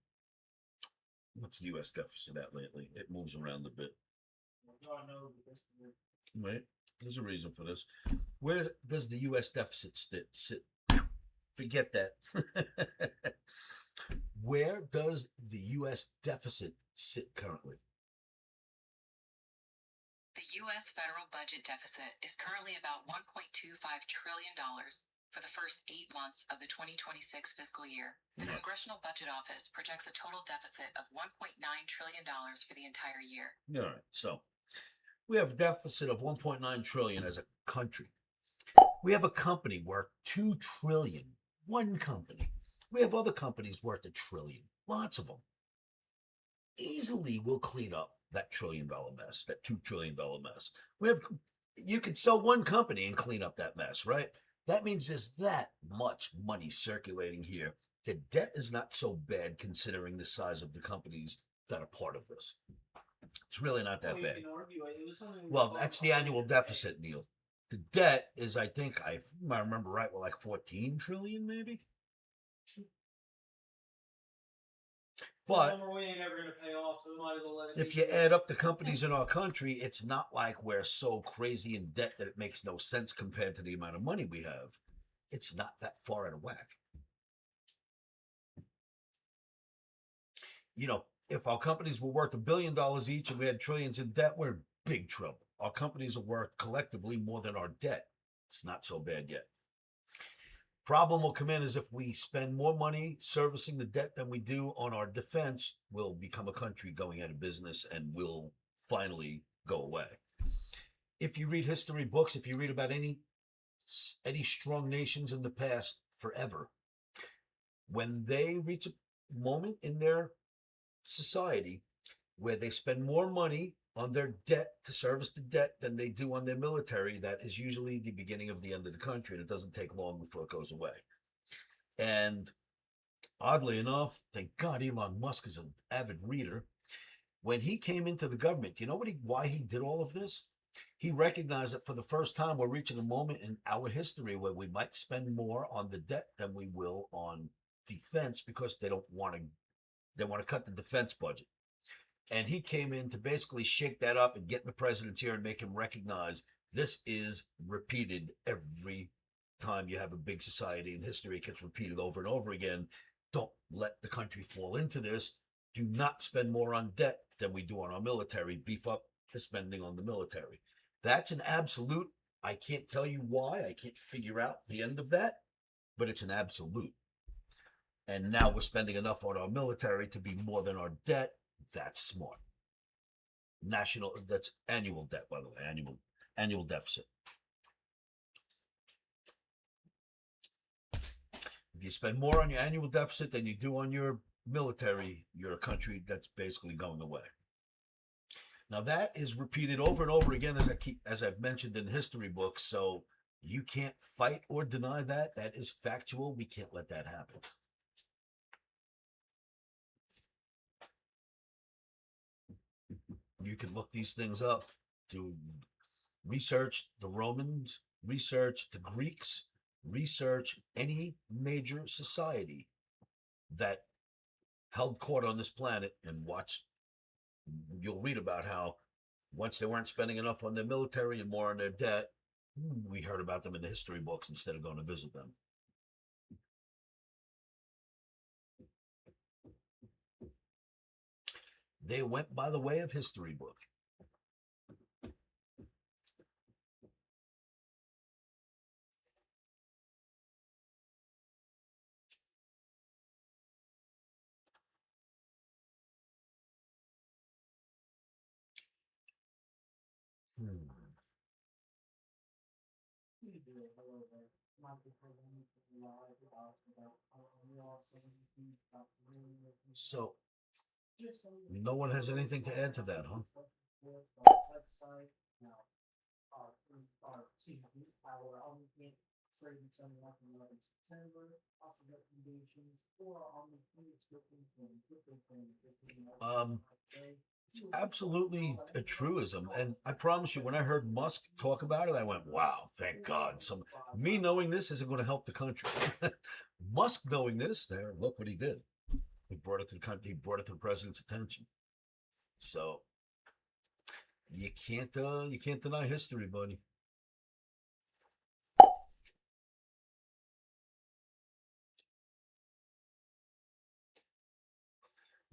[SPEAKER 1] What's the U.S. deficit at lately? It moves around a bit. Right? There's a reason for this. Where does the U.S. deficit sit? Forget that. Where does the U.S. deficit sit currently?
[SPEAKER 5] The U.S. federal budget deficit is currently about $1.25 trillion for the first 8 months of the 2026 fiscal year. The Congressional Budget Office projects a total deficit of $1.9 trillion for the entire year.
[SPEAKER 1] All right, so we have a deficit of $1.9 trillion as a country. We have a company worth $2 trillion. One company. We have other companies worth $1 trillion. Lots of them. Easily we'll clean up that $1 trillion mess, that $2 trillion mess. You could sell one company and clean up that mess, right? That means there's that much money circulating here. The debt is not so bad considering the size of the companies that are part of this. It's really not that bad. Well, that's the annual deficit, Neil. The debt is, I think, I remember right, well, like 14 trillion, maybe. But if you add up the companies in our country, it's not like we're so crazy in debt that it makes no sense compared to the amount of money we have. It's not that far out of whack. You know, if our companies were worth $1 billion each and we had trillions in debt, we're in big trouble. Our companies are worth collectively more than our debt. It's not so bad yet. Problem will come in is if we spend more money servicing the debt than we do on our defense, we'll become a country going out of business and will finally go away. If you read history books, if you read about any strong nations in the past forever, when they reach a moment in their society where they spend more money on their debt to service the debt than they do on their military, that is usually the beginning of the end of the country, and it doesn't take long before it goes away. And oddly enough, thank God Elon Musk is an avid reader. When he came into the government, you know why he did all of this? He recognized that for the first time, we're reaching a moment in our history where we might spend more on the debt than we will on defense because they want to cut the defense budget. And he came in to basically shake that up and get the president's ear and make him recognize this is repeated every time you have a big society in history. It gets repeated over and over again. Don't let the country fall into this. Do not spend more on debt than we do on our military. Beef up the spending on the military. That's an absolute. I can't tell you why. I can't figure out the end of that, but it's an absolute. And now we're spending enough on our military to be more than our debt. That's smart. That's annual debt, by the way, annual deficit. If you spend more on your annual deficit than you do on your military, you're a country that's basically going away. Now that is repeated over and over again, as I've mentioned in history books. So you can't fight or deny that. That is factual. We can't let that happen. You can look these things up, to research the Romans, research the Greeks, research any major society that held court on this planet, and watch. You'll read about how once they weren't spending enough on their military and more on their debt, we heard about them in the history books instead of going to visit them. They went by the way of history book. So, no one has anything to add to that, huh? It's absolutely a truism, and I promise you, when I heard Musk talk about it, I went, "Wow, thank God!" Me knowing this isn't going to help the country. Musk knowing this, there, look what he did. He brought it to the country. He brought it to the president's attention. So you can't deny history, buddy.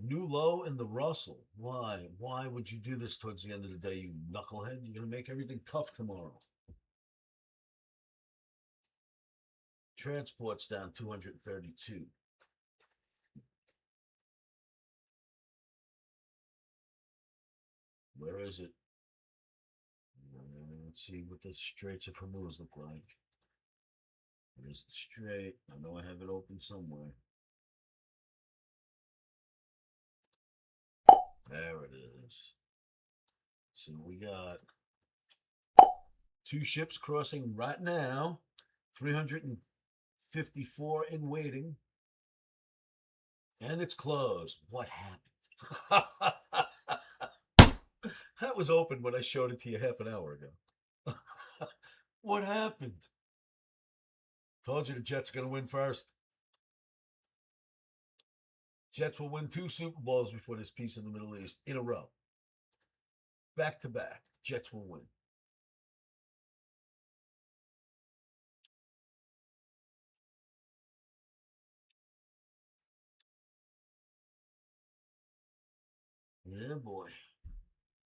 [SPEAKER 1] New low in the Russell. Why? Why would you do this towards the end of the day, you knucklehead? You're going to make everything tough tomorrow. Transport's down 232. Where is it? Let's see what the Straits of Hormuz look like. There's the strait. I know I have it open somewhere. There it is. So we got 2 ships crossing right now, 354 in waiting, and it's closed. What happened? That was open when I showed it to you half an hour ago. What happened? Told you the Jets are going to win first. Jets will win 2 Super Bowls before this peace in the Middle East in a row. Back to back. Jets will win. Yeah, boy.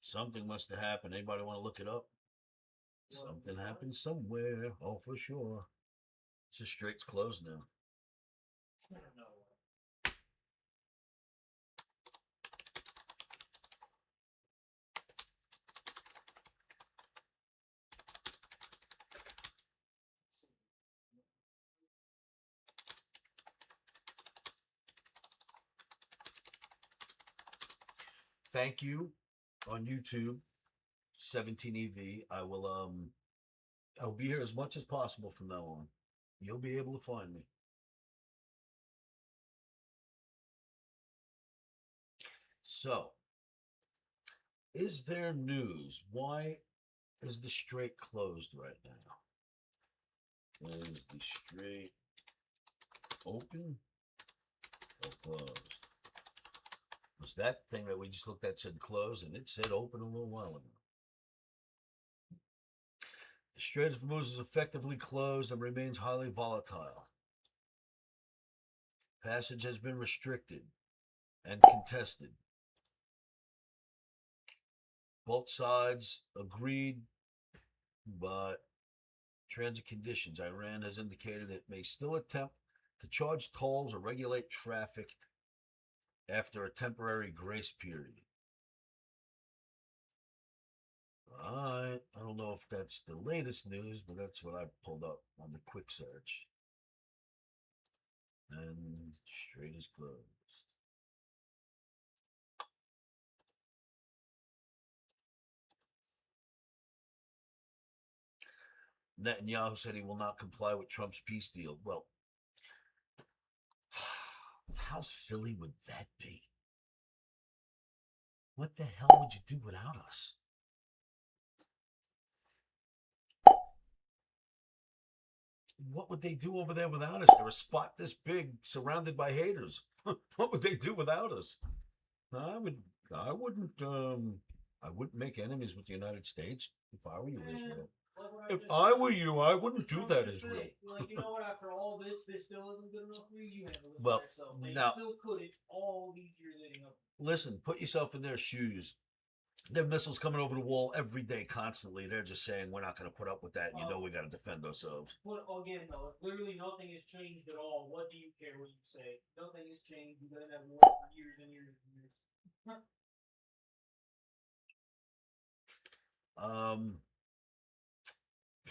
[SPEAKER 1] Something must have happened. Anybody want to look it up? Something happened somewhere. Oh, for sure. It's just Straits closed now. Thank you on YouTube, 17EV. I'll be here as much as possible from now on. You'll be able to find me. So, is there news? Why is the Strait closed right now? Is the Strait open or closed? Because that thing that we just looked at said close, and it said open a little while ago. The Strait of Hormuz is effectively closed and remains highly volatile. Passage has been restricted and contested. Both sides agreed, but transit conditions. Iran has indicated it may still attempt to charge tolls or regulate traffic after a temporary grace period. All right. I don't know if that's the latest news, but that's what I pulled up on the quick search. And strait is closed. Netanyahu said he will not comply with Trump's peace deal. Well, how silly would that be? What the hell would you do without us? What would they do over there without us? They're a spot this big, surrounded by haters. What would they do without us? I wouldn't make enemies with the United States if I were you, Israel. If I were you, I wouldn't do that, Israel.
[SPEAKER 2] Like, you know what? After all this still isn't good enough for you. You handle it
[SPEAKER 1] Well,
[SPEAKER 2] yourself. They
[SPEAKER 1] now,
[SPEAKER 2] still couldn't all these years leading up.
[SPEAKER 1] Listen, put yourself in their shoes. There are missiles coming over the wall every day, constantly. They're just saying, we're not going to put up with that. You know we got to defend ourselves.
[SPEAKER 2] But again, though, if literally nothing has changed at all, what do you care what you say? Nothing has changed. You've been in that war for years and years and years.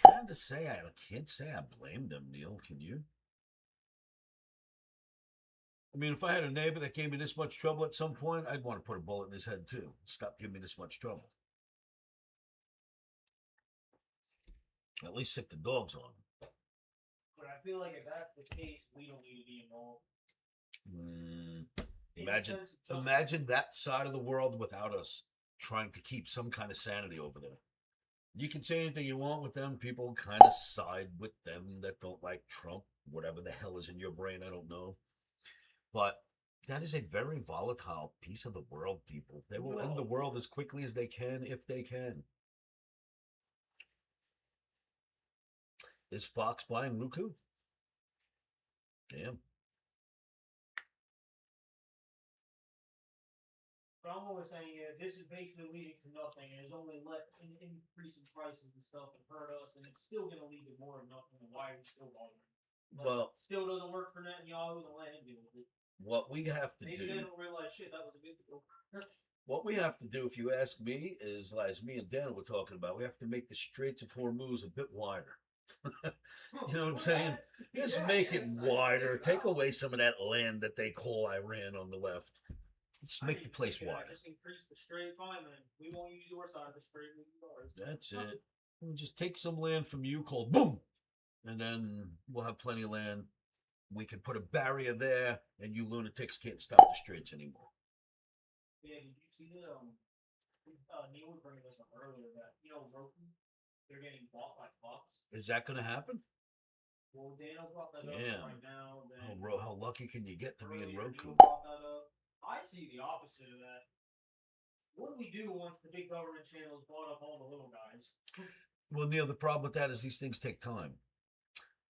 [SPEAKER 1] Kind to say, I can't say I blame them, Neil. Can you? I mean, if I had a neighbor that gave me this much trouble at some point, I'd want to put a bullet in his head too. Stop giving me this much trouble. At least sick the dogs on him.
[SPEAKER 2] But I feel like if that's the case, we don't need to be involved.
[SPEAKER 1] Imagine that side of the world without us trying to keep some kind of sanity over there. You can say anything you want with them. People kind of side with them that don't like Trump. Whatever the hell is in your brain, I don't know. But that is a very volatile piece of the world, people. They will end the world as quickly as they can, if they can. Is Fox buying Roku? Damn.
[SPEAKER 2] But I'm always saying, this is basically leading to nothing, and it's only let an increase in prices and stuff and hurt us, and it's still going to lead to more of nothing. And why are we still bothering?
[SPEAKER 1] Well,
[SPEAKER 2] still doesn't work for Netanyahu, and let him deal with it.
[SPEAKER 1] What we have to
[SPEAKER 2] Maybe
[SPEAKER 1] do.
[SPEAKER 2] they don't realize shit. That was a big deal.
[SPEAKER 1] What we have to do, if you ask me, is as me and Dan were talking about, we have to make the Straits of Hormuz a bit wider. You know what I'm saying? Just make it wider. Take away some of that land that they call Iran on the left. Just make the place wider.
[SPEAKER 2] Just increase the strait, fine, man. We won't use your side of the strait. We use ours.
[SPEAKER 1] That's it. We'll just take some land from you called boom, and then we'll have plenty of land. We can put a barrier there, and you lunatics can't stop the straits anymore.
[SPEAKER 2] Yeah, did you see that? Neil was bringing this up earlier that, Roku, they're getting bought by Fox.
[SPEAKER 1] Is that going to happen?
[SPEAKER 2] Well, Daniel brought that up right now.
[SPEAKER 1] How lucky can you get to be in Roku?
[SPEAKER 2] I see the opposite of that. What do we do once the big government channels bought up all the little guys?
[SPEAKER 1] Well, Neil, the problem with that is these things take time.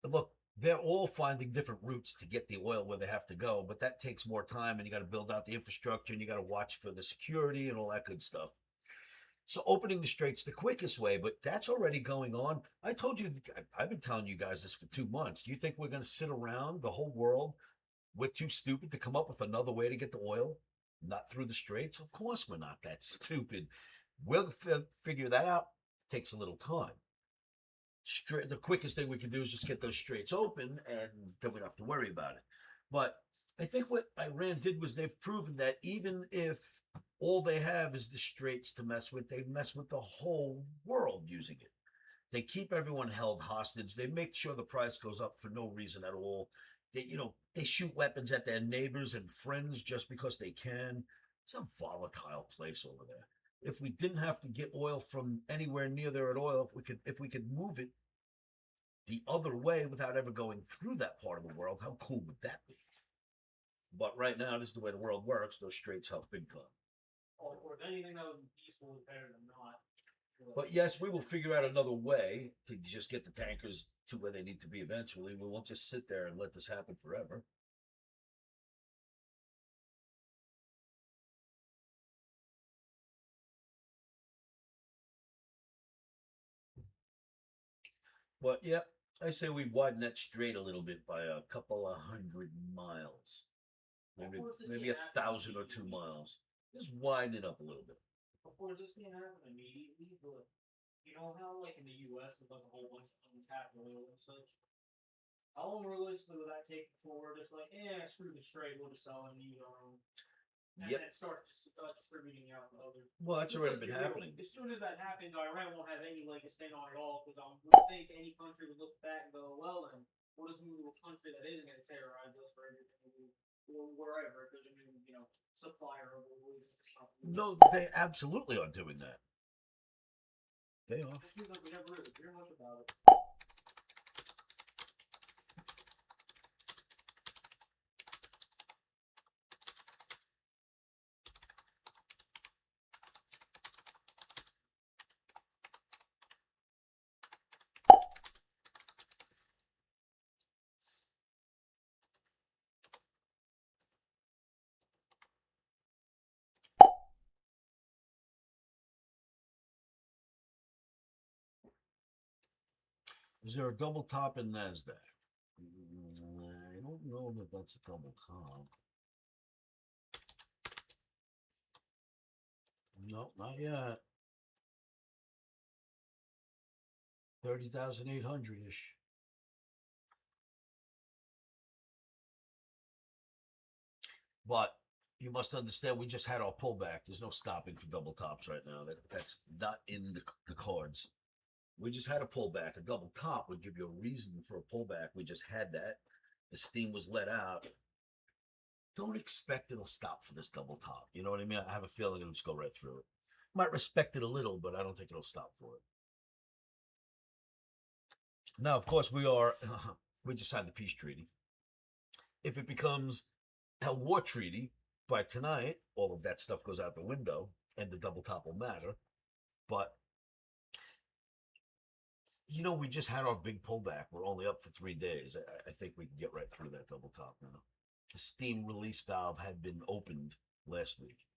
[SPEAKER 1] But look, they're all finding different routes to get the oil where they have to go, but that takes more time, and you got to build out the infrastructure, and you got to watch for the security and all that good stuff. So opening the straits the quickest way, but that's already going on. I told you, I've been telling you guys this for 2 months. Do you think we're going to sit around the whole world? We're too stupid to come up with another way to get the oil, not through the straits? Of course we're not that stupid. We'll figure that out. It takes a little time. The quickest thing we can do is just get those straits open, and then we don't have to worry about it. But I think what Iran did was they've proven that even if all they have is the straits to mess with, they mess with the whole world using it. They keep everyone held hostage. They make sure the price goes up for no reason at all. They shoot weapons at their neighbors and friends just because they can. It's a volatile place over there. If we didn't have to get oil from anywhere near there at oil, if we could move it the other way without ever going through that part of the world, how cool would that be? But right now, this is the way the world works. Those straits help big time.
[SPEAKER 2] Oh, of course, anything that would be peaceful is better than not.
[SPEAKER 1] But yes, we will figure out another way to just get the tankers to where they need to be eventually. We won't just sit there and let this happen forever. But yeah, I say we widen that strait a little bit by a couple of 100 miles. Maybe 1,000 or 2 miles. Just widen it up a little bit.
[SPEAKER 2] Of course, this can't happen immediately, but you know how, like in the U.S., there's like a whole bunch of untapped oil and such. How long realistically will that take before we're just like, screw the strait, we'll just sell and use our own? And
[SPEAKER 1] Yep.
[SPEAKER 2] then start distributing out to others.
[SPEAKER 1] Well, that's already been happening.
[SPEAKER 2] As soon as that happens, Iran won't have any leg to stand on at all because I think any country would look back and go, well, then we'll just move to a country that isn't going to terrorize us for everything or wherever because there's a new, supplier of oil.
[SPEAKER 1] No, they absolutely are doing that. They are.
[SPEAKER 2] It seems like we never really hear much about it.
[SPEAKER 1] Is there a double top in NASDAQ? I don't know that that's a double top. No, not yet. 30,800 ish. But you must understand, we just had our pullback. There's no stopping for double tops right now. That's not in the cards. We just had a pullback. A double top would give you a reason for a pullback. We just had that. The steam was let out. Don't expect it'll stop for this double top. You know what I mean? I have a feeling it'll just go right through it. Might respect it a little, but I don't think it'll stop for it. Now, of course, we just signed the peace treaty. If it becomes a war treaty by tonight, all of that stuff goes out the window and the double top will matter. But we just had our big pullback. We're only up for 3 days. I think we can get right through that double top now. The steam release valve had been opened last week.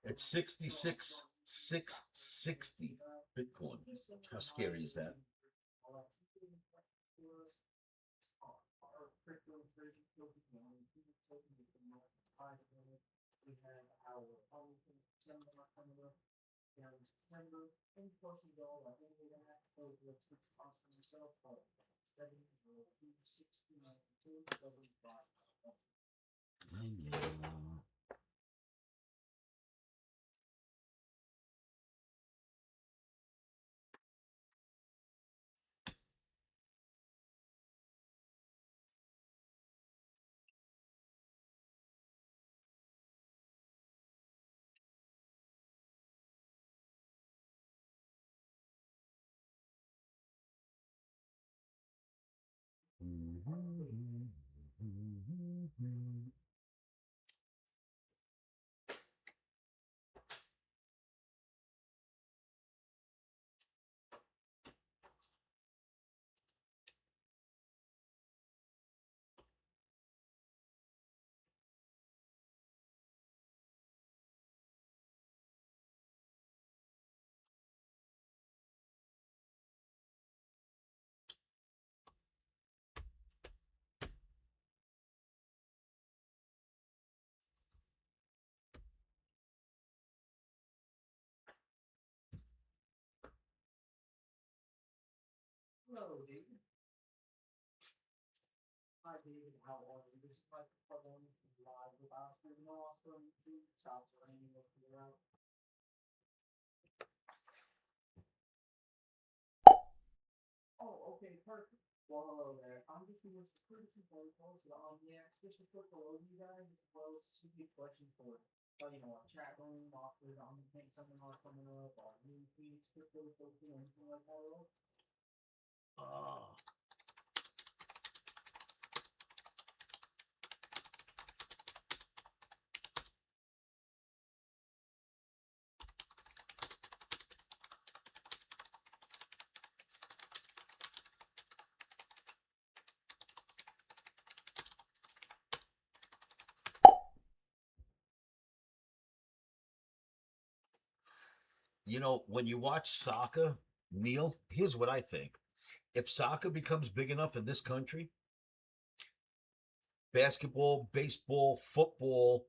[SPEAKER 1] It's 66,660 Bitcoin. How scary is that? We had our seminar coming up in September. And of course, you go, I think we're going to have to close the switch cost on yourself, but 7,260,92 75. Hello, David. Hi, David. How are you? This is my problem live with us. There's no also YouTube stops or anything to figure out. Oh, okay, perfect. Well, hello there. I'm just doing some courtesy phone calls to the Omniacs just to put below you guys as well as to be question for a chat room, offer the Omniac seminar coming up, or new feeds, crypto, anything like that. Ah. You know, when you watch soccer, Neil, here's what I think. If soccer becomes big enough in this country, basketball, baseball, football,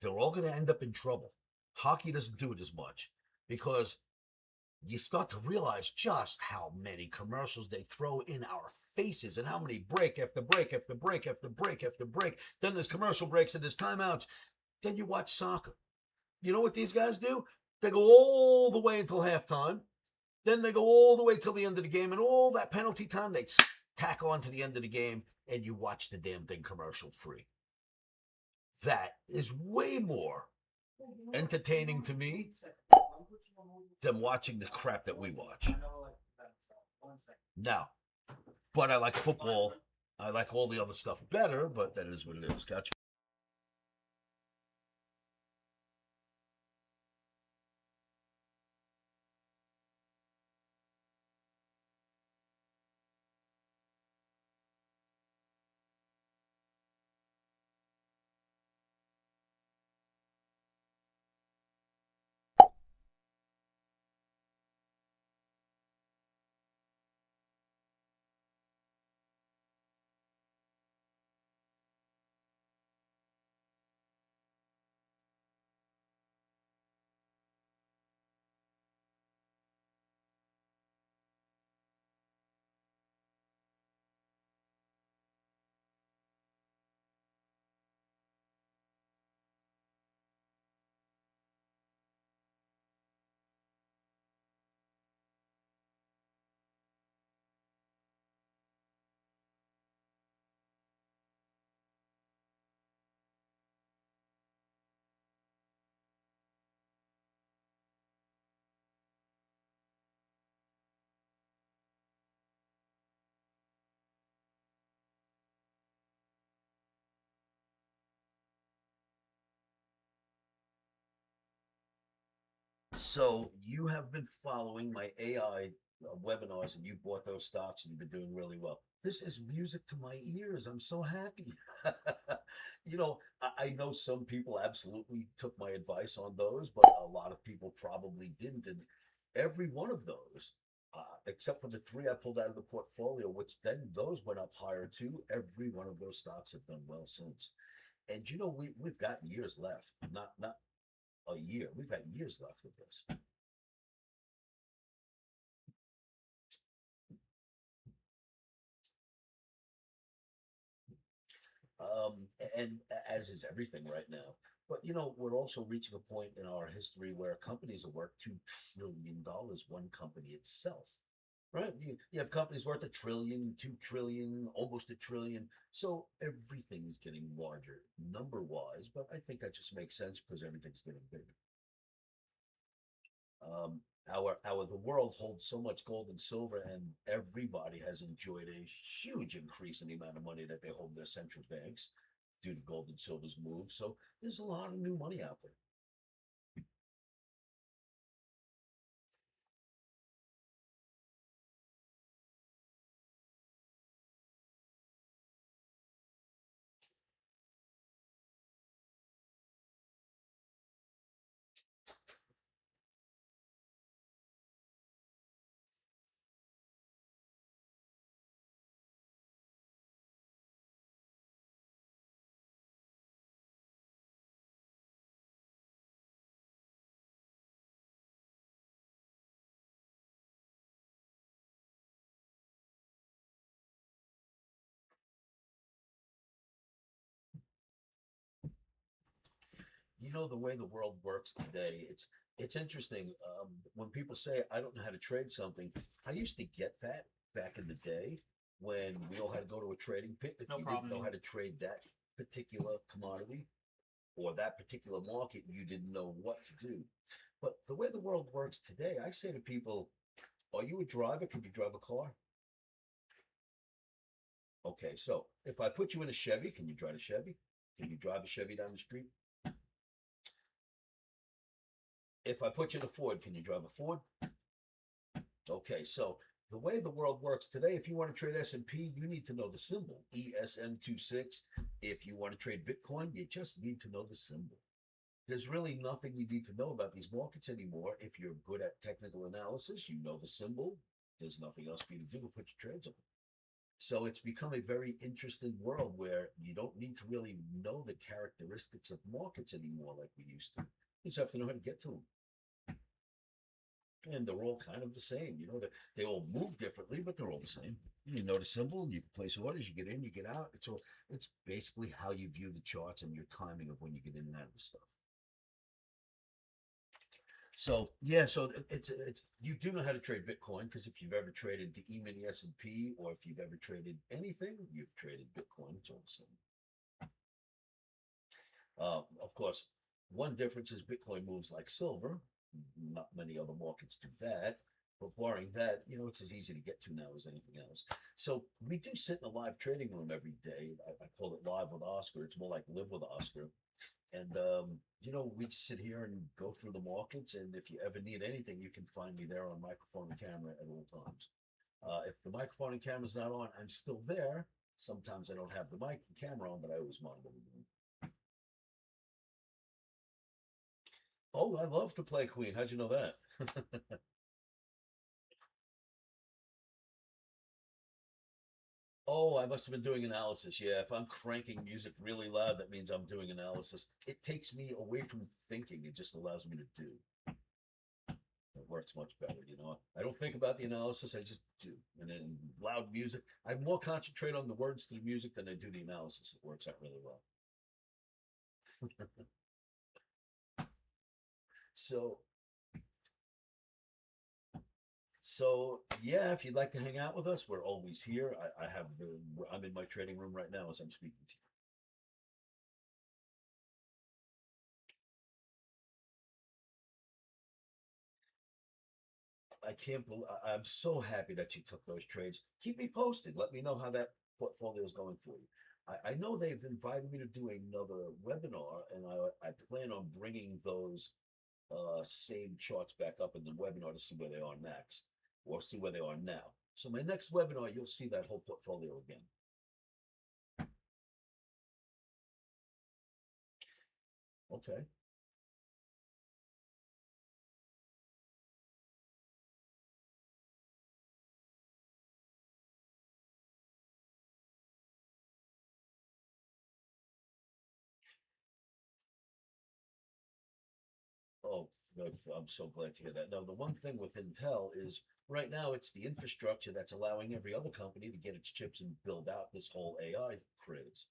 [SPEAKER 1] they're all going to end up in trouble. Hockey doesn't do it as much because you start to realize just how many commercials they throw in our faces and how many break after break after break after break after break. Then there's commercial breaks and there's timeouts. Then you watch soccer. You know what these guys do? They go all the way until halftime. Then they go all the way till the end of the game, and all that penalty time they tack on to the end of the game, and you watch the damn thing commercial free. That is way more entertaining to me than watching the crap that we watch. Now, but I like football. I like all the other stuff better, but that is what it is. Gotcha. So you have been following my AI webinars, and you bought those stocks, and you've been doing really well. This is music to my ears. I'm so happy. You know, I know some people absolutely took my advice on those, but a lot of people probably didn't. And every one of those, except for the three I pulled out of the portfolio, which then those went up higher too. Every one of those stocks have done well since. And you know, we've got years left, not a year. We've got years left of this. And as is everything right now. But you know, we're also reaching a point in our history where companies are worth $2 trillion, one company itself. Right? You have companies worth a trillion, 2 trillion, almost a trillion. So everything's getting larger number wise, but I think that just makes sense because everything's getting bigger. Our the world holds so much gold and silver, and everybody has enjoyed a huge increase in the amount of money that they hold in their central banks due to gold and silver's move. So there's a lot of new money out there. You know the way the world works today. It's interesting. When people say I don't know how to trade something, I used to get that back in the day when we all had to go to a trading pit. If
[SPEAKER 2] No
[SPEAKER 1] you
[SPEAKER 2] problem.
[SPEAKER 1] didn't know how to trade that particular commodity or that particular market, you didn't know what to do. But the way the world works today, I say to people, "Are you a driver? Can you drive a car?" Okay, so if I put you in a Chevy, can you drive a Chevy? Can you drive a Chevy down the street? If I put you in a Ford, can you drive a Ford? Okay, so the way the world works today, if you want to trade S&P, you need to know the symbol, ESM26. If you want to trade Bitcoin, you just need to know the symbol. There's really nothing you need to know about these markets anymore. If you're good at technical analysis, you know the symbol. There's nothing else for you to do but put your trades on. So it's become a very interesting world where you don't need to really know the characteristics of markets anymore like we used to. You just have to know how to get to them. And they're all kind of the same. You know, they all move differently, but they're all the same. You know the symbol, you can place orders, you get in, you get out. It's basically how you view the charts and your timing of when you get in and out of the stuff. So yeah, so it's you do know how to trade Bitcoin, because if you've ever traded the E-mini S&P, or if you've ever traded anything, you've traded Bitcoin. It's all the same. Of course, one difference is Bitcoin moves like silver. Not many other markets do that. But barring that, you know, it's as easy to get to now as anything else. So we do sit in a live trading room every day. I call it Live with Oscar. It's more like Live with Oscar. And, you know, we just sit here and go through the markets. And if you ever need anything, you can find me there on microphone and camera at all times. If the microphone and camera's not on, I'm still there. Sometimes I don't have the mic and camera on, but I always monitor them. Oh, I love to play Queen. How'd you know that? Oh, I must have been doing analysis. Yeah, if I'm cranking music really loud, that means I'm doing analysis. It takes me away from thinking. It just allows me to do. It works much better, you know. I don't think about the analysis. I just do. And then loud music, I more concentrate on the words to the music than I do the analysis. It works out really well. So yeah, if you'd like to hang out with us, we're always here. I'm in my trading room right now as I'm speaking to you. I'm so happy that you took those trades. Keep me posted. Let me know how that portfolio is going for you. I know they've invited me to do another webinar, and I plan on bringing those same charts back up in the webinar to see where they are next, or see where they are now. So my next webinar, you'll see that whole portfolio again. Okay. Oh, I'm so glad to hear that. Now, the one thing with Intel is right now it's the infrastructure that's allowing every other company to get its chips and build out this whole AI craze.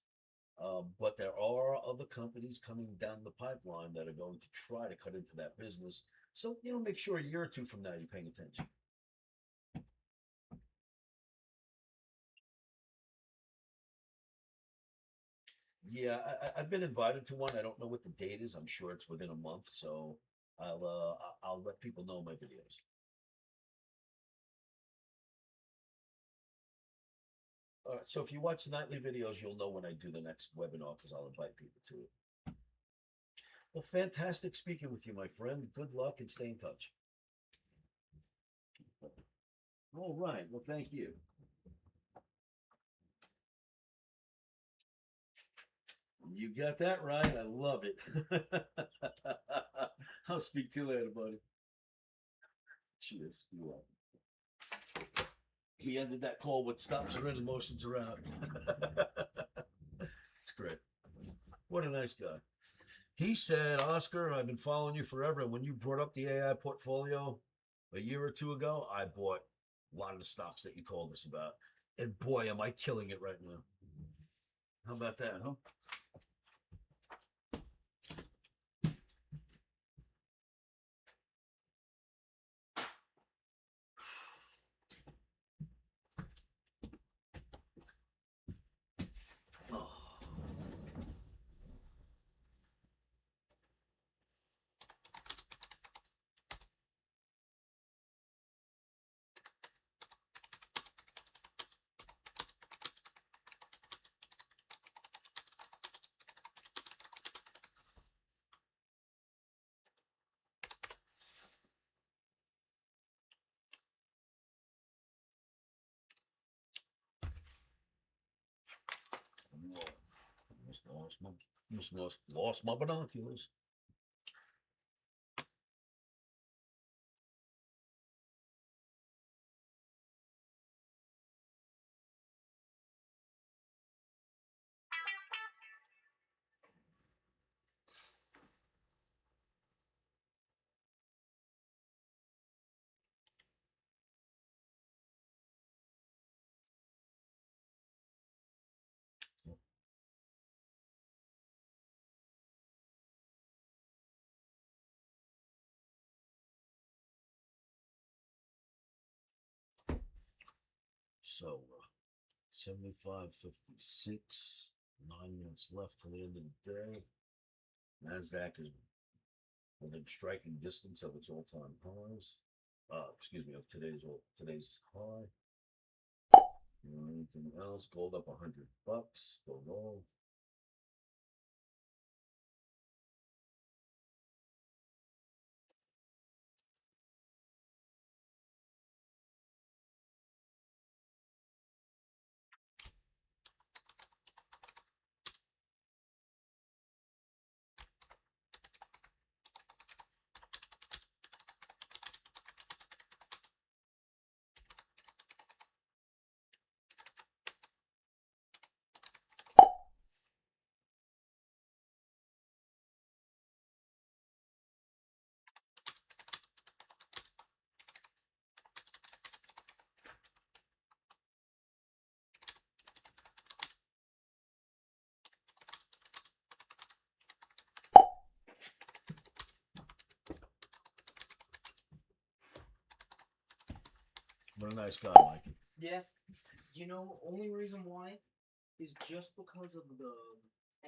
[SPEAKER 1] But there are other companies coming down the pipeline that are going to try to cut into that business. So, you know, make sure a year or two from now you're paying attention. Yeah, I've been invited to one. I don't know what the date is. I'm sure it's within a month, so I'll let people know my videos. All right, so if you watch the nightly videos, you'll know when I do the next webinar, because I'll invite people to it. Well, fantastic speaking with you, my friend. Good luck and stay in touch. All right. Well, thank you. You got that right. I love it. I'll speak to you later, buddy. Cheers. You're welcome. He ended that call with stops are in, emotions are out. It's great. What a nice guy. He said, Oscar, I've been following you forever. And when you brought up the AI portfolio a year or two ago, I bought a lot of the stocks that you told us about. And boy, am I killing it right now. How about that, huh? Lost my binoculars. So, 75.56. 9 minutes left till the end of the day. Nasdaq is within striking distance of its all-time highs. Excuse me, of today's high. Anything else? Gold up $100. Go low. What a nice guy, Mikey.
[SPEAKER 2] Yeah. You know, only reason why is just because of the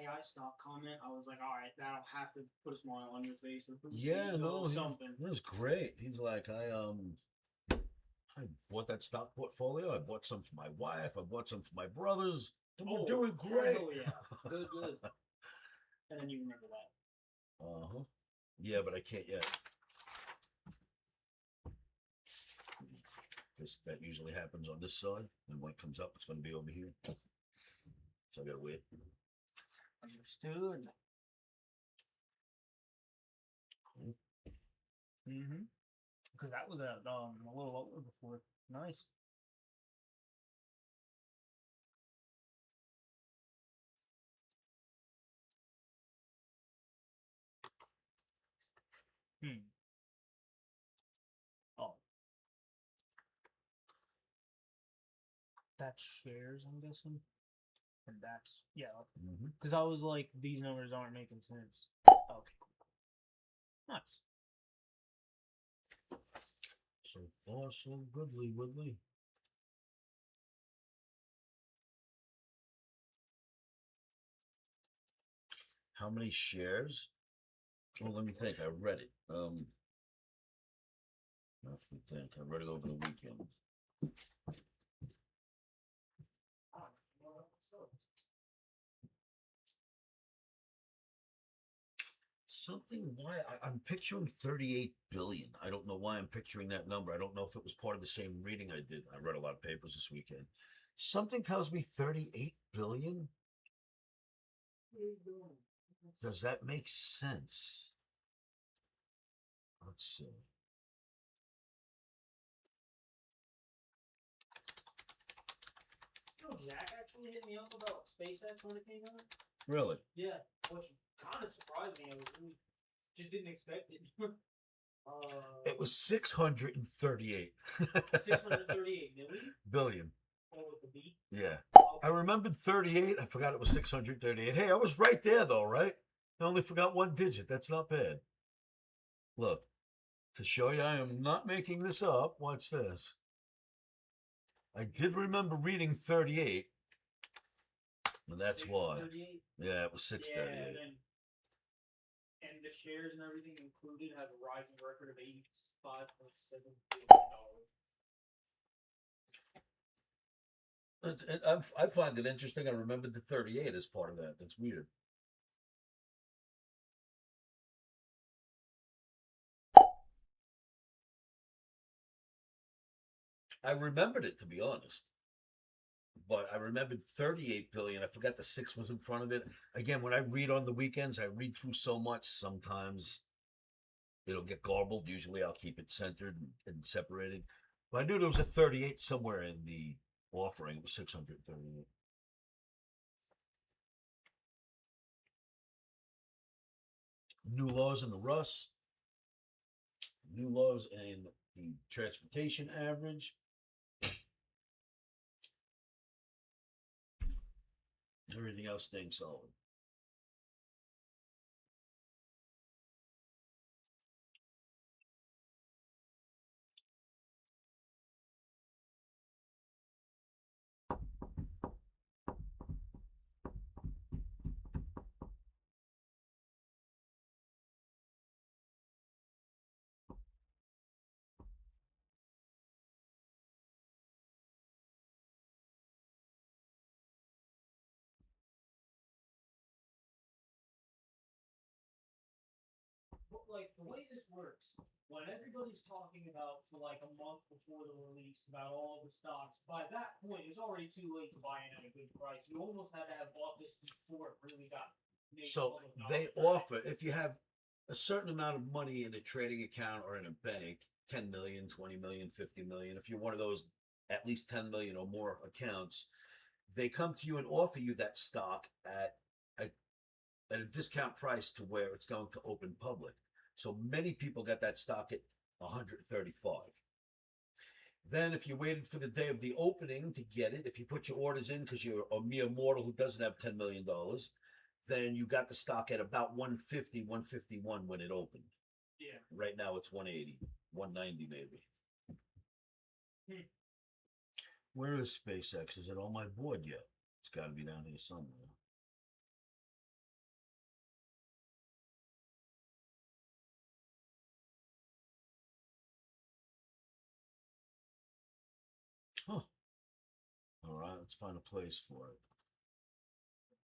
[SPEAKER 2] AI stock comment. I was like, all right, that'll have to put a smile on your face or put something.
[SPEAKER 1] It was great. He's like, I bought that stock portfolio. I bought some for my wife. I bought some for my brothers. We're doing great.
[SPEAKER 2] Oh yeah, good. And then you remember that.
[SPEAKER 1] Yeah, but I can't yet. That usually happens on this side, and when it comes up, it's going to be over here. So I gotta wait.
[SPEAKER 2] Understood. Because that was a little lower before. Nice. Oh. That's shares, I'm guessing. And that's, yeah. Because I was like, these numbers aren't making sense. Okay, cool. Nice.
[SPEAKER 1] So far, so goodly, Woodley. How many shares? Well, let me think. I read it. I have to think. I read it over the weekend. Something, why I'm picturing 38 billion. I don't know why I'm picturing that number. I don't know if it was part of the same reading I did. I read a lot of papers this weekend. Something tells me 38 billion. Does that make sense? Let's see.
[SPEAKER 2] You know, Jack actually hit me up about SpaceX when it came out.
[SPEAKER 1] Really?
[SPEAKER 2] Yeah, which kind of surprised me. I was really, just didn't expect it.
[SPEAKER 1] It was 638.
[SPEAKER 2] 638 million?
[SPEAKER 1] Billion.
[SPEAKER 2] Oh, with the B?
[SPEAKER 1] Yeah.
[SPEAKER 2] Okay.
[SPEAKER 1] I remembered 38. I forgot it was 638. Hey, I was right there though, right? I only forgot one digit. That's not bad. Look, to show you I am not making this up, watch this. I did remember reading 38. And that's why. Yeah, it was 638.
[SPEAKER 2] Yeah, and the shares and everything included have a rising record of $85.7 billion.
[SPEAKER 1] I find it interesting. I remembered the 38 as part of that. That's weird. I remembered it, to be honest. but I remembered 38 billion. I forgot the 6 was in front of it. Again, when I read on the weekends, I read through so much. Sometimes it'll get garbled. Usually, I'll keep it centered and separated. But I knew there was a 38 somewhere in the offering. It was 638. New lows in the Russ. New lows in the transportation average. Everything else staying solid.
[SPEAKER 2] But like the way this works, when everybody's talking about for like a month before the release about all the stocks, by that point it's already too late to buy in at a good price. You almost had to have bought this before it really got made
[SPEAKER 1] So
[SPEAKER 2] public
[SPEAKER 1] they
[SPEAKER 2] knowledge, right?
[SPEAKER 1] offer, if you have a certain amount of money in a trading account or in a bank, 10 million, 20 million, 50 million, if you're one of those at least 10 million or more accounts, they come to you and offer you that stock at a discount price to where it's going to open public. So many people got that stock at 135. Then, if you waited for the day of the opening to get it, if you put your orders in because you're a mere mortal who doesn't have $10 million, then you got the stock at about 150, 151 when it opened.
[SPEAKER 2] Yeah.
[SPEAKER 1] Right now it's 180, 190 maybe. Where is SpaceX? Is it on my board yet? It's got to be down here somewhere. Huh. All right, let's find a place for it.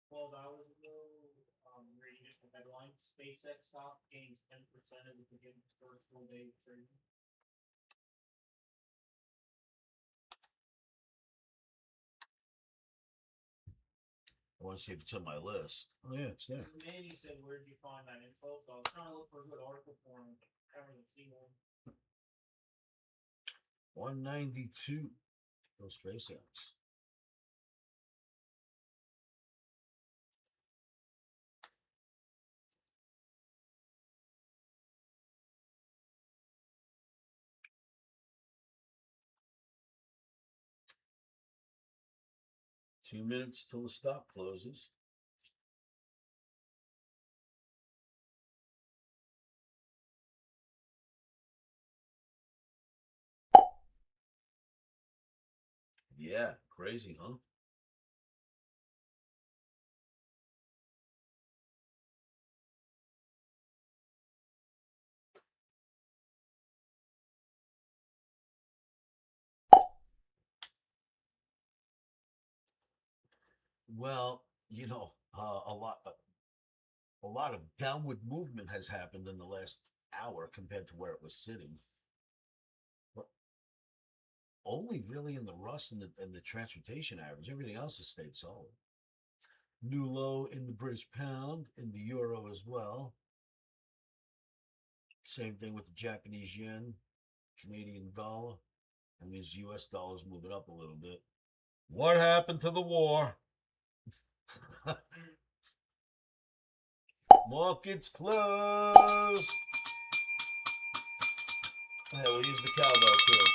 [SPEAKER 2] 12 hours ago, reading just the headline, SpaceX stock gains 10% as it begins its first full day of trading.
[SPEAKER 1] I want to see if it's on my list. Oh yeah, it's there.
[SPEAKER 2] Manny said, "Where'd you find that info?" So I was trying to look for a good article for him. I haven't seen one.
[SPEAKER 1] 192. Go SpaceX. Two minutes till the stock closes. Yeah, crazy, huh? Well, a lot of downward movement has happened in the last hour compared to where it was sitting. But only really in the Russ and the transportation average. Everything else has stayed solid. New low in the British pound, in the euro as well. Same thing with the Japanese yen, Canadian dollar, and these US dollars moving up a little bit. What happened to the war? Markets closed. Hey, we'll use the cowbell too.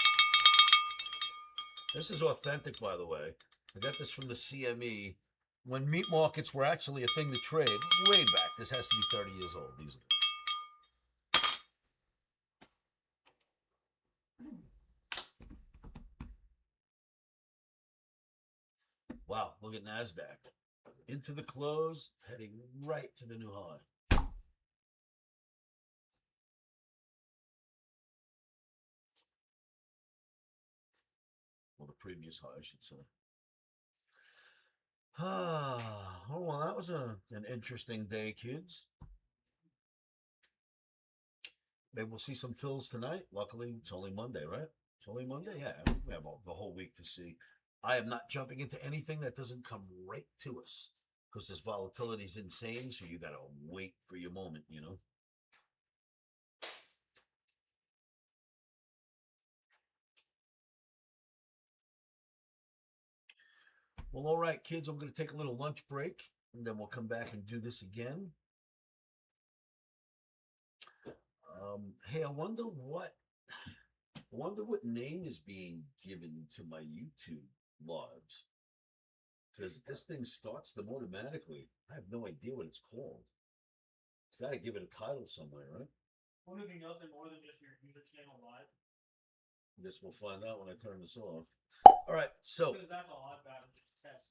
[SPEAKER 1] This is authentic, by the way. I got this from the CME. When meat markets were actually a thing to trade, way back. This has to be 30 years old. These are. Wow, look at NASDAQ. Into the close, heading right to the new high. Well, the previous high, I should say. Oh, well, that was an interesting day, kids. Maybe we'll see some fills tonight. Luckily, it's only Monday, right? It's only Monday? Yeah, we have the whole week to see. I am not jumping into anything that doesn't come right to us because this volatility is insane. So you got to wait for your moment, you know. Well, all right, kids, I'm going to take a little lunch break and then we'll come back and do this again. Hey, I wonder what name is being given to my YouTube lives. Because this thing starts them automatically. I have no idea what it's called. It's got to give it a title somewhere, right?
[SPEAKER 2] Will it be nothing more than just your user channel live?
[SPEAKER 1] I guess we'll find out when I turn this off. All right, so
[SPEAKER 2] Because that's all I've got is just test.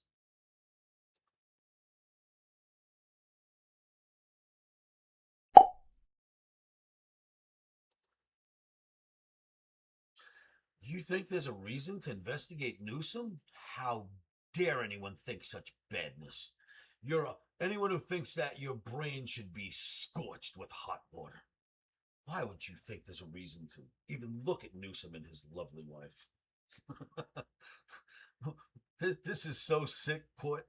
[SPEAKER 1] you think there's a reason to investigate Newsom? How dare anyone think such badness? Anyone who thinks that, your brain should be scorched with hot water. Why would you think there's a reason to even look at Newsom and his lovely wife? This is so sick, put.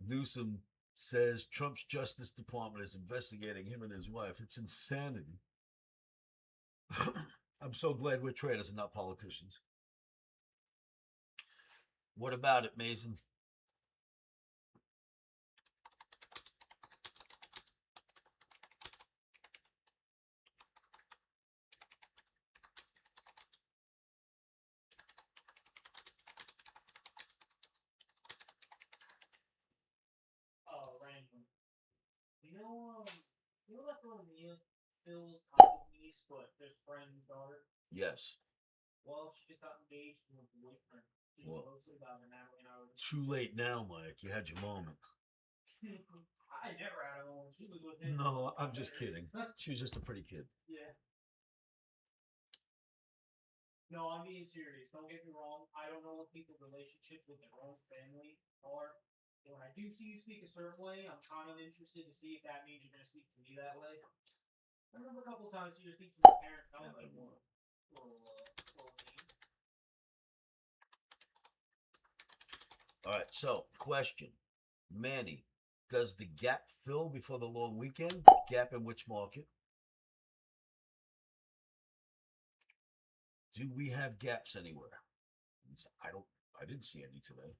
[SPEAKER 1] Newsom says Trump's Justice Department is investigating him and his wife. It's insanity. I'm so glad we're traders and not politicians. What about it, Mason?
[SPEAKER 2] Oh, random. You know that girl Mia, Phil's college niece, but his friend's daughter?
[SPEAKER 1] Yes.
[SPEAKER 2] Well, she just got engaged to her boyfriend. She
[SPEAKER 1] Well,
[SPEAKER 2] posted about an hour.
[SPEAKER 1] too late now, Mike. You had your moment.
[SPEAKER 2] I never had a moment. She was with him.
[SPEAKER 1] No, I'm just kidding. She was just a pretty kid.
[SPEAKER 2] Yeah. No, I'm being serious. Don't get me wrong. I don't know what people's relationships with their own family are. And when I do see you speak a certain way, I'm kind of interested to see if that means you're going to speak to me that way. I remember a couple times you speak to my parents. I was like, little mean.
[SPEAKER 1] All right, so question. Manny, does the gap fill before the long weekend? Gap in which market? Do we have gaps anywhere? I didn't see any today.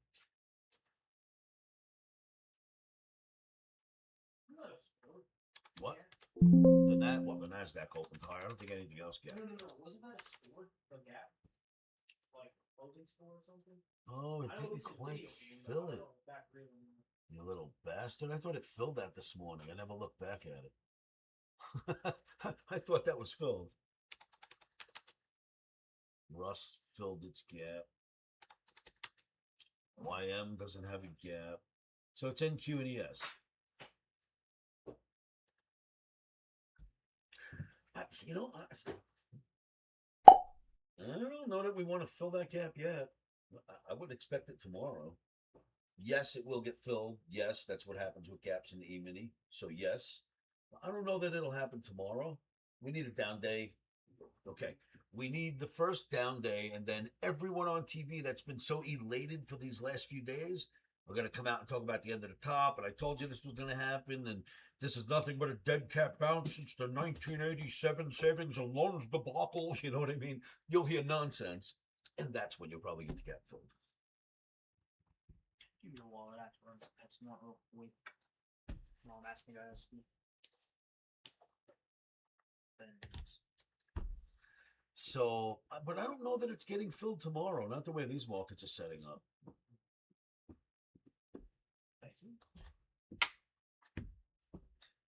[SPEAKER 1] What? The NASDAQ opened higher. I don't think anything else gapped.
[SPEAKER 2] No. Wasn't that a store? The Gap? Like a clothing store or something?
[SPEAKER 1] Oh, it
[SPEAKER 2] I know
[SPEAKER 1] didn't
[SPEAKER 2] it's a
[SPEAKER 1] quite
[SPEAKER 2] video game, but I
[SPEAKER 1] fill
[SPEAKER 2] don't
[SPEAKER 1] it.
[SPEAKER 2] know if that really.
[SPEAKER 1] You little bastard. I thought it filled that this morning. I never looked back at it. I thought that was filled. Russ filled its gap. YM doesn't have a gap. So it's NQ and ES. I don't know that we want to fill that gap yet. I would expect it tomorrow. Yes, it will get filled. Yes, that's what happens with gaps in the E-mini. So yes, I don't know that it'll happen tomorrow. We need a down day. Okay. We need the first down day, and then everyone on TV that's been so elated for these last few days are going to come out and talk about the end of the top. And I told you this was going to happen, and this is nothing but a dead cat bounce since the 1987 savings and loans debacle. You know what I mean? You'll hear nonsense, and that's when you'll probably get the gap filled.
[SPEAKER 2] Give me your wallet after. That's not real quick. Mom asked me to ask you.
[SPEAKER 1] So, but I don't know that it's getting filled tomorrow. Not the way these markets are setting up.
[SPEAKER 2] Thank you.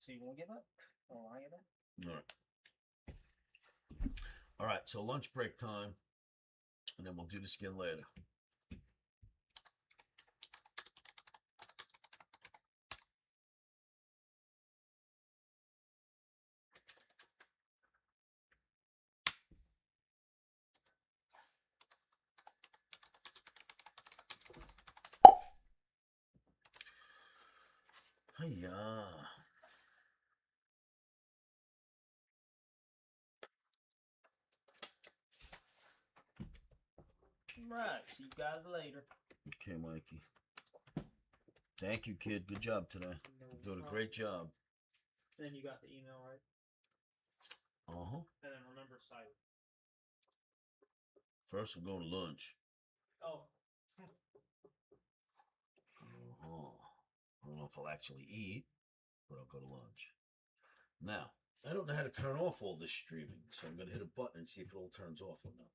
[SPEAKER 2] So you want to get that? Oh, I get that?
[SPEAKER 1] All right. All right. So lunch break time, and then we'll do this again later. Hiya.
[SPEAKER 2] Right. See you guys later.
[SPEAKER 1] Okay, Mikey. Thank you, kid. Good job today. You're doing a great job.
[SPEAKER 2] Then you got the email, right?
[SPEAKER 1] Uh-huh.
[SPEAKER 2] And then remember site.
[SPEAKER 1] First, we're going to lunch.
[SPEAKER 2] Oh.
[SPEAKER 1] Oh, I don't know if I'll actually eat, but I'll go to lunch. Now, I don't know how to turn off all this streaming, so I'm going to hit a button and see if it all turns off or not.